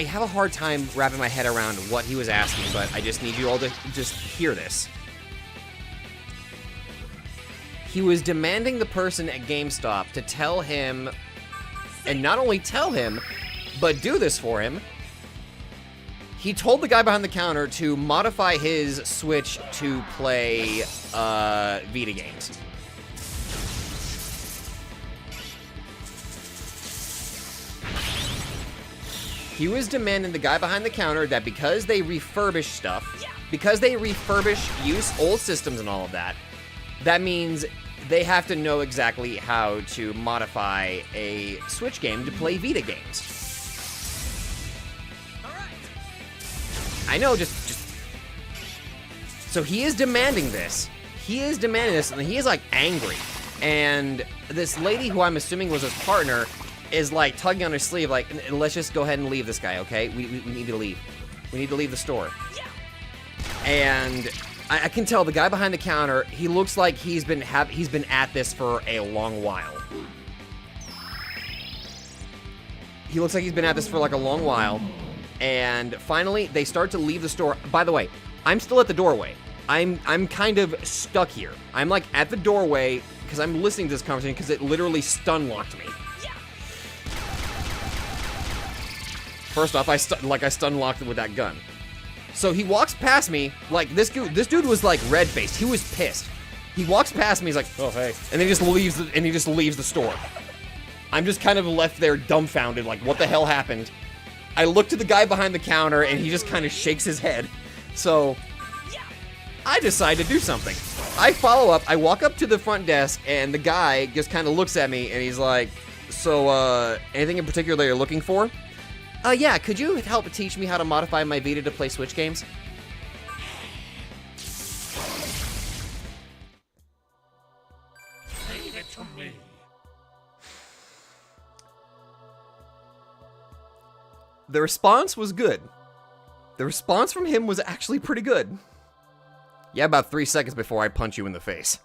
have a hard time wrapping my head around what he was asking, but I just need you all to just hear this. He was demanding the person at GameStop to tell him, and not only tell him, but do this for him. He told the guy behind the counter to modify his Switch to play Vita games. He was demanding the guy behind the counter that because they refurbish stuff, because they refurbish old systems and all of that, that means they have to know exactly how to modify a Switch game to play Vita games. I know, just... So he is demanding this. He is demanding this, and he is, like, angry. And this lady, who I'm assuming was his partner, is, like, tugging on his sleeve, like, let's just go ahead and leave this guy, okay? We need to leave. We need to leave the store. And I can tell the guy behind the counter, he looks like he's been at this for a long while. He looks like he's been at this for, like, a long while. And finally, they start to leave the store. By the way, I'm still at the doorway. I'm kind of stuck here. I'm like at the doorway because I'm listening to this conversation because it literally stun-locked me. First off, I stun-locked him with that gun. So he walks past me, like this dude was like red-faced. He was pissed. He walks past me, he's like, oh hey, and then he just leaves the store. I'm just kind of left there dumbfounded, like what the hell happened? I look to the guy behind the counter, and he just kind of shakes his head. So, I decide to do something. I follow up, I walk up to the front desk, and the guy just kind of looks at me, and he's like, so, anything in particular that you're looking for? Yeah, could you help teach me how to modify my Vita to play Switch games? Leave it to me. The response was good. The response from him was actually pretty good. Yeah, about 3 seconds before I punch you in the face.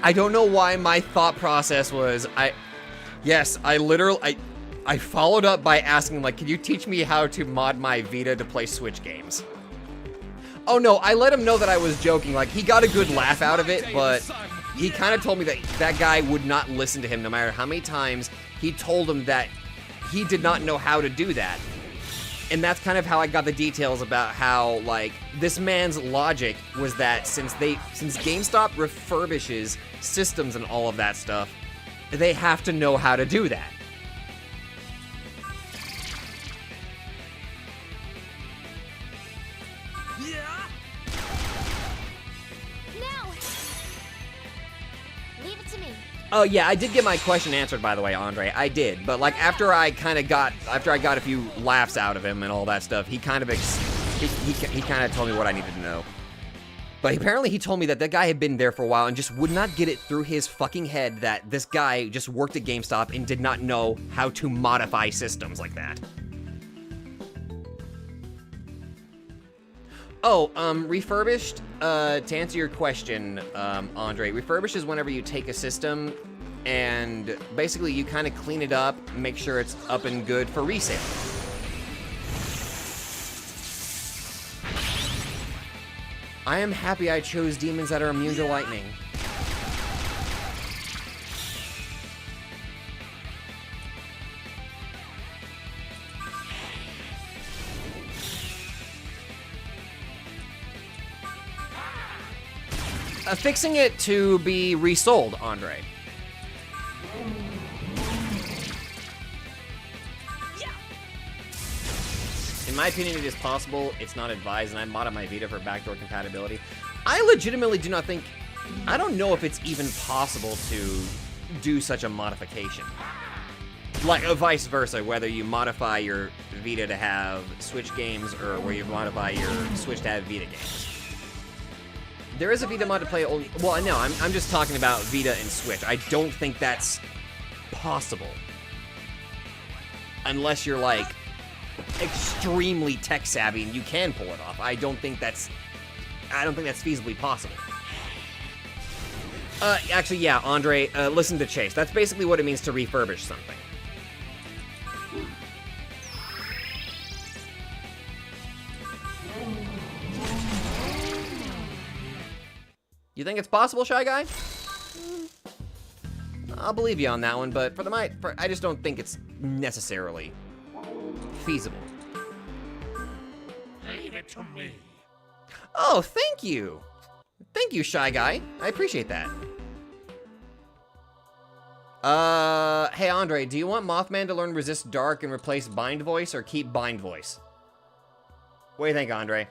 I don't know why my thought process was, I followed up by asking, like, can you teach me how to mod my Vita to play Switch games? Oh no, I let him know that I was joking, like, he got a good laugh out of it, but he kind of told me that that guy would not listen to him no matter how many times he told him that he did not know how to do that. And that's kind of how I got the details about how, like, this man's logic was that since GameStop refurbishes systems and all of that stuff, they have to know how to do that. Now! Leave it to me. Oh yeah, I did get my question answered, by the way, Andre. I did, but like after I got a few laughs out of him and all that stuff, he kind of he kind of told me what I needed to know. But apparently he told me that that guy had been there for a while and just would not get it through his fucking head that this guy just worked at GameStop and did not know how to modify systems like that. Oh, refurbished, to answer your question, Andre, refurbished is whenever you take a system and basically you kind of clean it up, make sure it's up and good for resale. I am happy I chose demons that are immune to lightning. Fixing it to be resold, Andre. In my opinion, it is possible. It's not advised, and I modded my Vita for backdoor compatibility. I legitimately do not think... I don't know if it's even possible to do such a modification. Like, vice versa, whether you modify your Vita to have Switch games or where you modify your Switch to have Vita games. There is a Vita mod to play only... Well, no, I'm just talking about Vita and Switch. I don't think that's possible. Unless you're, like, extremely tech savvy and you can pull it off. I don't think that's feasibly possible. Actually, yeah, Andre, listen to Chase. That's basically what it means to refurbish something. You think it's possible, Shy Guy? I'll believe you on that one, but I just don't think it's necessarily feasible. Leave it to me. Oh, thank you. Thank you, Shy Guy. I appreciate that. Hey, Andre, do you want Mothman to learn Resist Dark and replace Bind Voice, or keep Bind Voice? What do you think, Andre?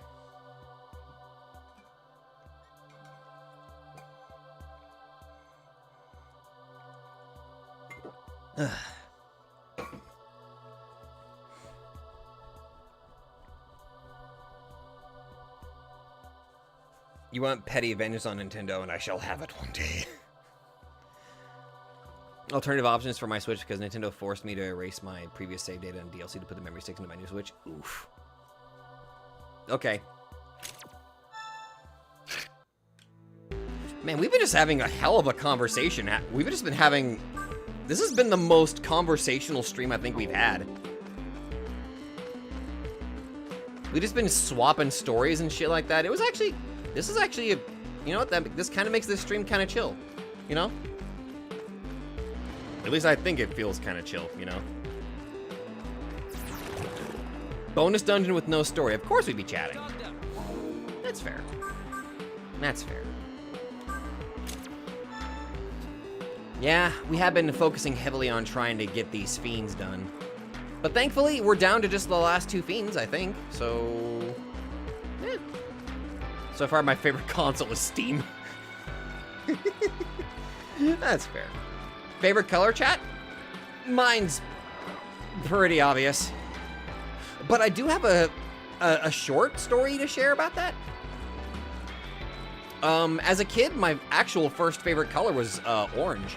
You want petty vengeance on Nintendo, and I shall have it one day. Alternative options for my Switch because Nintendo forced me to erase my previous save data and DLC to put the memory sticks into my new Switch. Oof. Okay. Man, we've been just having a hell of a conversation. We've just been having... This has been the most conversational stream I think we've had. We've just been swapping stories and shit like that. It was actually... This is actually a... You know what? This kind of makes this stream kind of chill. You know? At least I think it feels kind of chill, you know? Bonus dungeon with no story. Of course we'd be chatting. That's fair. That's fair. Yeah, we have been focusing heavily on trying to get these fiends done. But thankfully, we're down to just the last 2 fiends, I think. So... Eh. So far, my favorite console is Steam. That's fair. Favorite color, chat? Mine's pretty obvious. But I do have a short story to share about that. As a kid, my actual first favorite color was orange.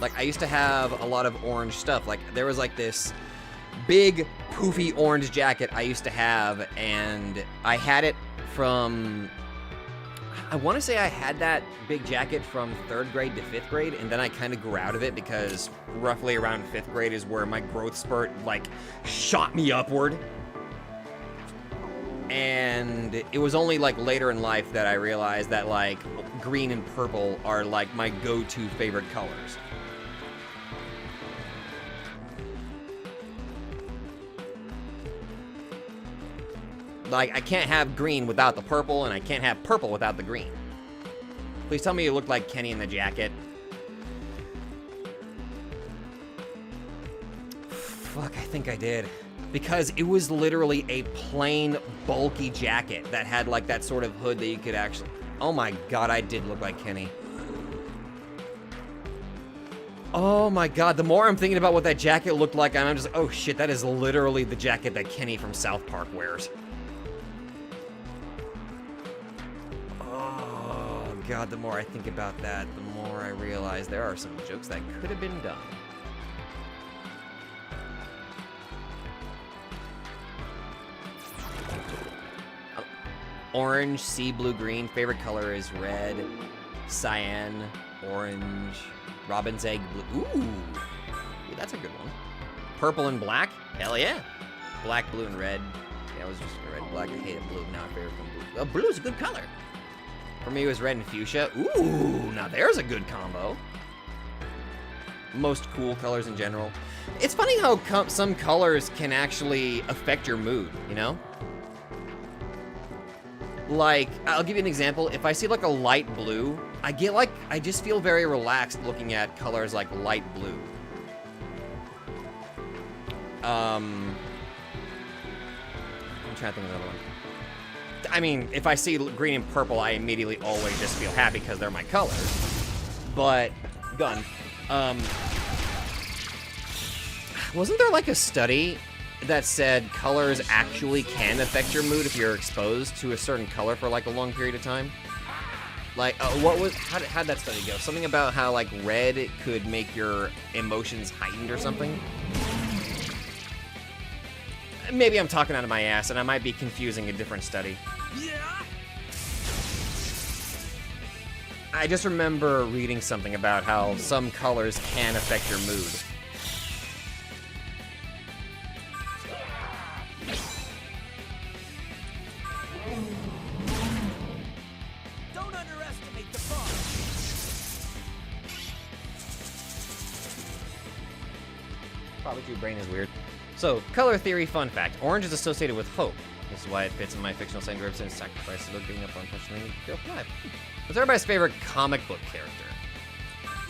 Like, I used to have a lot of orange stuff. Like, there was like this big, poofy orange jacket I used to have, and I had it from... I want to say I had that big jacket from 3rd grade to 5th grade, and then I kind of grew out of it because roughly around 5th grade is where my growth spurt, like, shot me upward. And it was only, like, later in life that I realized that, like, green and purple are, like, my go-to favorite colors. Like, I can't have green without the purple, and I can't have purple without the green. Please tell me you look like Kenny in the jacket. Fuck, I think I did. Because it was literally a plain, bulky jacket that had, like, that sort of hood that you could actually... Oh my god, I did look like Kenny. Oh my god, the more I'm thinking about what that jacket looked like, I'm just, oh shit, that is literally the jacket that Kenny from South Park wears. Oh god, the more I think about that, the more I realize there are some jokes that could have been done. Orange, sea blue, green. Favorite color is red, cyan, orange, robin's egg blue. Ooh, that's a good one. Purple and black? Hell yeah. Black, blue, and red. Yeah, I was just red, black. I hated blue. Now I favorite blue. Oh, blue is a good color. For me, it was red and fuchsia. Ooh, now there's a good combo. Most cool colors in general. It's funny how some colors can actually affect your mood, you know? Like, I'll give you an example. If I see like a light blue, I just feel very relaxed looking at colors like light blue. I'm trying to think of another one. I mean, if I see green and purple, I immediately always just feel happy because they're my colors. But, gun. Wasn't there like a study that said colors actually can affect your mood if you're exposed to a certain color for like a long period of time? Like, how'd that study go? Something about how like red could make your emotions heightened or something? Maybe I'm talking out of my ass and I might be confusing a different study. Yeah. I just remember reading something about how some colors can affect your mood. Don't underestimate the fun. Probably your brain is weird. So, color theory fun fact. Orange is associated with hope. This is why it fits in my fictional setting represents sacrifice, so giving up on punishment and feel alive. What's everybody's favorite comic book character?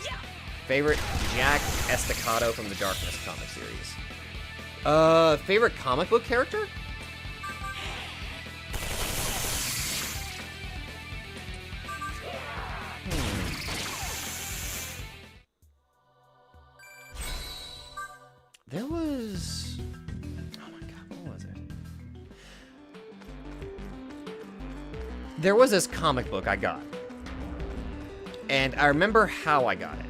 Yeah. Favorite Jack Estacado from the Darkness comic series. Favorite comic book character? There was... Oh my god, what was it? There was this comic book I got. And I remember how I got it.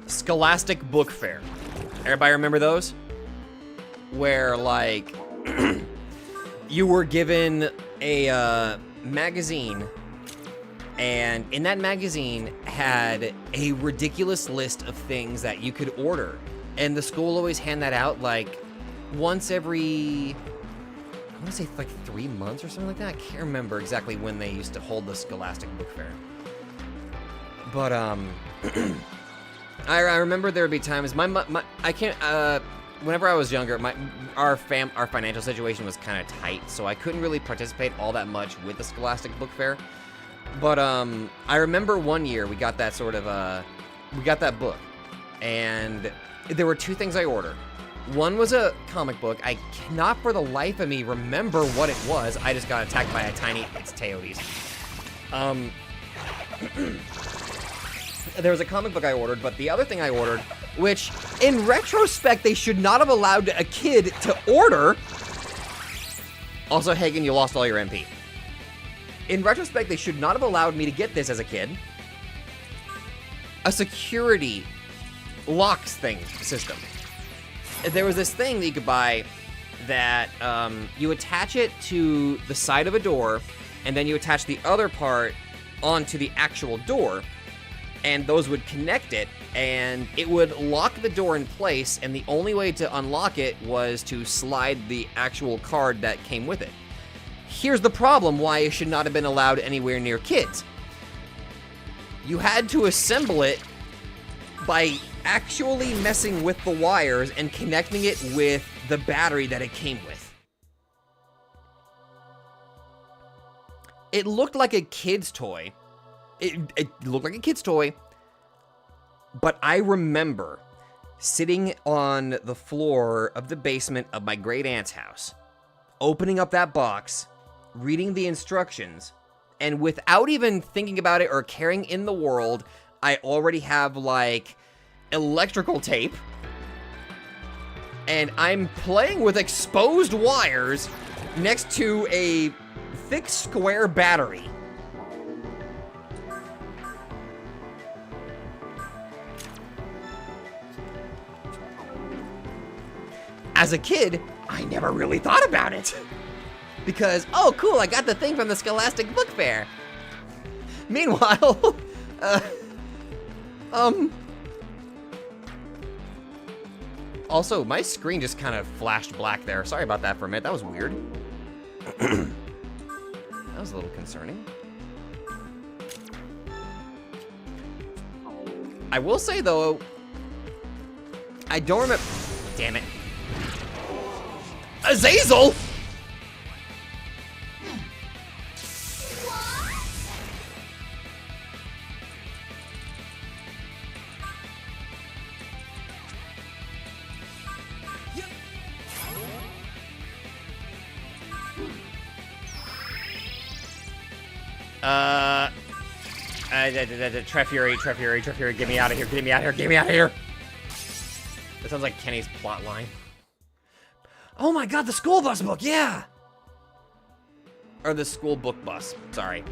Scholastic Book Fair. Everybody remember those? Where, like, you were given a magazine, and in that magazine had a ridiculous list of things that you could order. And the school always hand that out, like, once every, I want to say, like, 3 months or something like that. I can't remember exactly when they used to hold the Scholastic Book Fair. But, I remember there would be times, whenever I was younger, our financial situation was kind of tight, so I couldn't really participate all that much with the Scholastic Book Fair. But I remember one year we got that we got that book, and there were two things I ordered. One was a comic book. I cannot for the life of me remember what it was. I just got attacked by it's Teodes. There was a comic book I ordered, but the other thing I ordered, which in retrospect they should not have allowed a kid to order. Also, Hagen, you lost all your MP. In retrospect, they should not have allowed me to get this as a kid. A security locks system. There was this thing that you could buy that you attach it to the side of a door, and then you attach the other part onto the actual door, and those would connect it, and it would lock the door in place, and the only way to unlock it was to slide the actual card that came with it. Here's the problem why it should not have been allowed anywhere near kids. You had to assemble it by actually messing with the wires and connecting it with the battery that it came with. It looked like a kid's toy. It looked like a kid's toy, but I remember sitting on the floor of the basement of my great aunt's house, opening up that box, reading the instructions, and without even thinking about it or caring in the world, I already have, like, electrical tape, and I'm playing with exposed wires next to a thick square battery. As a kid, I never really thought about it. Because, oh cool, I got the thing from the Scholastic Book Fair. Meanwhile, also, my screen just kind of flashed black there. Sorry about that for a minute, that was weird. That was a little concerning. I will say though, I don't remember, damn it. Azazel! Treffury, get me out of here, get me out of here, get me out of here! That sounds like Kenny's plot line. Oh my god, the school bus book, yeah! Or the school book bus, sorry.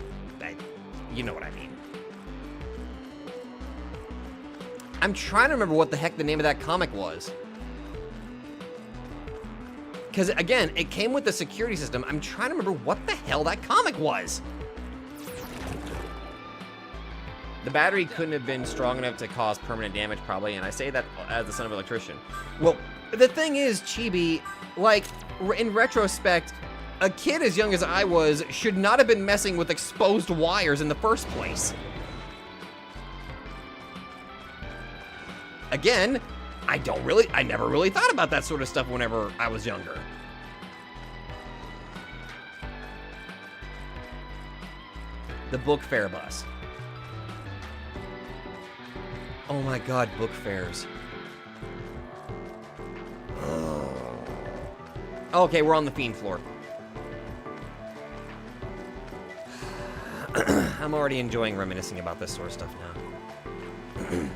You know what I mean. I'm trying to remember what the heck the name of that comic was. Because, again, it came with the security system. I'm trying to remember what the hell that comic was. The battery couldn't have been strong enough to cause permanent damage, probably, and I say that as the son of an electrician. Well, the thing is, Chibi, like, in retrospect, a kid as young as I was should not have been messing with exposed wires in the first place. Again, I never really thought about that sort of stuff whenever I was younger. The book fair bus. Oh my god, book fairs. Okay, we're on the fiend floor. I'm already enjoying reminiscing about this sort of stuff now.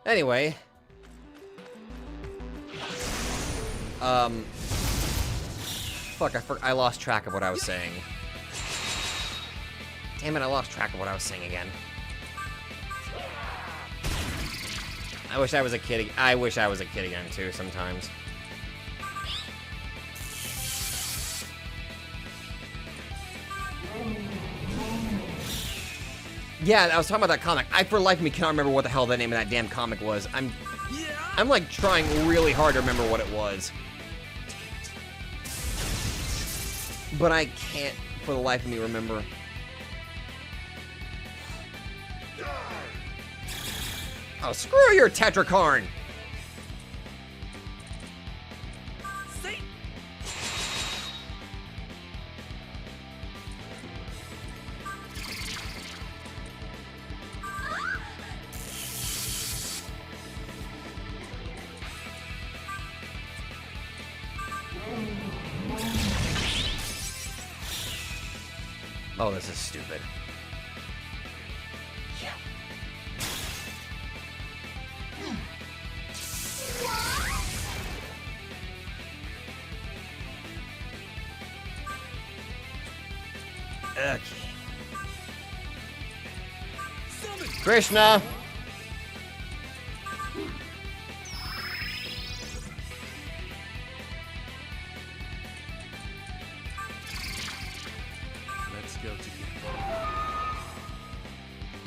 Anyway. Fuck, I lost track of what I was saying. Damn it, I lost track of what I was saying again. I wish I was a kid. I wish I was a kid again, too, sometimes. Yeah, I was talking about that comic. I, for the life of me, cannot remember what the hell the name of that damn comic was. I'm like trying really hard to remember what it was. But I can't, for the life of me, remember. Oh, screw your Tetracarn! Oh, this is stupid. Okay. Krishna! Let's go together.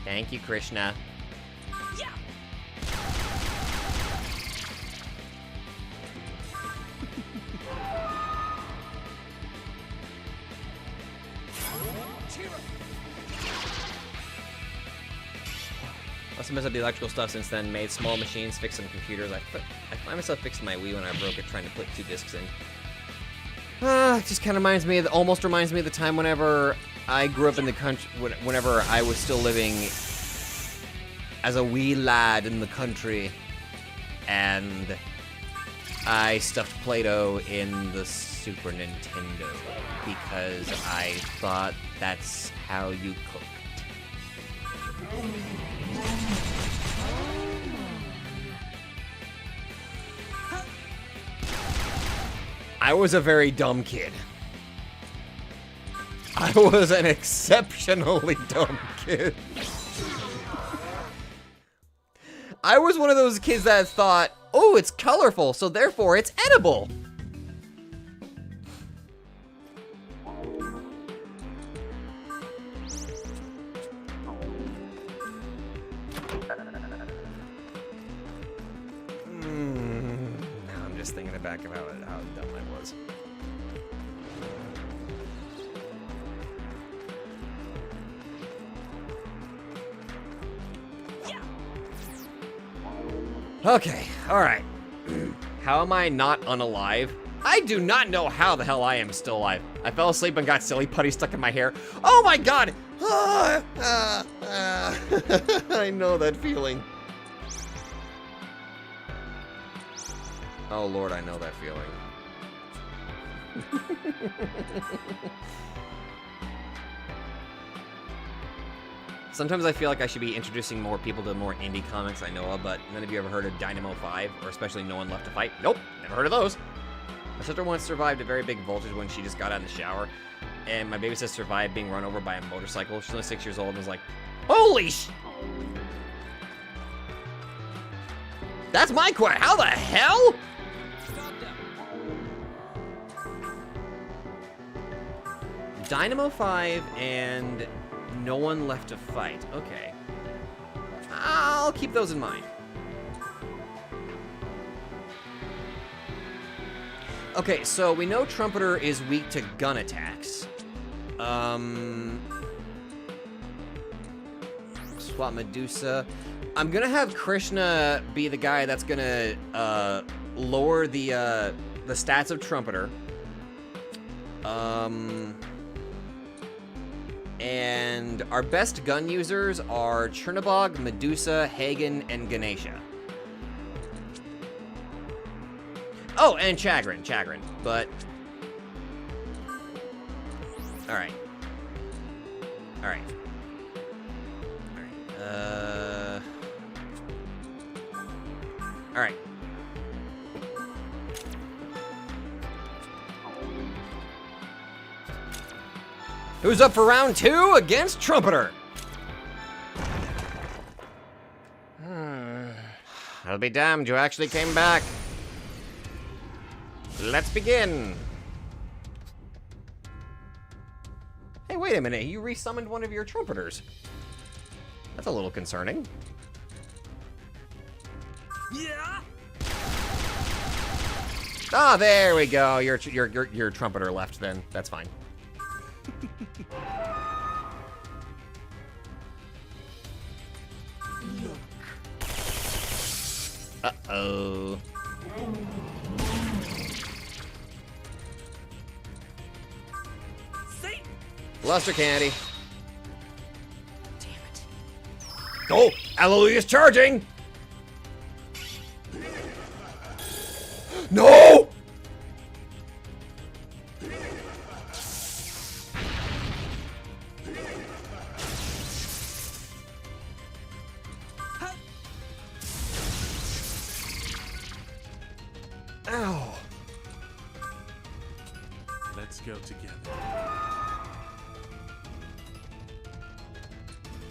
Thank you, Krishna. also messed up the electrical stuff since then. Made small machines, fixed some computers. I find myself fixing my Wii when I broke it, trying to put 2 discs in. It just kind of almost reminds me of the time whenever I grew up in the country, whenever I was still living as a wee lad in the country, and I stuffed Play-Doh in the Super Nintendo because I thought that's how you cooked. I was a very dumb kid. I was an exceptionally dumb kid. I was one of those kids that thought, oh, it's colorful, so therefore it's edible. Now I'm just thinking back of how dumb I was. Okay, alright. How am I not unalive? I do not know how the hell I am still alive. I fell asleep and got silly putty stuck in my hair. Oh my god! I know that feeling. Oh lord, I know that feeling. Sometimes I feel like I should be introducing more people to more indie comics I know of, but none of you ever heard of Dynamo 5, or especially No One Left to Fight? Nope, never heard of those. My sister once survived a very big voltage when she just got out of the shower, and my baby sister survived being run over by a motorcycle. She's only 6 years old and was like, holy sh... That's my question. How the hell? Dynamo 5 and No One Left to Fight. Okay. I'll keep those in mind. Okay, so we know Trumpeter is weak to gun attacks. Swap Medusa. I'm gonna have Krishna be the guy that's gonna lower the stats of Trumpeter. And our best gun users are Chernobog, Medusa, Hagen, and Ganesha. Oh, and Chagrin, but... Alright. Alright. Alright. Who's up for round 2 against Trumpeter? I'll be damned, you actually came back. Let's begin. Hey, wait a minute, you resummoned one of your Trumpeters. That's a little concerning. Yeah. Ah, there we go. Your Trumpeter left then. That's fine. Uh-oh. Luster candy. Damn it. Oh, Alleluia's charging. No! Ow. Let's go together.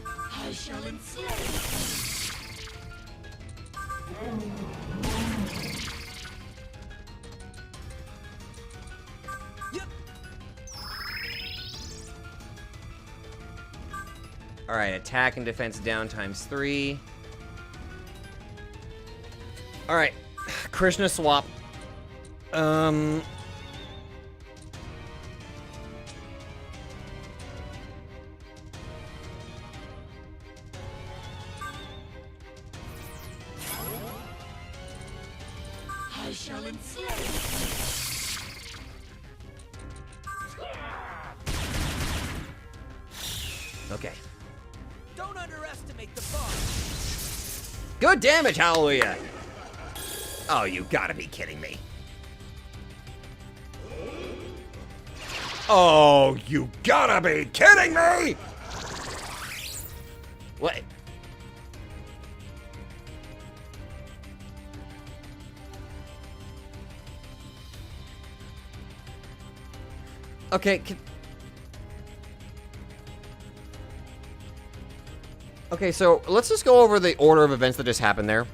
I shall enslave. All right, attack and defense down ×3. All right, Krishna swap. slain. Okay. Don't underestimate the boss. Good damage, hallelujah. Oh, you gotta be kidding me. Oh, you gotta be kidding me! What? Okay, okay, so let's just go over the order of events that just happened there.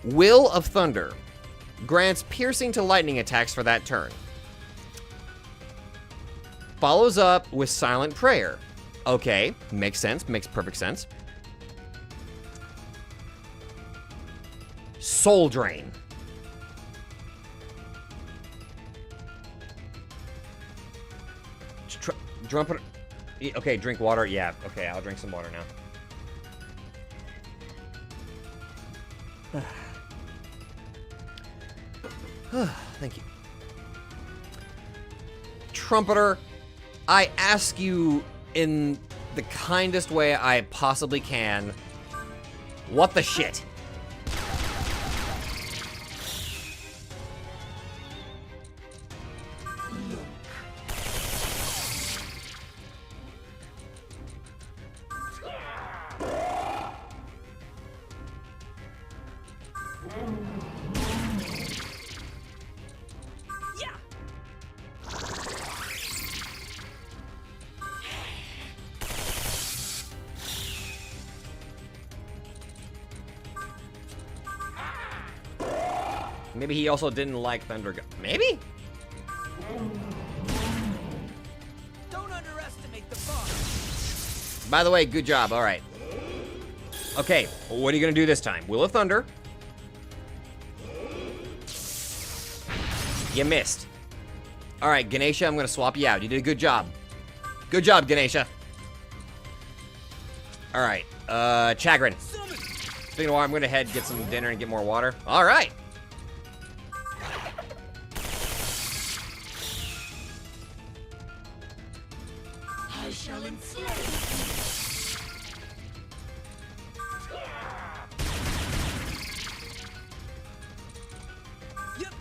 Will of Thunder grants piercing to lightning attacks for that turn. Follows up with Silent Prayer. Okay, makes sense, makes perfect sense. Soul Drain. Okay, drink water. Yeah, okay, I'll drink some water now. Thank you. Trumpeter, I ask you in the kindest way I possibly can, what the shit? Maybe he also didn't like Thunder. Maybe? Don't underestimate the boss. By the way, good job. All right. Okay, what are you going to do this time? Will of Thunder. You missed. All right, Ganesha, I'm going to swap you out. You did a good job. Good job, Ganesha. All right, Chagrin. Speaking of water, I'm going to head, get some dinner, and get more water. All right. I shall enslave. Yep.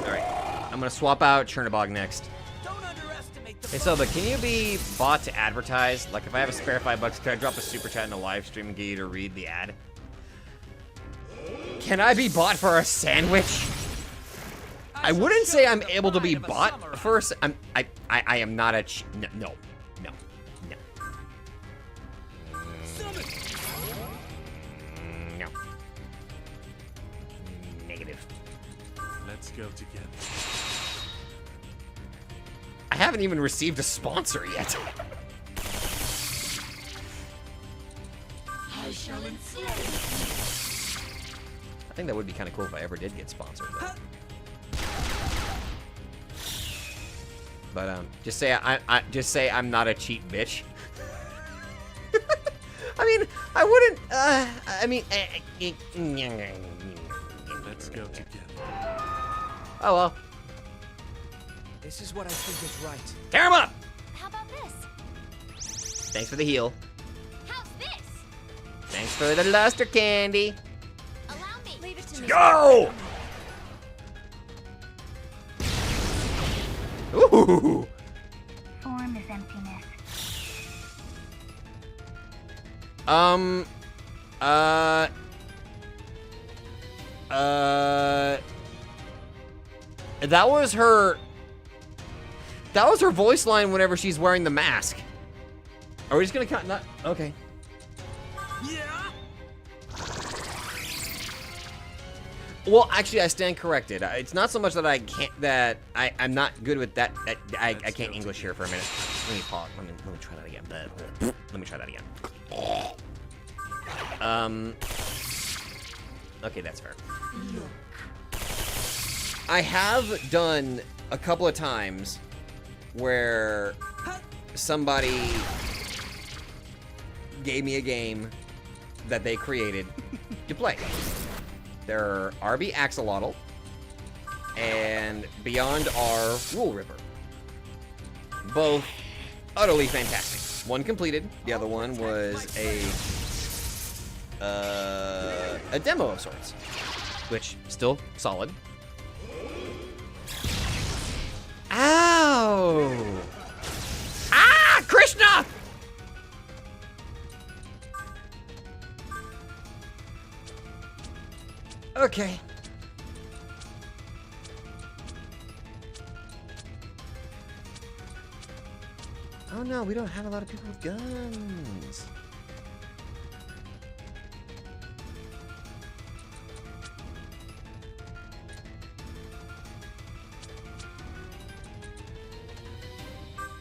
All right, I'm going to swap out Chernobog next. Don't underestimate the Hey, so, but can you be bought to advertise? Like, if I have a spare $5, can I drop a super chat in a live stream and get you to read the ad? Can I be bought for a sandwich? I wouldn't say I'm able to be bought for a I am not a no. No. Negative. Let's go together. I haven't even received a sponsor yet. I shall enslave. I think that would be kind of cool if I ever did get sponsored, though. But just say I'm not a cheap bitch. I mean, I wouldn't. I mean, Let's go together. oh well. This is what I think is right. Tear him up. How about this? Thanks for the heal. How's this? Thanks for the luster candy. Allow me. Leave it to me. Go! Ooh. Form is emptiness. That was her voice line whenever she's wearing the mask. Are we just gonna cut? Not okay. Yeah. Well, actually, I stand corrected. It's not so much that I can't, I'm not good with that. I can't English here for a minute. Let me pause. Let me try that again. Let me try that again. Okay, that's fair. I have done a couple of times where somebody gave me a game that they created to play. They're RB Axolotl and Beyond Our Rule River. Both utterly fantastic. One completed, the other one was a demo of sorts, which still solid. Ow! Ah, Krishna! Okay. Oh no, we don't have a lot of people with guns.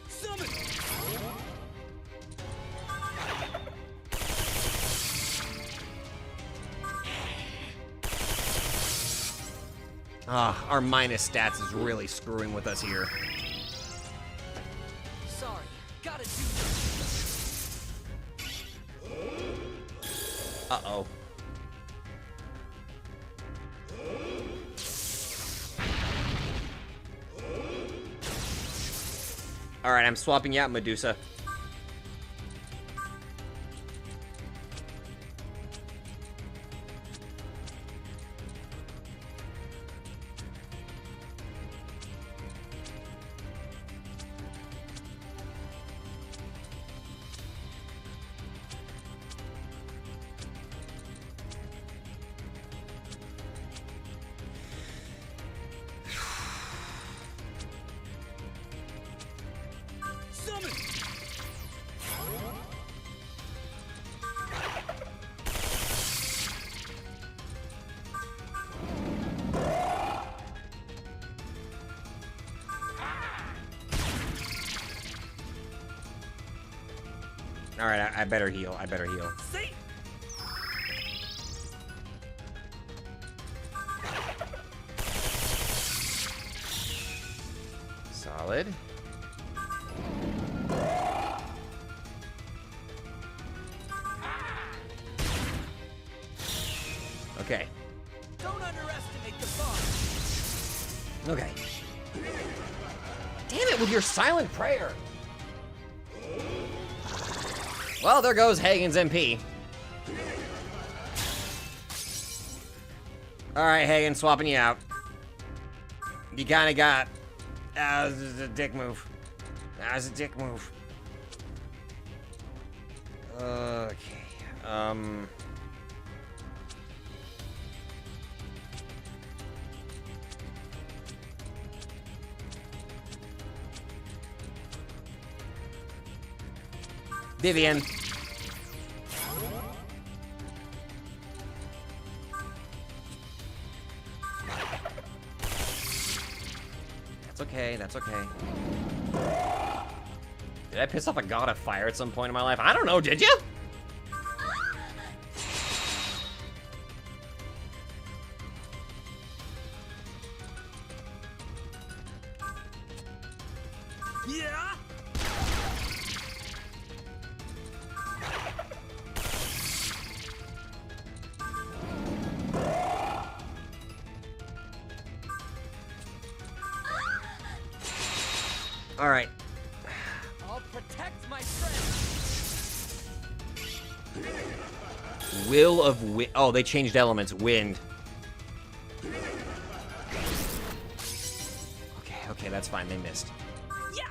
Summon! Ah, our minus stats is really screwing with us here. Sorry, gotta do this. Uh-oh. All right, I'm swapping you out, Medusa. Summon! All right, I better heal. I better heal. See? Solid. Okay. Don't underestimate the boss. Okay. Damn it with your silent prayer. Well, there goes Hagen's MP. All right, Hagen, swapping you out. You kind of got... this is a dick move. That was a dick move. Okay. Vivian. That's okay, that's okay. Did I piss off a god of fire at some point in my life? I don't know, did you? Yeah? All right. I'll protect my friend. Will of wind. Oh, they changed elements. Wind. Okay, that's fine. They missed. Yeah.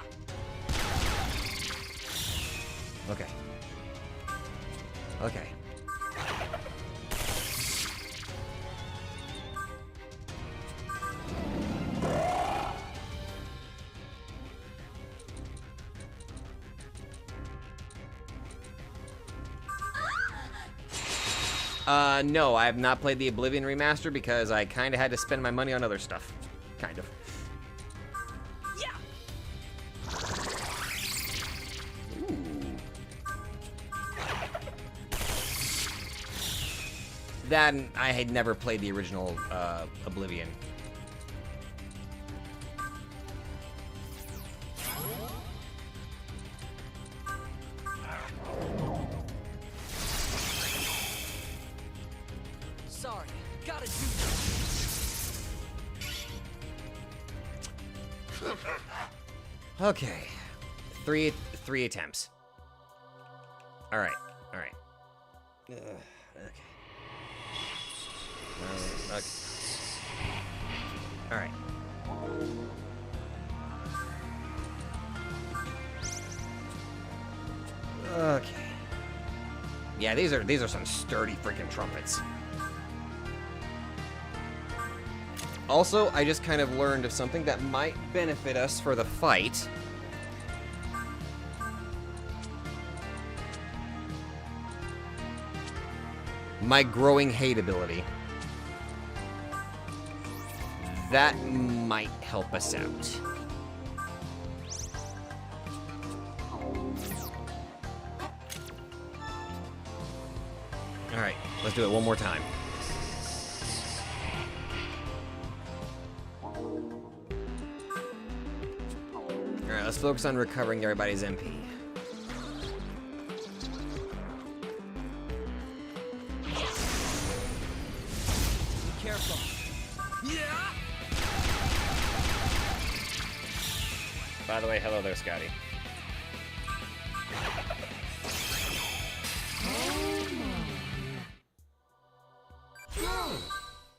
Okay. Okay. No, I have not played the Oblivion remaster because I kind of had to spend my money on other stuff. Kind of. Yeah. That and I had never played the original Oblivion. Sorry, gotta do this. Okay, three attempts. All right. Okay. Okay. All right. Okay. Yeah, these are some sturdy freaking trumpets. Also, I just kind of learned of something that might benefit us for the fight. My growing hate ability. That might help us out. All right, let's do it one more time. All right, let's focus on recovering everybody's MP. Be careful. Yeah. By the way, hello there, Scotty.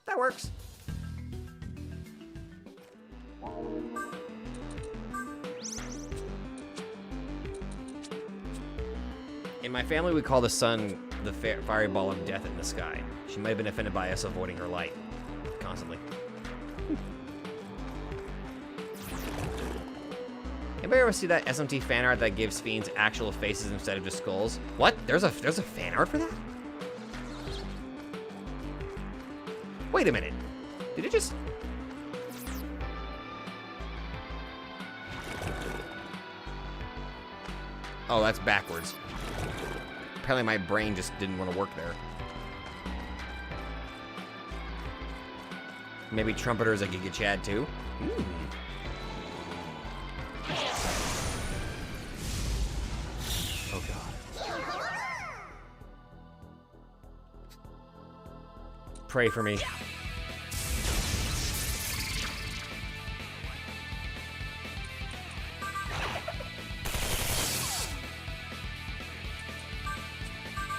That works. In my family, we call the sun the fiery ball of death in the sky. She might have been offended by us avoiding her light constantly. Anybody ever see that SMT fan art that gives fiends actual faces instead of just skulls? What? There's a fan art for that? Wait a minute. Did it just... Oh, that's backwards. Apparently my brain just didn't want to work there. Maybe Trumpeter's a Giga Chad too? Ooh. Oh god. Pray for me.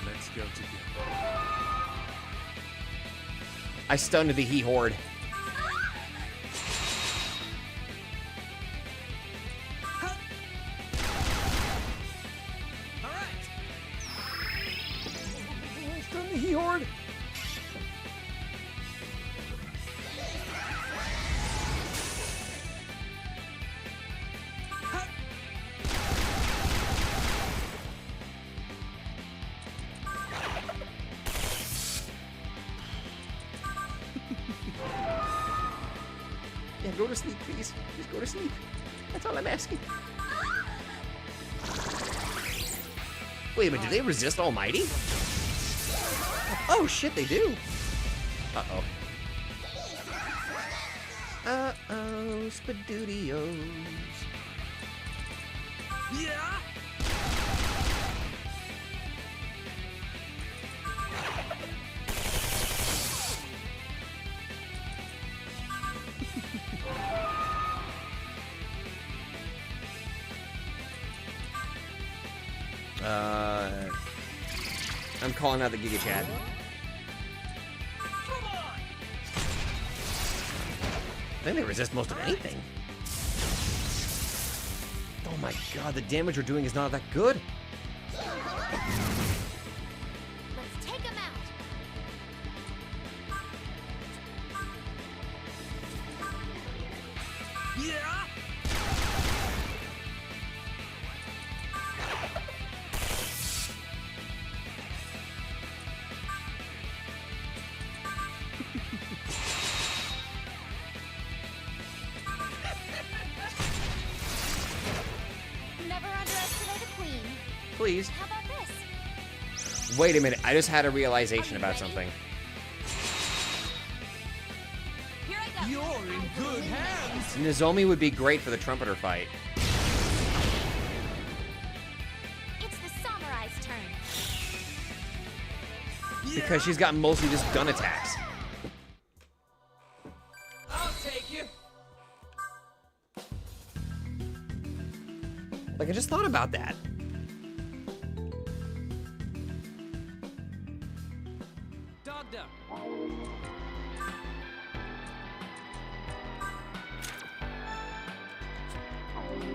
Let's go together. I stunned the he horde. All right. I stunned the he horde. Yeah, go to sleep, please. Just go to sleep. That's all I'm asking. Wait a minute, do they resist Almighty? Oh shit, they do. Uh-oh. Uh-oh, Spadoodios. Yeah. I'm calling out the Giga Chad. I think they resist most of anything. Oh my god, the damage we're doing is not that good. Let's take him out. Yeah. Never underestimate a queen. Please. How about this? Wait a minute, I just had a realization about something. You're in good hands. Nozomi would be great for the trumpeter fight. It's the samurai's turn. Because she's got mostly just gun attacks. I'll take you. Like, I just thought about that. Dogged up.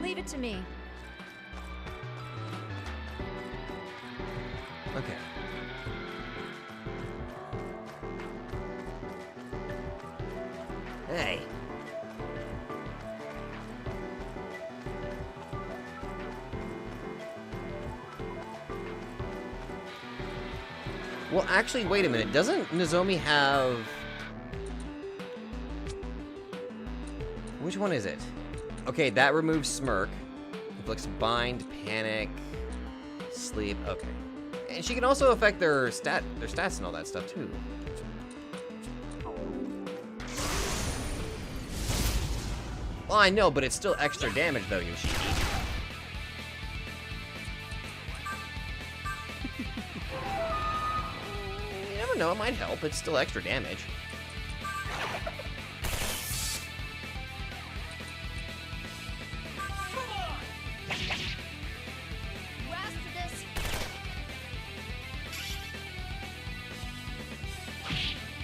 Leave it to me. Okay. Hey. Well, actually, wait a minute. Doesn't Nozomi have... Which one is it? Okay, that removes Smirk. Inflicts Bind, Panic, Sleep. Okay. And she can also affect their stats and all that stuff, too. Well, I know, but it's still extra damage, though, Yoshiki. You never know, it might help. It's still extra damage.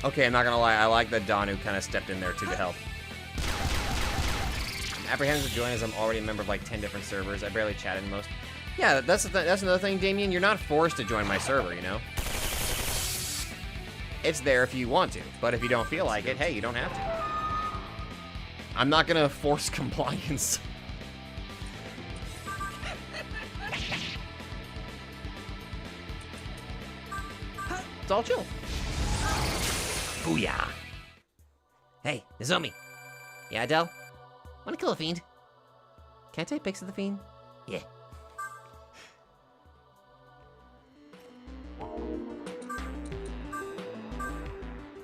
Okay, I'm not gonna lie, I like that Danu kind of stepped in there too to help. I'm apprehensive to join as I'm already a member of like 10 different servers. I barely chat in most. Yeah, that's another thing, Damien. You're not forced to join my server, you know? It's there if you want to, but if you don't feel like it, hey, you don't have to. I'm not gonna force compliance. It's all chill. Booyah. Hey, Nozomi. Yeah, Adele? Wanna kill a fiend? Can I take pics of the fiend? Yeah.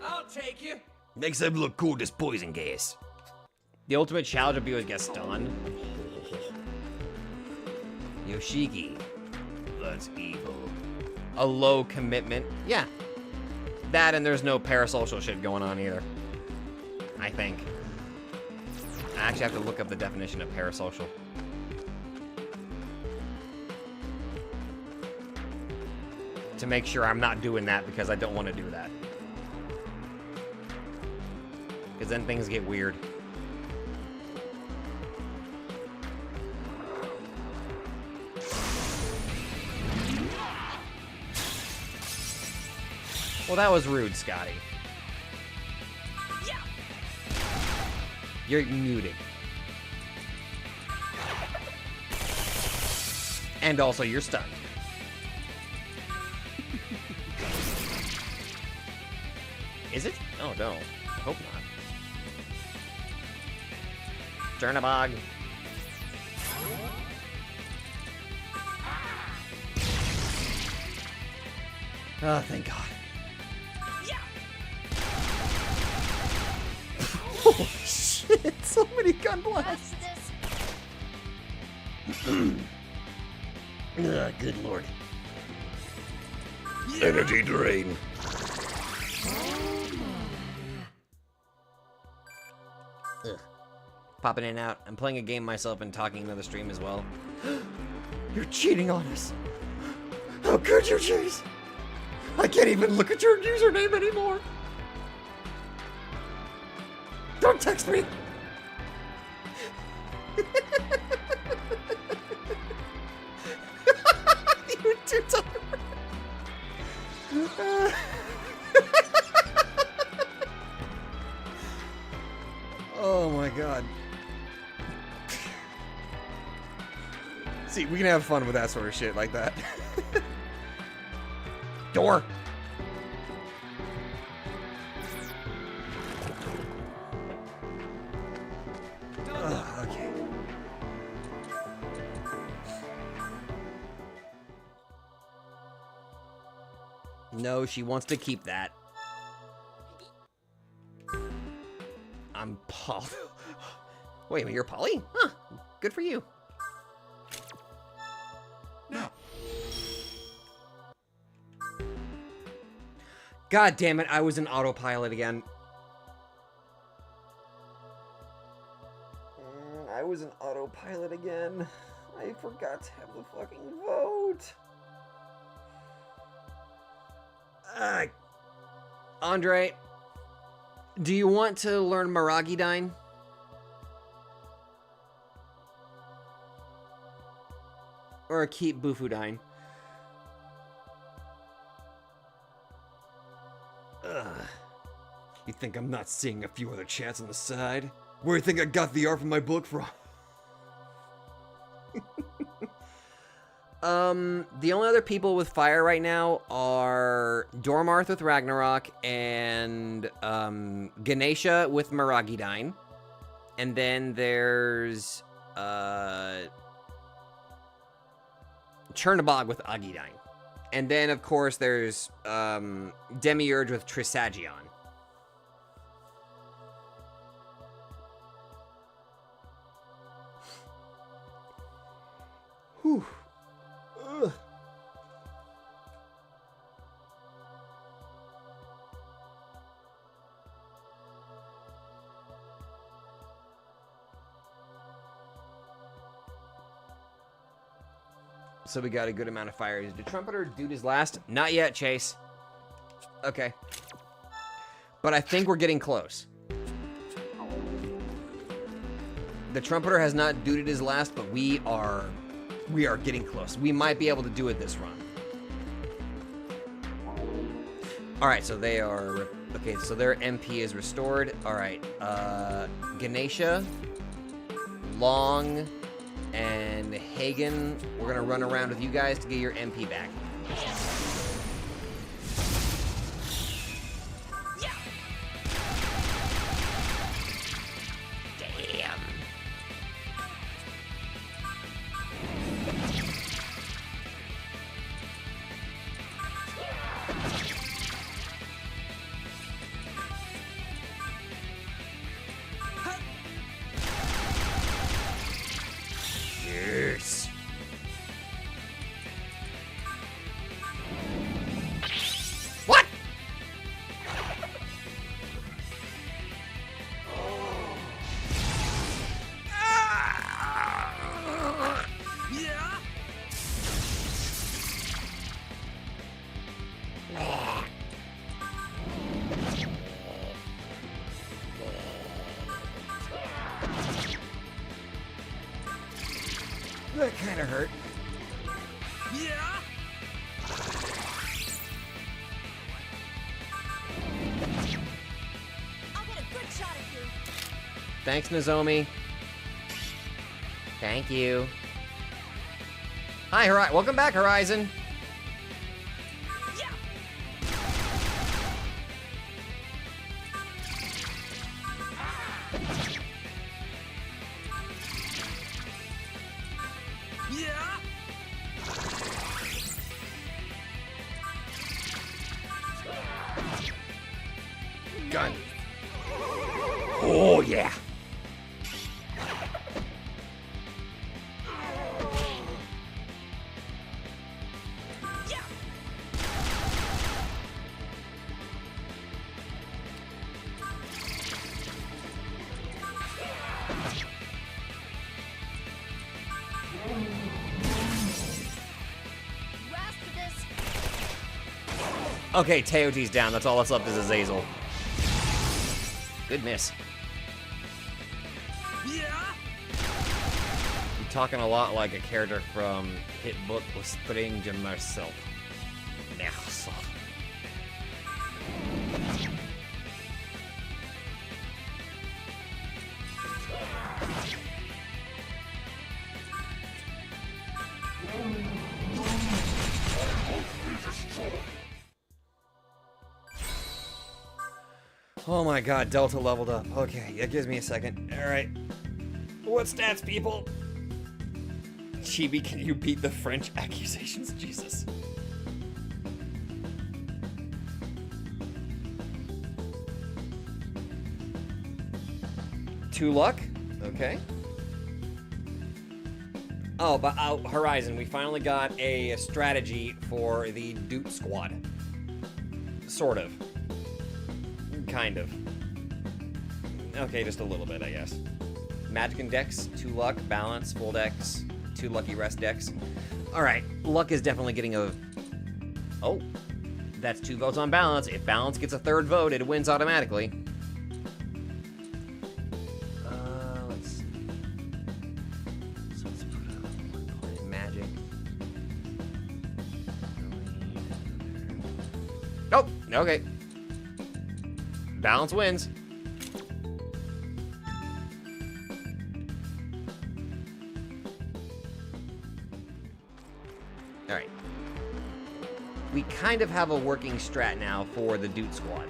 I'll take you. Makes them look cool, this poison gas. The ultimate challenge would be with Gaston. Yoshiki. That's evil. A low commitment. Yeah. That and there's no parasocial shit going on either. I think. I actually have to look up the definition of parasocial. To make sure I'm not doing that because I don't want to do that. Because then things get weird. Well, that was rude, Scotty. Yeah. You're muted. And also, you're stunned. Is it? Oh, no. I hope not. Jernabog. Oh, thank God. Holy shit, so many gun blasts. Good lord. Energy drain. Ugh. Popping in and out. I'm playing a game myself and talking another stream as well. You're cheating on us. How could you, Chase? I can't even look at your username anymore. Don't text me! You're too tired. Oh my god. See, we can have fun with that sort of shit like that. Door! Okay. No, she wants to keep that. I'm Paul. Wait a minute, you're Polly? Huh. Good for you. No. God damn it, I was in autopilot again. I was in autopilot again. I forgot to have the fucking vote. Andre, do you want to learn Maragidine? Or keep Bufudine? You think I'm not seeing a few other chats on the side? Where do you think I got the art from my book from? The only other people with fire right now are Dormarth with Ragnarok and Ganesha with Maragidine. And then there's Chernabog with Agidine. And then, of course, there's Demiurge with Trisagion. Whew. Ugh. So we got a good amount of fire. Did Trumpeter do his last? Not yet, Chase. Okay. But I think we're getting close. The Trumpeter has not duded his last, but we are getting close. We might be able to do it this run. All right, so they are, okay, so their MP is restored. All right, Ganesha, Long, and Hagen, we're gonna run around with you guys to get your MP back. Damn. Yes. What? Yeah. That kind of hurt. Yeah. I'll get a good shot at you. Thanks, Nozomi. Thank you. Hi, welcome back, Horizon. Yeah. Yeah. Gun. Oh, yeah. Yeah. Grasp this. Okay, Teotihuacan's down. That's all that's left is Azazel. Good miss. Yeah. You're talking a lot like a character from Hit Book with Strange Myself. Oh my god, Delta leveled up. Okay, it gives me a second. Alright. What stats, people? Chibi, can you beat the French accusations? Jesus. 2 luck. Okay. Oh, but Horizon, we finally got a strategy for the Doot Squad. Sort of. Kind of. Okay, just a little bit, I guess. Magic and Dex, 2 luck, balance, full Dex, 2 lucky rest Dex. Alright, luck is definitely getting a... Oh, that's 2 votes on balance. If balance gets a 3rd vote, it wins automatically. Let's see. So let's put a point in magic. Oh, okay. Balance wins. Alright. We kind of have a working strat now for the Doot Squad.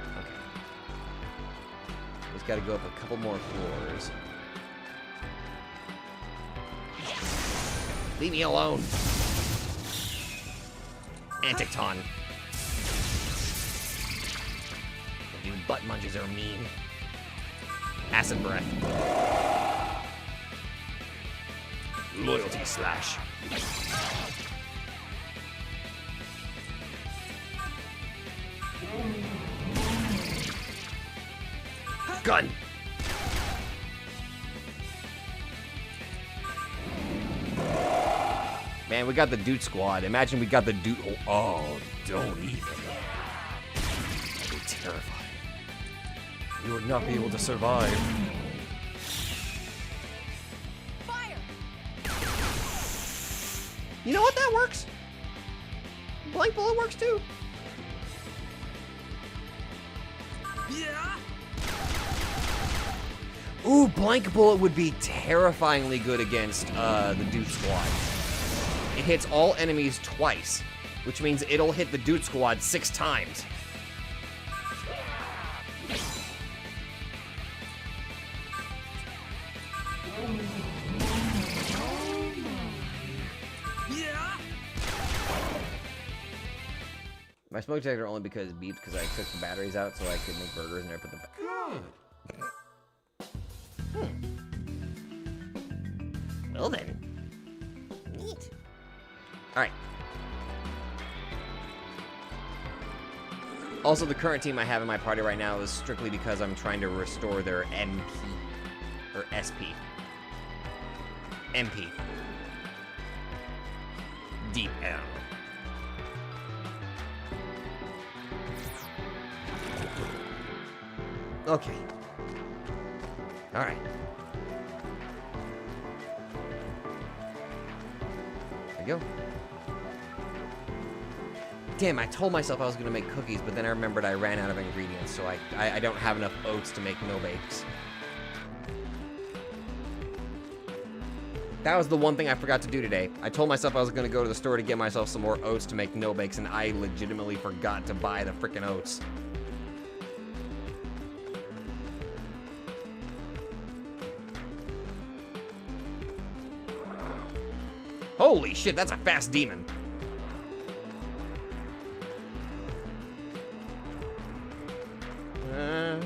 Okay. Just gotta go up a couple more floors. Leave me alone. Anticton. You butt munches are mean. Acid breath. Loyalty slash. Gun. Man, we got the Doot Squad. Imagine we got the Doot... Oh, don't even. That'd be terrifying. You would not be able to survive. Fire! You know what? That works. Blank bullet works too. Yeah. Ooh, blank bullet would be terrifyingly good against the Doot Squad. It hits all enemies twice, which means it'll hit the Doot Squad 6 times. Yeah. My smoke detector only because it beeped because I took the batteries out so I could make burgers and I put them back. Well then. Neat. Alright. Also, the current team I have in my party right now is strictly because I'm trying to restore their MP. Or SP. MP. Deep L. Okay. Alright. There we go. Damn, I told myself I was gonna make cookies, but then I remembered I ran out of ingredients, so I don't have enough oats to make no-bakes. That was the one thing I forgot to do today. I told myself I was gonna go to the store to get myself some more oats to make no-bakes, and I legitimately forgot to buy the frickin' oats. Holy shit, that's a fast demon. Ah!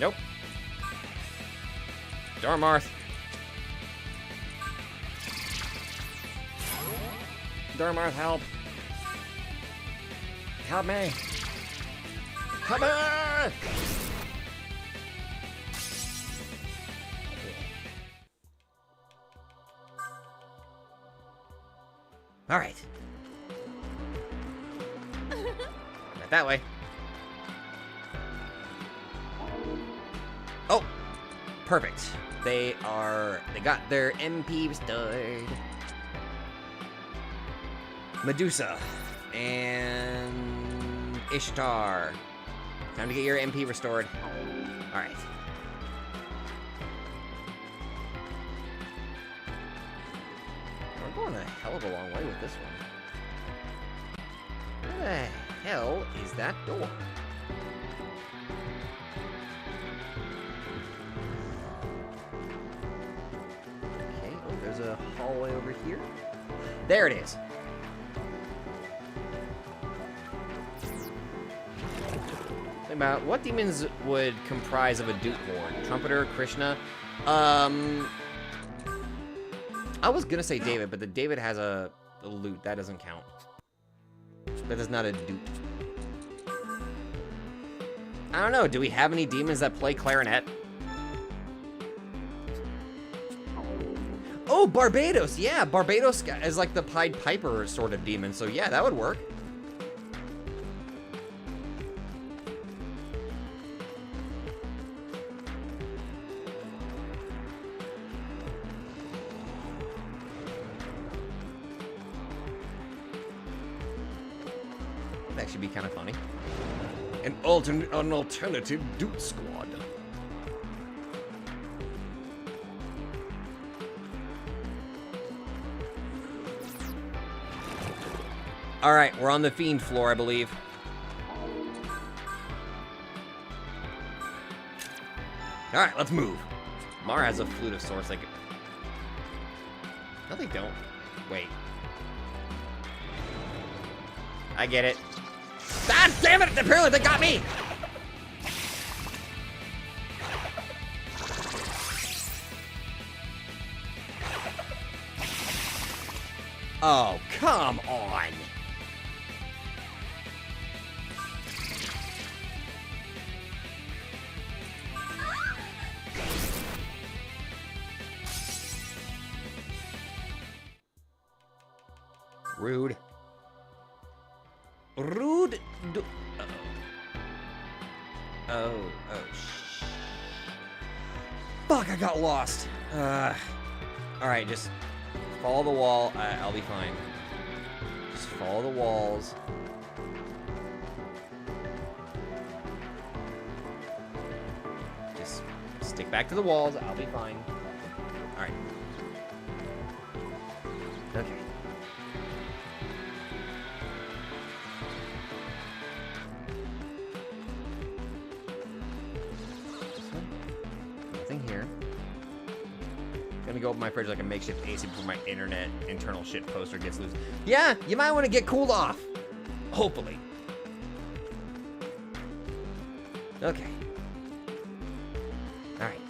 Nope. Darmarth. Darmarth, help. Help me. Come on! All right. Not that way. Oh, perfect. They got their MP restored. Medusa and Ishtar. Time to get your MP restored. All right. going a hell of a long way with this one. Where the hell is that door? Okay, oh, there's a hallway over here. There it is. Think about what demons would comprise of a Duke Lord? Trumpeter, Krishna. I was gonna say David, but the David has a lute. That doesn't count. That is not a Duke. I don't know. Do we have any demons that play clarinet? Oh, Barbados. Yeah, Barbados is like the Pied Piper sort of demon. So yeah, that would work. That should be kind of funny. An alternative Duke squad. All right, we're on the fiend floor, I believe. All right, let's move. Mara has a flute of sorts. Like, no, they don't. Wait. I get it. God damn it! Apparently they got me! Oh, come on! Rude. Rude. Oh, fuck, I got lost. Alright, just follow the wall. I'll be fine. Just follow the walls. Just stick back to the walls. I'll be fine. Alright. Okay. Nothing here. Gonna go open my fridge like a makeshift AC before my internet internal shit poster gets loose. Yeah, you might want to get cooled off. Hopefully. Okay. Alright.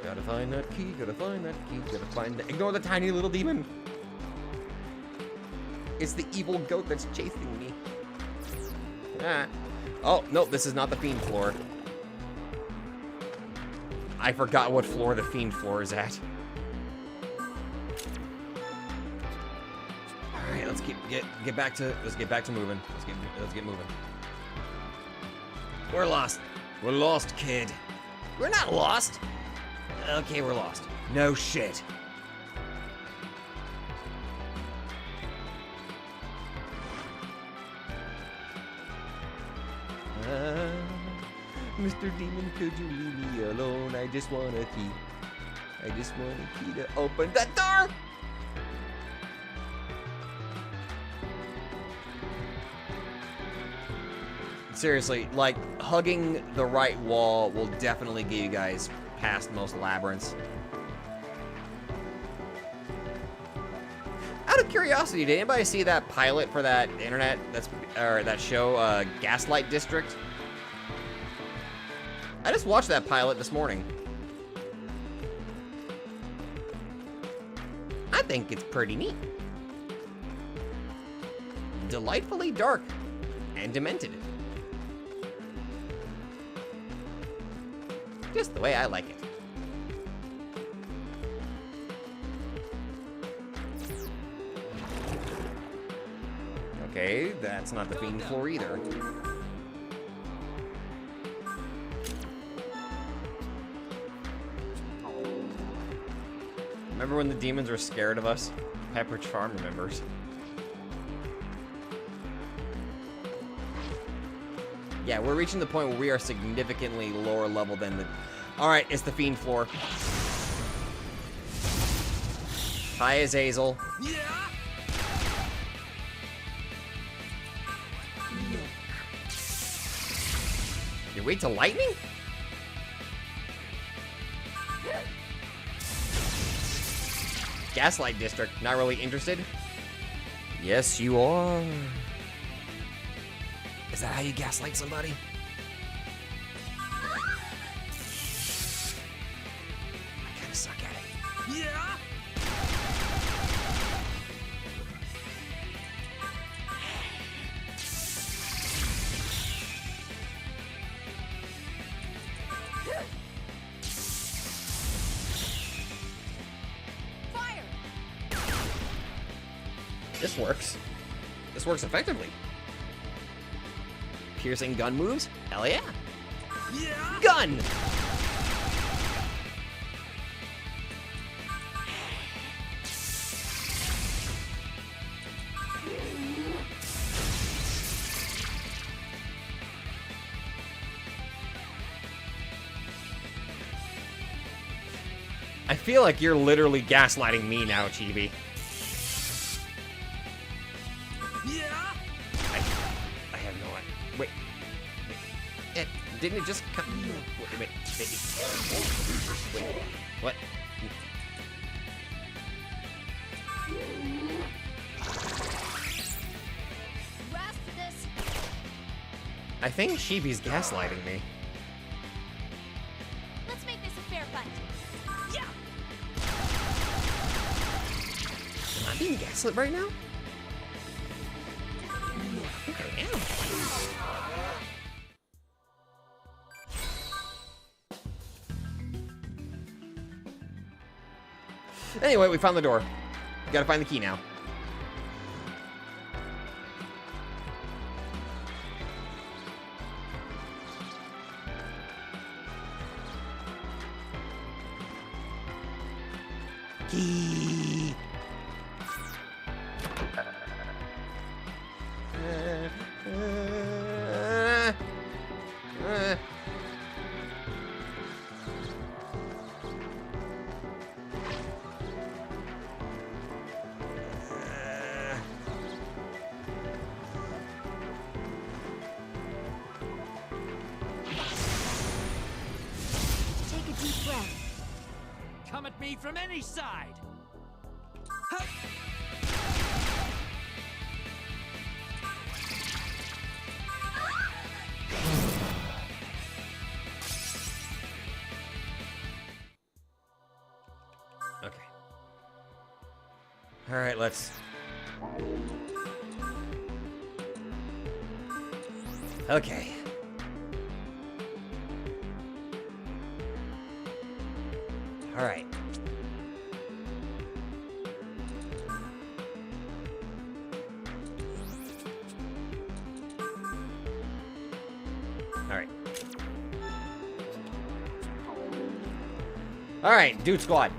Gotta find that key, gotta find that key, gotta find that. Ignore the tiny little demon. It's the evil goat that's chasing me. Ah. Oh, no, this is not the fiend floor. I forgot what floor the fiend floor is at. All right, let's get back to moving. Let's get moving. We're lost. We're lost, kid. We're not lost. Okay, we're lost. No shit. Mr. Demon, could you leave me alone? I just want a key. I just want a key to open that door! Seriously, like, hugging the right wall will definitely get you guys past most labyrinths. Out of curiosity, did anybody see that pilot for that internet, or that show, Gaslight District? I just watched that pilot this morning. I think it's pretty neat. Delightfully dark and demented. Just the way I like it. Okay, that's not the fiend floor either. Remember when the demons were scared of us? Pepperidge Farm remembers. Yeah, we're reaching the point where we are significantly lower level than the... Alright, it's the fiend floor. Hi, Azazel. Yeah. You wait till lightning? Gaslight District. Not really interested? Yes, you are. Is that how you gaslight somebody? I kinda suck at it. Yeah. Fire! This works. This works effectively. Piercing gun moves? Hell yeah. Yeah. Gun! I feel like you're literally gaslighting me now, Chibi. Yeah. I have no idea. Wait. Didn't it just come? Wait. What? Grasp this. I think Shibi's gaslighting me. Let's make this a fair fight. Yeah. Am I being gaslit right now? Okay, I am. Anyway, we found the door. We gotta find the key now. Key. Take a deep breath. Come at me from any side. Okay. All right, let's. Okay. All right. All right. All right, dude squad.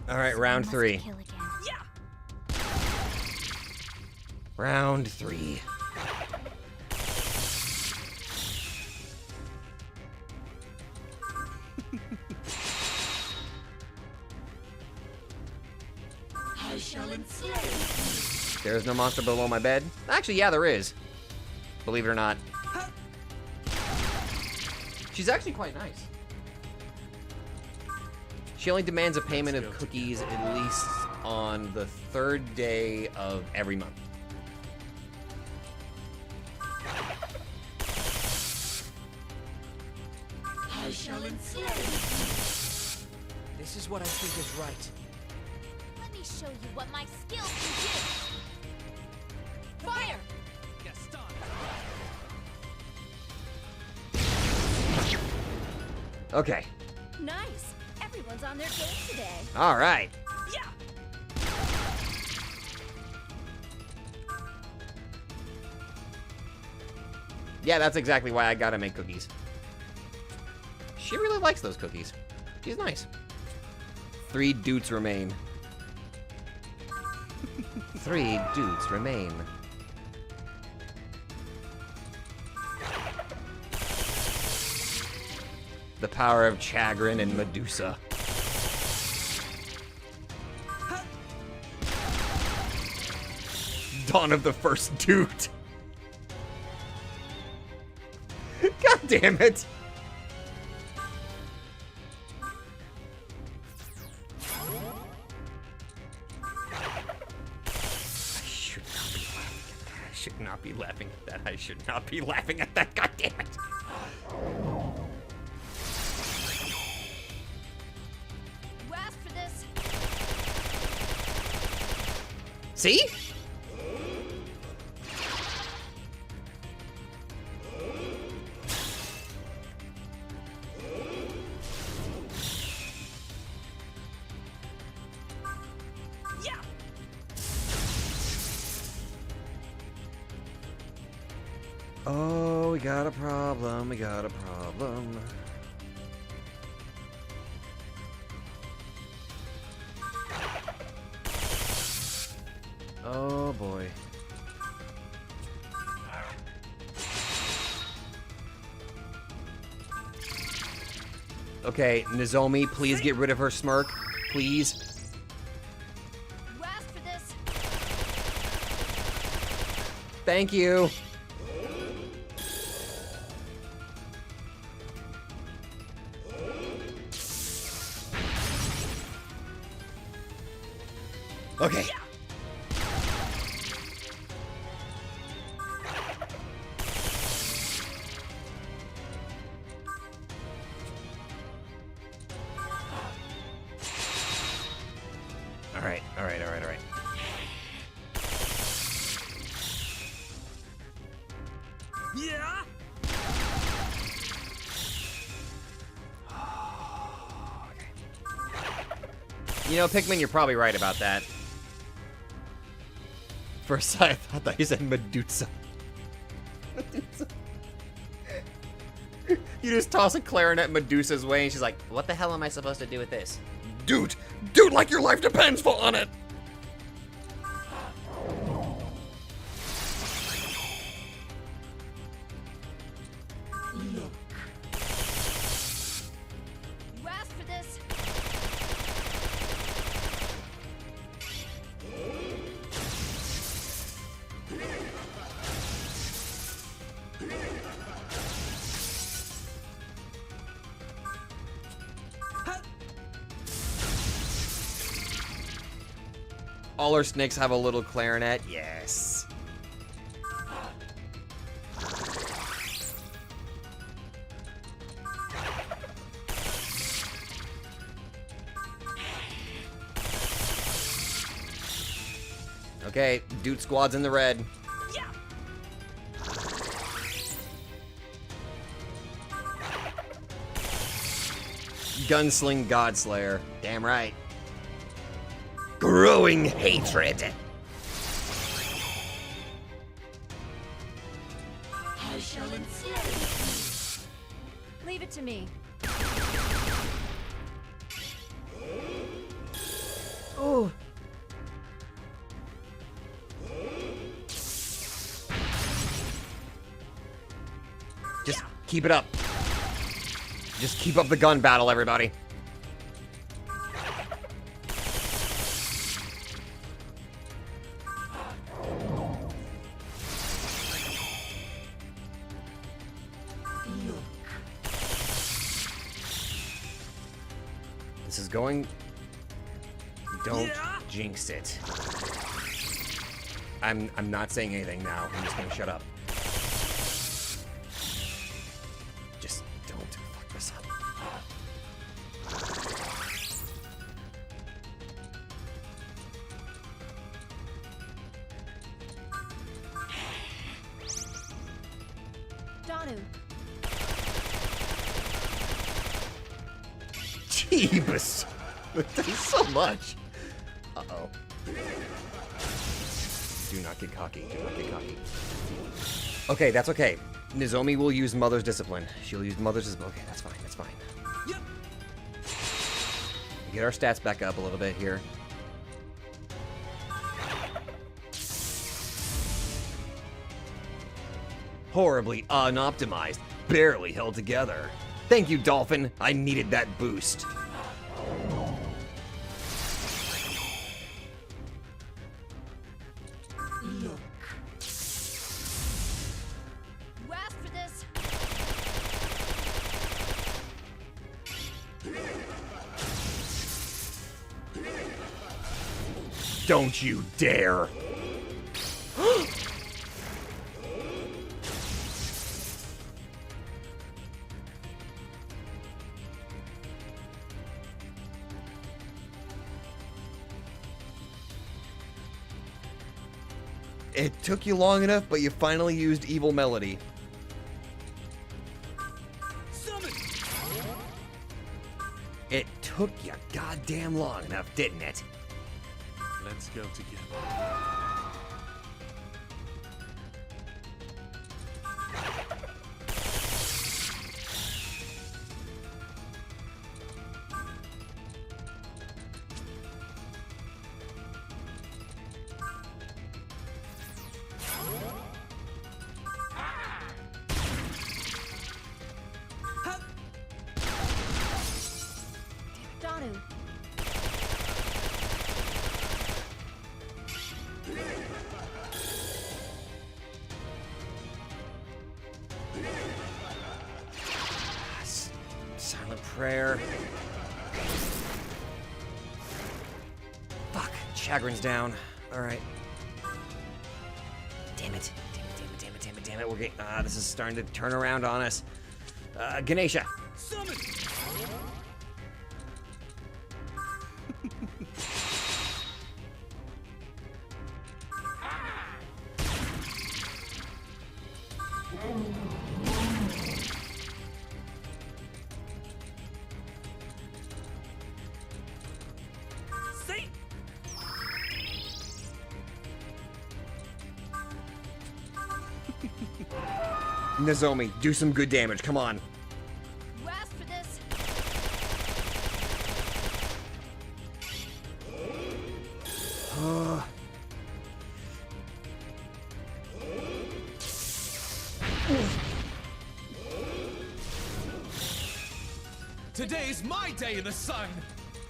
All right, round Must 3. kill again. Round 3. I shall enslave. There is no monster below my bed. Actually, yeah, there is. Believe it or not. She's actually quite nice. She only demands a payment of cookies at least on the 3rd day of every month. I shall enslave. This is what I think is right. Let me show you what my skills can do. Fire! Gaston. Okay. Nice. Everyone's on their game today. All right. Yeah. Yeah, that's exactly why I gotta make cookies. She really likes those cookies. She's nice. 3 dudes remain. 3 dudes remain. The power of Chagrin and Medusa. Dawn of the first dude. God damn it. I should not be laughing at that. I should not be laughing at that. God damn it. You asked for this. See? Oh, we got a problem. We got a problem. Oh boy. Okay, Nozomi, please get rid of her smirk. Please. You asked for this. Thank you. Okay. All right. Yeah. You know, Pikmin, you're probably right about that. First, I thought you said Medusa. Medusa. You just toss a clarinet Medusa's way, and she's like, "What the hell am I supposed to do with this?" Dude, like your life depends on it. You asked for this. All our snakes have a little clarinet. Yes. Okay, dude squad's in the red. Yeah. Gunsling Godslayer. Damn right. Growing hatred. I shall enslave Leave it to me. Oh. Just keep it up. Just keep up the gun battle, everybody. This is going... Don't jinx it. I'm not saying anything now. I'm just gonna shut up. Just don't fuck this up. Danu. Jeebus! That does so much. Uh-oh. Do not get cocky. Do not get cocky. Okay, that's okay. Nozomi will use Mother's Discipline. She'll use Mother's Discipline. Okay, that's fine. That's fine. Yep. Get our stats back up a little bit here. Horribly unoptimized, barely held together. Thank you, Dolphin. I needed that boost. You asked for this. Don't you dare. It took you long enough, but you finally used Evil Melody. Summon! It took you goddamn long enough, didn't it? Let's go together. Donu. Silent prayer. Fuck, Chagrin's down. Alright. Damn it. Damn it. We're getting, this is starting to turn around on us. Ganesha. Summon! Say! Nozomi, do some good damage, come on. You asked for this. Today's my day in the sun!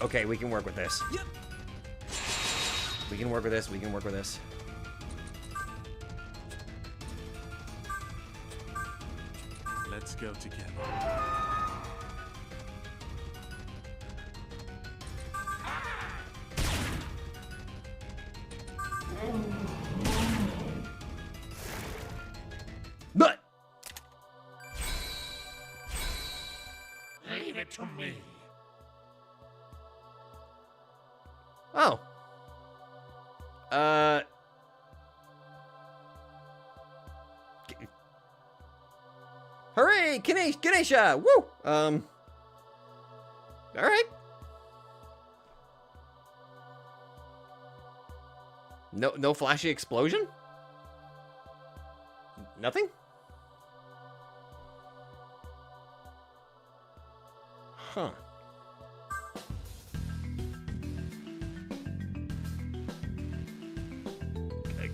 Okay, we can work with this. Yep. We can work with this, we can work with this. Let's go together. But Leave it to me. oh. Hooray, Ganesha! Woo! Alright. No flashy explosion? Nothing? Huh.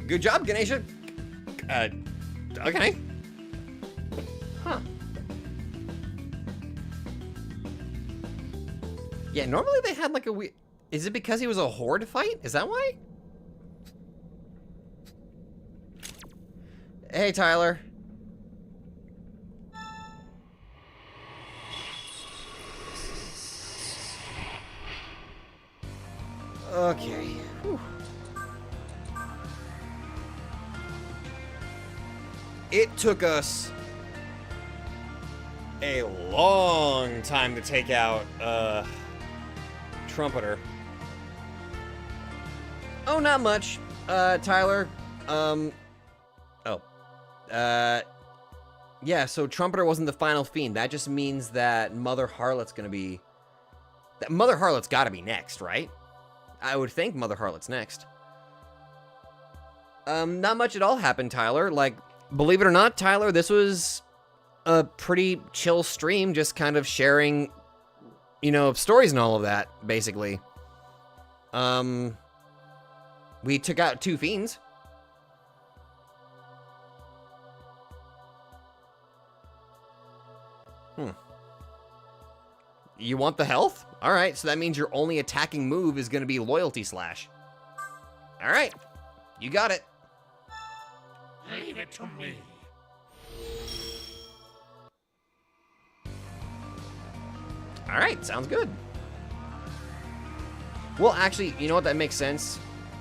Good job, Ganesha. Okay. Huh. Yeah, normally they had like a weird... Is it because he was a horde fight? Is that why? Hey, Tyler. Okay. Whew. It took us a long time to take out Trumpeter. Oh, not much, Tyler. Yeah, so Trumpeter wasn't the final fiend. That just means that Mother Harlot's gonna be... That Mother Harlot's gotta be next, right? I would think Mother Harlot's next. Not much at all happened, Tyler. Like, believe it or not, Tyler, this was a pretty chill stream, just kind of sharing, you know, stories and all of that, basically. We took out 2 fiends. You want the health? All right, so that means your only attacking move is going to be Loyalty Slash. All right, you got it. Leave it to me. All right, sounds good. Well, actually, you know what? That makes sense.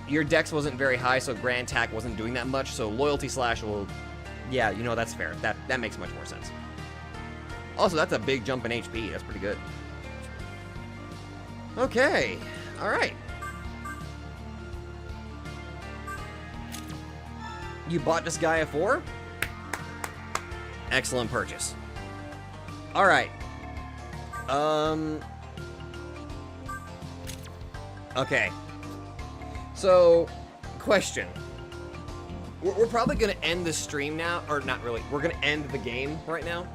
Your dex wasn't very high, so Grand Attack wasn't doing that much, so Loyalty Slash will... Yeah, you know, that's fair. That makes much more sense. Also, that's a big jump in HP. That's pretty good. Okay. All right. You bought this guy a 4? Excellent purchase. All right. Okay. So, question. We're probably gonna end the stream now, or not really. We're gonna end the game right now.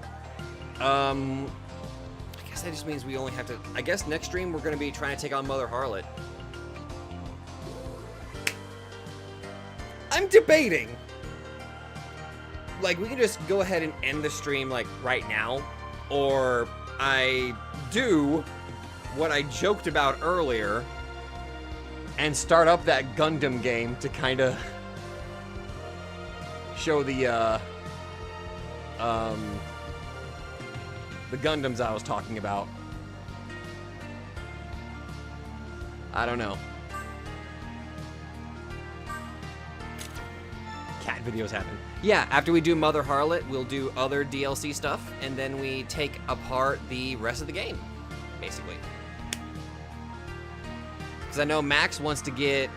I guess that just means we only have to. I guess next stream we're gonna be trying to take on Mother Harlot. I'm debating. Like, we can just go ahead and end the stream like right now, or I do what I joked about earlier and start up that Gundam game to kind of show the Gundams I was talking about. I don't know. Cat videos happen. Yeah, after we do Mother Harlot, we'll do other DLC stuff, and then we take apart the rest of the game, basically. Because I know Max wants to get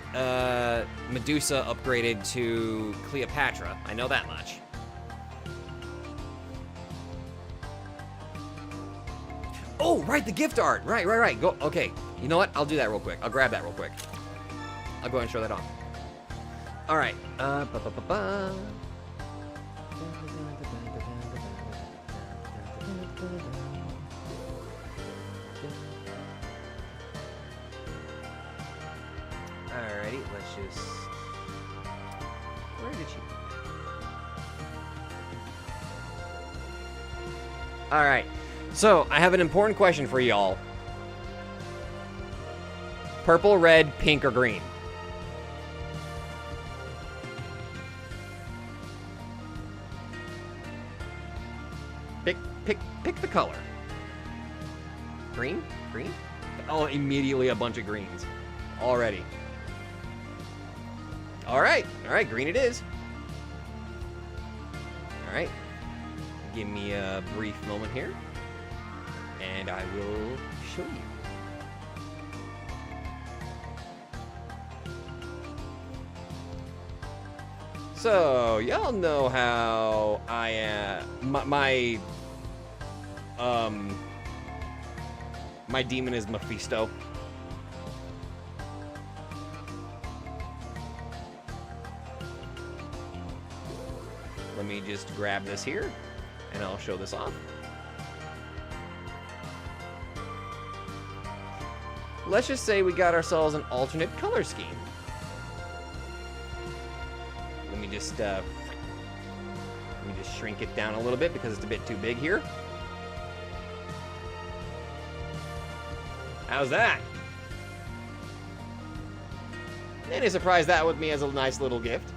Medusa upgraded to Cleopatra. I know that much. Oh, right, the gift art. Right. Go. Okay, you know what? I'll do that real quick. I'll grab that real quick. I'll go ahead and show that off. All right. Alrighty, let's just... Where did she... Alright, so I have an important question for y'all. Purple, red, pink, or green? Pick the color. Green? Green? Oh, immediately a bunch of greens. Already. Alright, green it is. Alright. Give me a brief moment here. And I will show you. So, y'all know how I am. My demon is Mephisto. Let me just grab this here, and I'll show this off. Let's just say we got ourselves an alternate color scheme. Let me just shrink it down a little bit because it's a bit too big here. How's that? Nene surprised that with me as a nice little gift.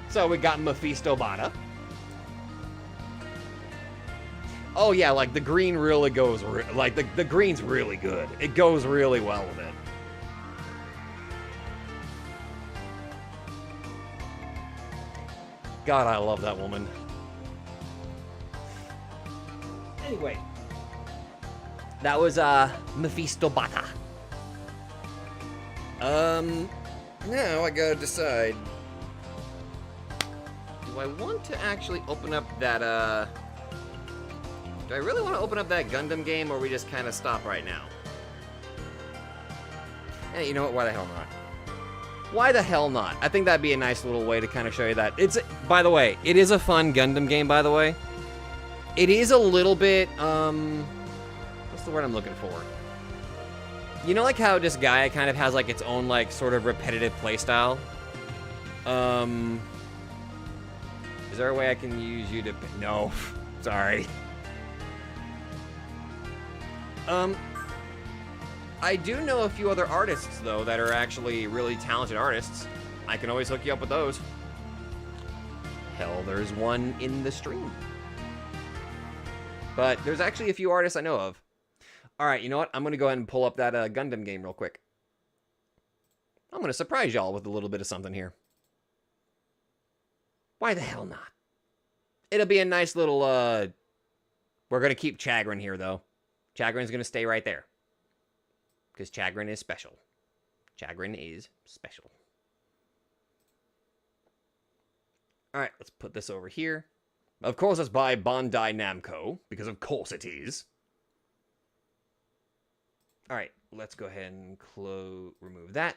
So we got Mephisto Bada. Oh yeah, like the green really goes, like the green's really good. It goes really well with it. God, I love that woman. Anyway, that was Mephisto Bada. Now I gotta decide. Do I want to actually open up that, do I really want to open up that Gundam game, or we just kind of stop right now? Hey, you know what? Why the hell not? Why the hell not? I think that'd be a nice little way to kind of show you that. It's, by the way, it is a fun Gundam game, by the way. It is a little bit, what's the word I'm looking for? You know, like how this guy kind of has like its own like sort of repetitive playstyle? there a way I can use you to... No. Sorry. I do know a few other artists, though, that are actually really talented artists. I can always hook you up with those. Hell, there's one in the stream. But there's actually a few artists I know of. Alright, you know what? I'm going to go ahead and pull up that Gundam game real quick. I'm going to surprise y'all with a little bit of something here. Why the hell not? It'll be a nice little, We're going to keep Chagrin here, though. Chagrin's going to stay right there. Because Chagrin is special. Chagrin is special. Alright, let's put this over here. Of course, it's by Bandai Namco, because of course it is. Alright, let's go ahead and remove that.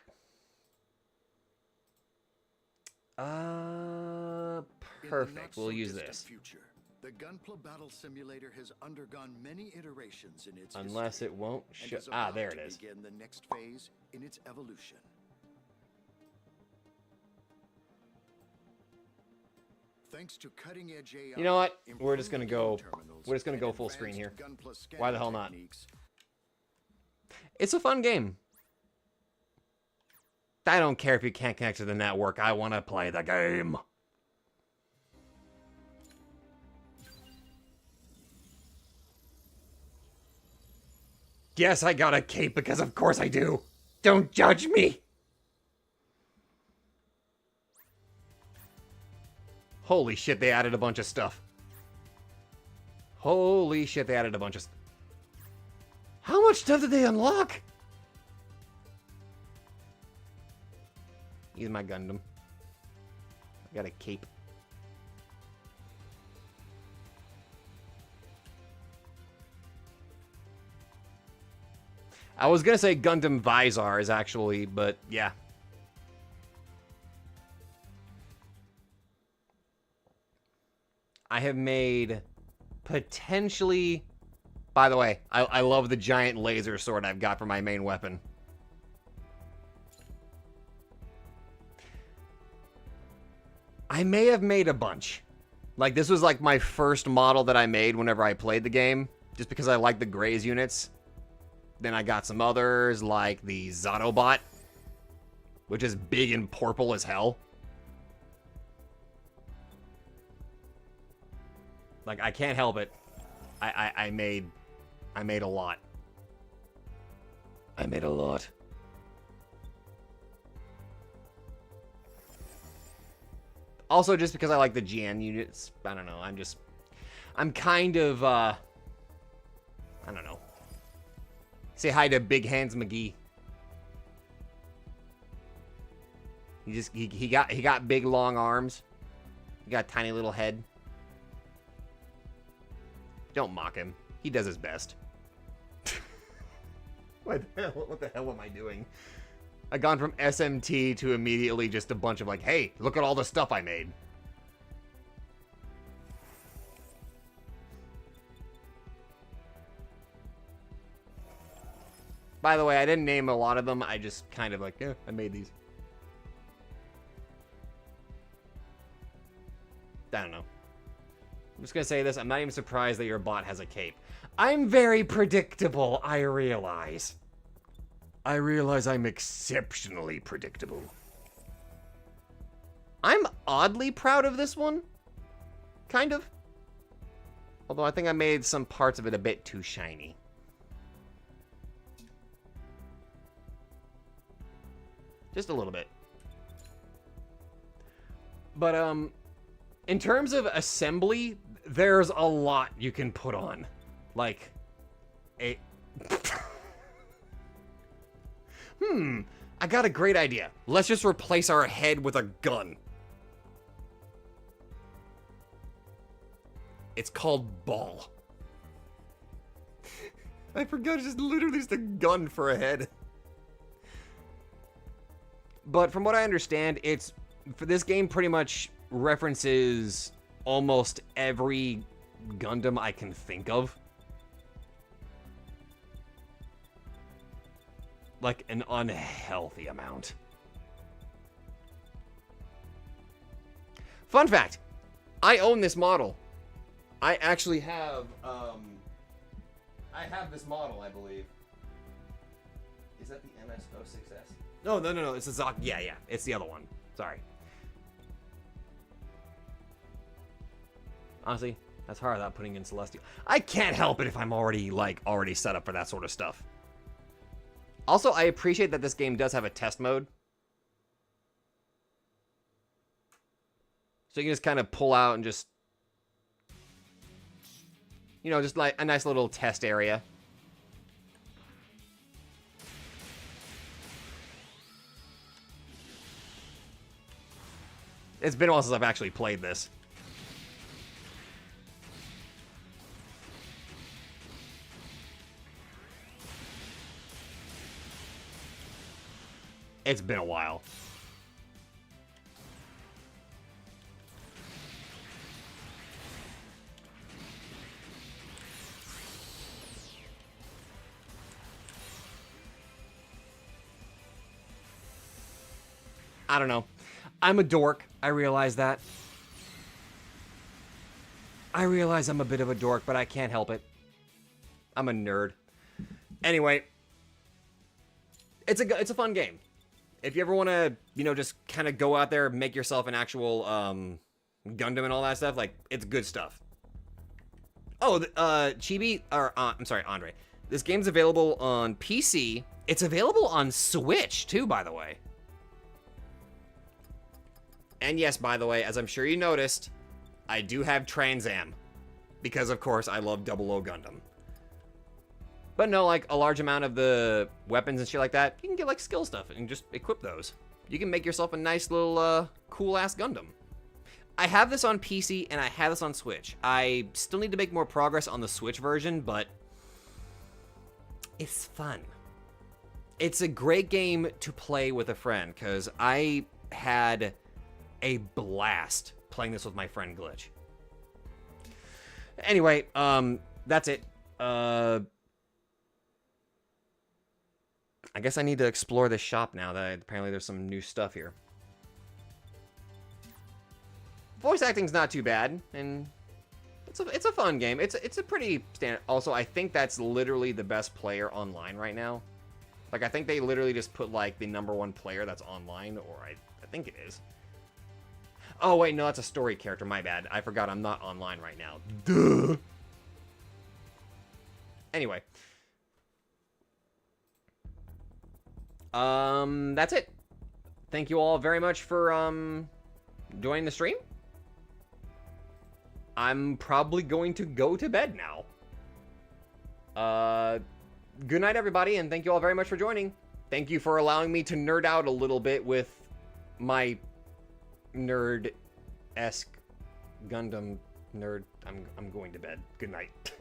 Perfect. We'll use this. Future, the Gunpla Battle Simulator has undergone many iterations in its Unless history it won't and show. is Ah, about there to it is. begin the next phase in its evolution. Thanks to cutting-edge AI, You know what? We're just gonna go. improved terminals, We're just gonna and go full screen here. advanced Gunpla scanning Why the hell not? techniques, It's a fun game. I don't care if you can't connect to the network. I want to play the game. Yes, I got a cape because of course I do. Don't judge me. Holy shit, they added a bunch of stuff. Holy shit, they added a bunch of stuff. How much stuff did they unlock? Use my Gundam. I got a cape. I was gonna say Gundam Visars actually, but yeah. I have made potentially... By the way, I love the giant laser sword I've got for my main weapon. I may have made a bunch. Like, this was like my first model that I made whenever I played the game, just because I like the Graze units. Then I got some others, like the Zotobot, which is big and purple as hell. Like, I can't help it. I made a lot. I made a lot. Also, just because I like the GN units, I don't know, I'm kind of, I don't know. Say hi to Big Hands McGee. He got big long arms. He got a tiny little head. Don't mock him. He does his best. What the hell am I doing? I gone from SMT to immediately just a bunch of like, hey, look at all the stuff I made. By the way, I didn't name a lot of them. I just kind of like, yeah, I made these. I don't know. I'm just gonna say this. I'm not even surprised that your bot has a cape. I'm very predictable, I realize. I realize I'm exceptionally predictable. I'm oddly proud of this one. Kind of. Although I think I made some parts of it a bit too shiny. Just a little bit. But, in terms of assembly, there's a lot you can put on. Like, a... I got a great idea. Let's just replace our head with a gun. It's called Ball. I forgot, it's just literally just a gun for a head. But from what I understand, it's... For this game pretty much references almost every Gundam I can think of. Like an unhealthy amount. Fun fact. I own this model. I actually have, I have this model, I believe. Is that the MS-06S? No, it's the Zoc. Yeah, it's the other one. Sorry. Honestly, that's hard without putting in Celestial. I can't help it if I'm already set up for that sort of stuff. Also, I appreciate that this game does have a test mode. So you can just kind of pull out and just, you know, just like a nice little test area. It's been a while since I've actually played this. It's been a while. I don't know. I'm a dork. I realize that. I realize I'm a bit of a dork, but I can't help it. I'm a nerd. Anyway, it's a fun game. If you ever want to, you know, just kind of go out there and make yourself an actual Gundam and all that stuff, like, it's good stuff. Oh, Chibi, or I'm sorry, Andre. This game's available on PC. It's available on Switch too, by the way. And yes, by the way, as I'm sure you noticed, I do have Trans Am. Because, of course, I love 00 Gundam. But no, like, a large amount of the weapons and shit like that, you can get, like, skill stuff and just equip those. You can make yourself a nice little, cool-ass Gundam. I have this on PC, and I have this on Switch. I still need to make more progress on the Switch version, but it's fun. It's a great game to play with a friend, because I had a blast playing this with my friend Glitch. Anyway, that's it. I guess I need to explore this shop now that apparently there's some new stuff here. Voice acting's not too bad, and it's a fun game. It's a pretty standard. Also, I think that's literally the best player online right now. Like, I think they literally just put, like, the #1 player that's online, or I think it is. Oh, wait, no, that's a story character. My bad. I forgot I'm not online right now. Duh. Anyway. That's it. Thank you all very much for, joining the stream. I'm probably going to go to bed now. Good night, everybody, and thank you all very much for joining. Thank you for allowing me to nerd out a little bit with my nerd-esque Gundam nerd. I'm going to bed. Good night.